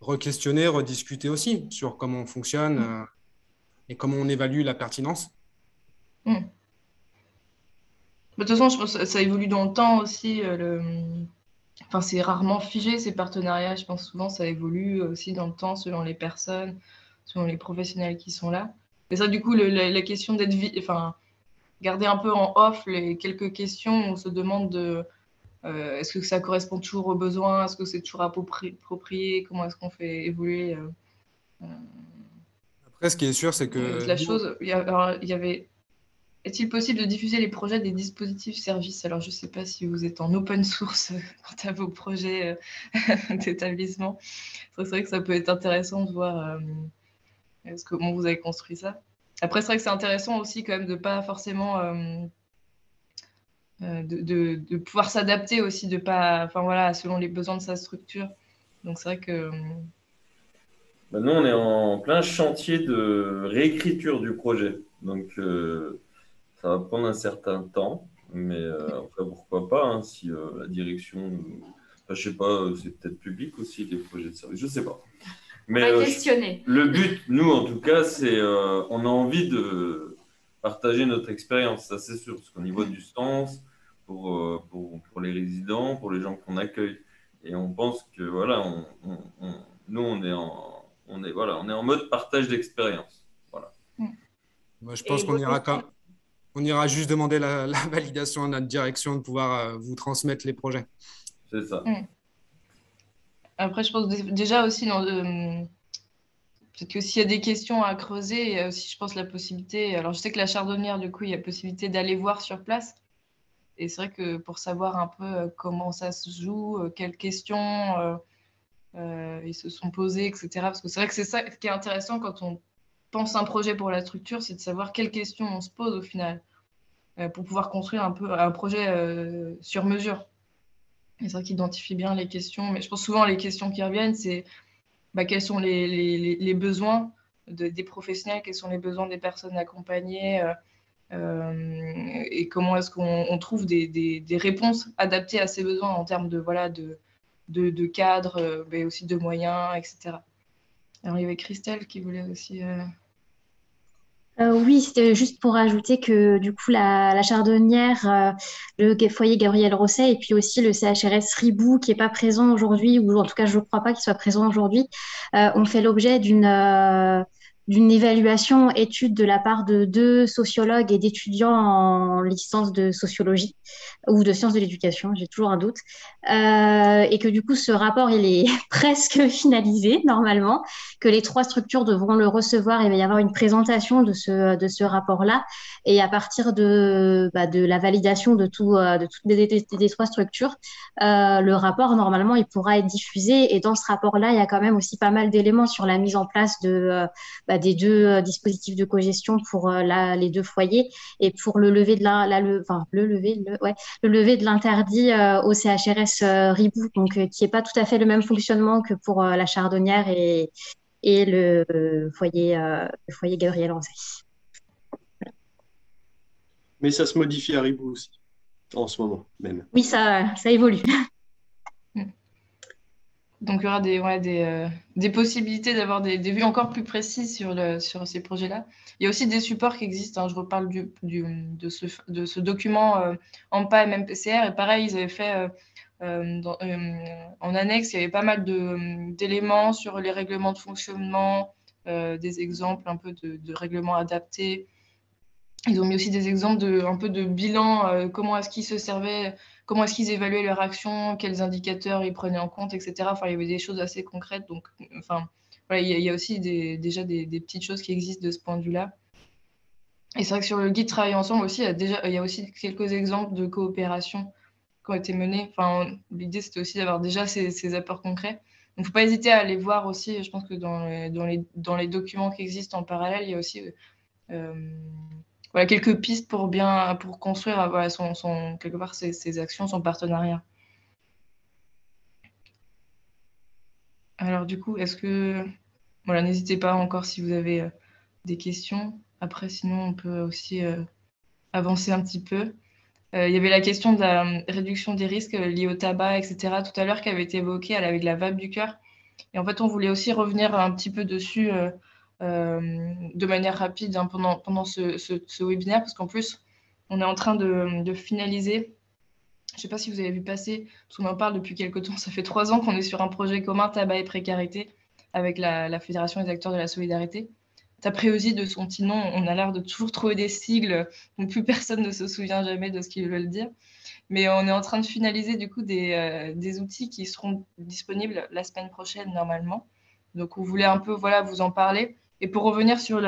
re-questionner, rediscuter aussi sur comment on fonctionne et comment on évalue la pertinence. Mm. De toute façon, je pense que ça évolue dans le temps aussi. Enfin, c'est rarement figé, ces partenariats. Je pense souvent ça évolue aussi dans le temps selon les personnes, selon les professionnels qui sont là. Et ça, du coup, la question d'être enfin, garder un peu en off les quelques questions où on se demande est-ce que ça correspond toujours aux besoins, est-ce que c'est toujours approprié, comment est-ce qu'on fait évoluer Après, ce qui est sûr, c'est que la nous, chose. Alors, il y avait est-il possible de diffuser les projets des dispositifs services? Alors, je ne sais pas si vous êtes en open source quant à vos projets d'établissement. C'est vrai que ça peut être intéressant de voir comment vous avez construit ça. Après, c'est vrai que c'est intéressant aussi quand même de pas forcément de pouvoir s'adapter aussi, de pas, enfin voilà, selon les besoins de sa structure. Donc c'est vrai que Ben, nous, on est en plein chantier de réécriture du projet. Donc, ça va prendre un certain temps. Mais après, pourquoi pas, hein, si la direction. Enfin, je sais pas, c'est peut-être public aussi, les projets de service. Je sais pas. On Mais va questionner. le but, nous, en tout cas, c'est on a envie de partager notre expérience, ça c'est sûr, parce qu'on y voit du sens pour les résidents, pour les gens qu'on accueille. Et on pense que voilà, nous, voilà, on est en mode partage d'expérience. Voilà, moi, je pense Et qu'on vos ira questions. on ira juste demander la validation à notre direction de pouvoir vous transmettre les projets. c'est ça. après, je pense déjà aussi peut-être que s'il y a des questions à creuser, il y a aussi, je pense, la possibilité. Alors, je sais que la chardonnière, du coup, il y a possibilité d'aller voir sur place. Et c'est vrai que pour savoir un peu comment ça se joue, quelles questions ils se sont posées, etc. Parce que c'est vrai que c'est ça qui est intéressant quand on pense un projet pour la structure, c'est de savoir quelles questions on se pose au final pour pouvoir construire un peu un projet sur mesure. Et c'est vrai qu'identifie bien les questions, mais je pense souvent les questions qui reviennent, c'est quels sont les besoins des professionnels, quels sont les besoins des personnes accompagnées, et comment est-ce qu'on trouve des réponses adaptées à ces besoins en termes de, voilà, de cadre, mais aussi de moyens, etc. Alors, il y avait Christelle qui voulait aussi. Oui, c'était juste pour ajouter que du coup la chardonnière, le foyer Gabriel Rosset et puis aussi le CHRS Ribou qui est pas présent aujourd'hui, ou en tout cas je ne crois pas qu'il soit présent aujourd'hui, ont fait l'objet d'une évaluation étude de la part de 2 sociologues et d'étudiants en licence de sociologie ou de sciences de l'éducation, j'ai toujours un doute, et que du coup ce rapport il est presque finalisé normalement, que les 3 structures devront le recevoir et il va y avoir une présentation de ce rapport-là. Et à partir de la validation de toutes des 3 structures, le rapport, normalement, il pourra être diffusé. Et dans ce rapport-là, il y a quand même aussi pas mal d'éléments sur la mise en place des 2 dispositifs de cogestion pour les 2 foyers et pour le lever de le lever de l'interdit au CHRS Ribou, donc qui n'est pas tout à fait le même fonctionnement que pour la Chardonnière et le foyer Gabriel Rosset. Mais ça se modifie à Ribou aussi, en ce moment même. Oui, ça évolue. Donc, il y aura des possibilités d'avoir des vues encore plus précises sur ces projets-là. Il y a aussi des supports qui existent, hein. Je reparle de ce document AMPA et MMPCR. Et pareil, ils avaient fait en annexe, il y avait pas mal d'éléments sur les règlements de fonctionnement, des exemples un peu de règlements adaptés. Ils ont mis aussi des exemples un peu de bilan, comment est-ce qu'ils se servaient, comment est-ce qu'ils évaluaient leur action, quels indicateurs ils prenaient en compte, etc. Enfin, il y avait des choses assez concrètes. Donc, enfin, voilà, il y a aussi déjà des petites choses qui existent de ce point de vue-là. Et c'est vrai que sur le guide Travailler ensemble aussi, il y a aussi quelques exemples de coopération qui ont été menées. Enfin, l'idée, c'était aussi d'avoir déjà ces apports concrets. Donc, il ne faut pas hésiter à aller voir aussi. Je pense que dans les documents qui existent en parallèle, il y a aussi voilà, quelques pistes pour construire voilà, quelque part ses actions, son partenariat. Alors du coup, voilà, n'hésitez pas encore si vous avez des questions. Après, sinon, on peut aussi avancer un petit peu. Il y avait la question de la réduction des risques liés au tabac, etc., tout à l'heure, qui avait été évoquée avec la vape du cœur. Et en fait, on voulait aussi revenir un petit peu dessus de manière rapide hein, pendant ce webinaire, parce qu'en plus, on est en train de finaliser. Je ne sais pas si vous avez vu passer, parce qu'on en parle depuis quelques temps. Ça fait 3 ans qu'on est sur un projet commun tabac et précarité avec la Fédération des acteurs de la solidarité. Tapreosi, de son petit nom, on a l'air de toujours trouver des sigles, donc plus personne ne se souvient jamais de ce qu'ils veulent dire. Mais on est en train de finaliser du coup des outils qui seront disponibles la semaine prochaine normalement. Donc on voulait un peu vous en parler. Et pour revenir sur,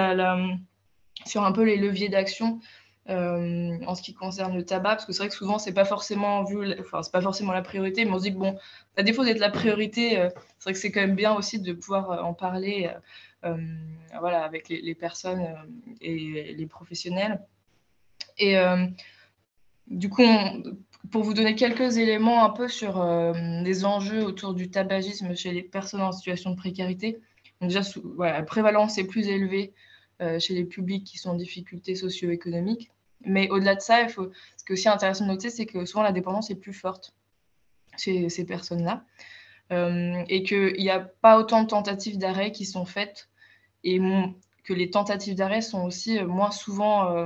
sur un peu les leviers d'action en ce qui concerne le tabac, parce que c'est vrai que souvent c'est pas forcément c'est pas forcément la priorité, mais on se dit que bon, à défaut d'être la priorité, c'est vrai que c'est quand même bien aussi de pouvoir en parler avec les personnes et les professionnels. Et du coup, pour vous donner quelques éléments un peu sur les enjeux autour du tabagisme chez les personnes en situation de précarité, donc déjà, la prévalence est plus élevée chez les publics qui sont en difficulté socio-économique. Mais au-delà de ça, ce qui est aussi intéressant de noter, c'est que souvent la dépendance est plus forte chez ces personnes-là et qu'il n'y a pas autant de tentatives d'arrêt qui sont faites et que les tentatives d'arrêt sont aussi moins souvent...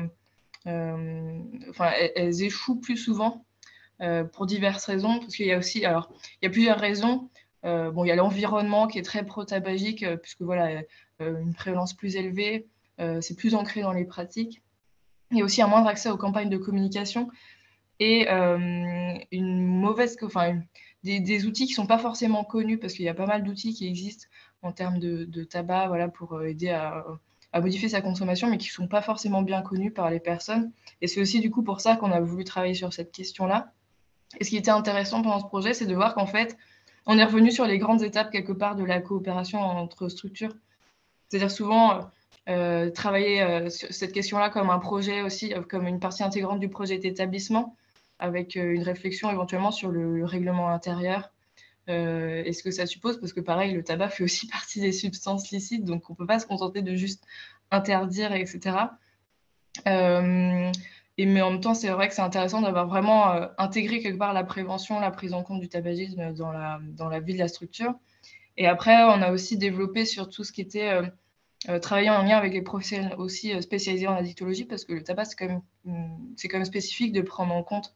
elles échouent plus souvent pour diverses raisons, parce qu'il y a aussi, alors, il y a plusieurs raisons. Il y a l'environnement qui est très pro-tabagique, puisque une prévalence plus élevée, c'est plus ancré dans les pratiques. Il y a aussi un moindre accès aux campagnes de communication et des outils qui ne sont pas forcément connus, parce qu'il y a pas mal d'outils qui existent en termes de tabac, pour aider à modifier sa consommation, mais qui ne sont pas forcément bien connus par les personnes. Et c'est aussi du coup pour ça qu'on a voulu travailler sur cette question-là. Et ce qui était intéressant pendant ce projet, c'est de voir qu'en fait, on est revenu sur les grandes étapes quelque part de la coopération entre structures. C'est-à-dire souvent travailler sur cette question-là comme un projet aussi, comme une partie intégrante du projet d'établissement, avec une réflexion éventuellement sur le règlement intérieur et ce que ça suppose, parce que pareil, le tabac fait aussi partie des substances licites, donc on ne peut pas se contenter de juste interdire, etc. Mais en même temps, c'est vrai que c'est intéressant d'avoir vraiment intégré quelque part la prévention, la prise en compte du tabagisme dans la vie de la structure. Et après, on a aussi développé sur tout ce qui était travailler en lien avec les professionnels aussi spécialisés en addictologie, parce que le tabac, c'est quand même spécifique de prendre en compte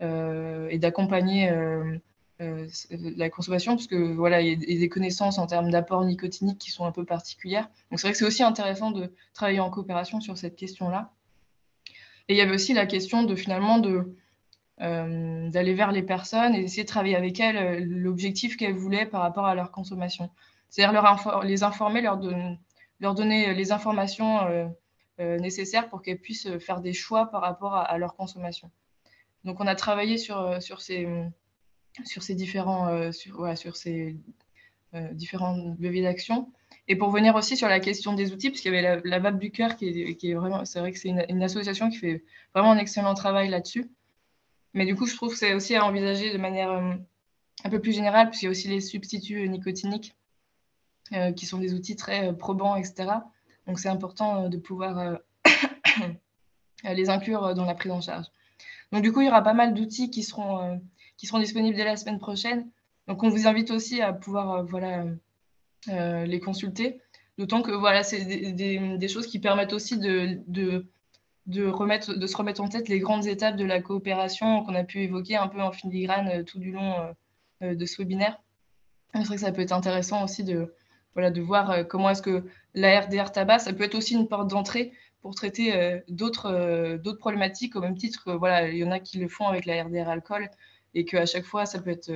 et d'accompagner la consommation, parce que il y a des connaissances en termes d'apport nicotinique qui sont un peu particulières. Donc c'est vrai que c'est aussi intéressant de travailler en coopération sur cette question-là. Et il y avait aussi la question d'aller vers les personnes et d'essayer de travailler avec elles l'objectif qu'elles voulaient par rapport à leur consommation. C'est-à-dire les informer, leur donner les informations nécessaires pour qu'elles puissent faire des choix par rapport à leur consommation. Donc on a travaillé sur ces différents leviers d'action. Et pour venir aussi sur la question des outils, parce qu'il y avait la vape du cœur qui est vraiment, c'est vrai que c'est une association qui fait vraiment un excellent travail là-dessus. Mais du coup, je trouve que c'est aussi à envisager de manière un peu plus générale, puisqu'il y a aussi les substituts nicotiniques, qui sont des outils très probants, etc. Donc c'est important de pouvoir les inclure dans la prise en charge. Donc du coup, il y aura pas mal d'outils qui seront disponibles dès la semaine prochaine. Donc on vous invite aussi à pouvoir les consulter. D'autant que c'est des choses qui permettent aussi de se remettre en tête les grandes étapes de la coopération qu'on a pu évoquer un peu en filigrane tout du long de ce webinaire. C'est vrai que ça peut être intéressant aussi de voir comment est-ce que la RDR tabac, ça peut être aussi une porte d'entrée pour traiter d'autres problématiques, au même titre que il y en a qui le font avec la RDR alcool, et qu'à chaque fois, ça peut être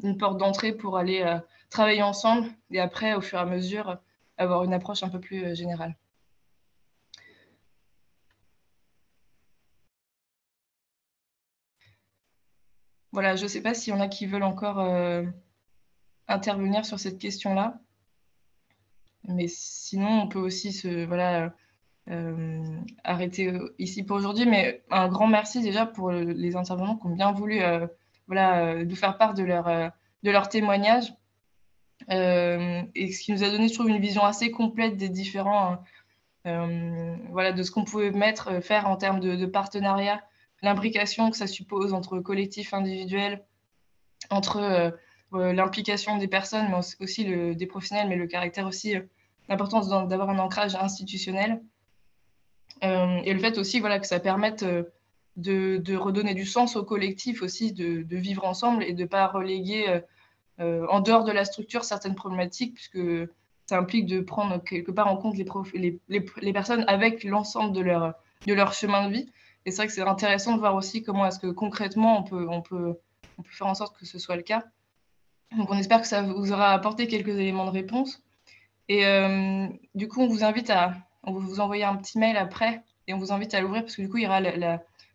une porte d'entrée pour aller travailler ensemble, et après, au fur et à mesure, avoir une approche un peu plus générale. Voilà, je ne sais pas s'il y en a qui veulent encore intervenir sur cette question-là. Mais sinon, on peut aussi arrêter ici pour aujourd'hui. Mais un grand merci déjà pour les intervenants qui ont bien voulu nous faire part de leur témoignage. Et ce qui nous a donné, je trouve, une vision assez complète des différents voilà, de ce qu'on pouvait faire en termes de partenariat, l'imbrication que ça suppose entre collectifs individuels, entre l'implication des personnes, mais aussi des professionnels, mais le caractère aussi, l'importance d'avoir un ancrage institutionnel. Et le fait aussi voilà, que ça permette de redonner du sens au collectif aussi, de vivre ensemble et de ne pas reléguer en dehors de la structure certaines problématiques, puisque ça implique de prendre quelque part en compte les personnes avec l'ensemble de leur chemin de vie. Et c'est vrai que c'est intéressant de voir aussi comment est-ce que concrètement on peut faire en sorte que ce soit le cas. Donc on espère que ça vous aura apporté quelques éléments de réponse. Et du coup, on va vous envoyer un petit mail après et on vous invite à l'ouvrir parce que du coup, il y aura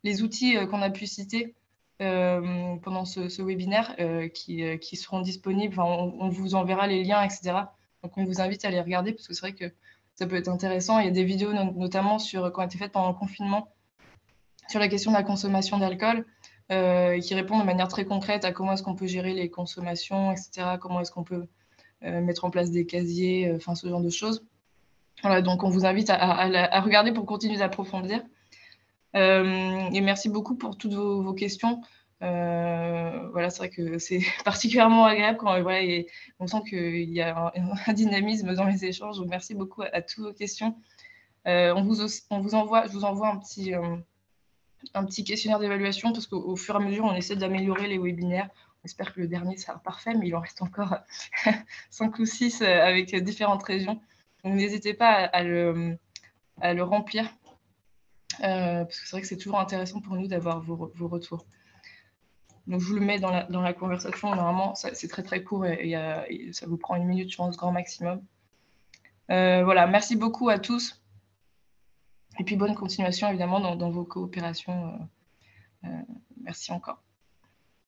les outils qu'on a pu citer pendant ce webinaire qui seront disponibles. Enfin, on vous enverra les liens, etc. Donc, on vous invite à les regarder parce que c'est vrai que ça peut être intéressant. Il y a des vidéos notamment qui ont été faites pendant le confinement sur la question de la consommation d'alcool qui répondent de manière très concrète à comment est-ce qu'on peut gérer les consommations, etc. Comment est-ce qu'on peut mettre en place des casiers, enfin ce genre de choses. Voilà, donc on vous invite à regarder pour continuer d'approfondir. Et merci beaucoup pour toutes vos questions. Voilà, c'est vrai que c'est particulièrement agréable quand on sent qu'il y a un dynamisme dans les échanges. Donc merci beaucoup à toutes vos questions. Je vous envoie un petit questionnaire d'évaluation parce qu'au fur et à mesure, on essaie d'améliorer les webinaires. On espère que le dernier sera parfait, mais il en reste encore 5 ou 6 avec différentes régions. Donc n'hésitez pas à le remplir parce que c'est vrai que c'est toujours intéressant pour nous d'avoir vos retours. Donc je vous le mets dans la conversation. Normalement, c'est très très court et ça vous prend 1 minute, je pense, grand maximum. Voilà, merci beaucoup à tous. Et puis bonne continuation évidemment dans vos coopérations. Merci encore.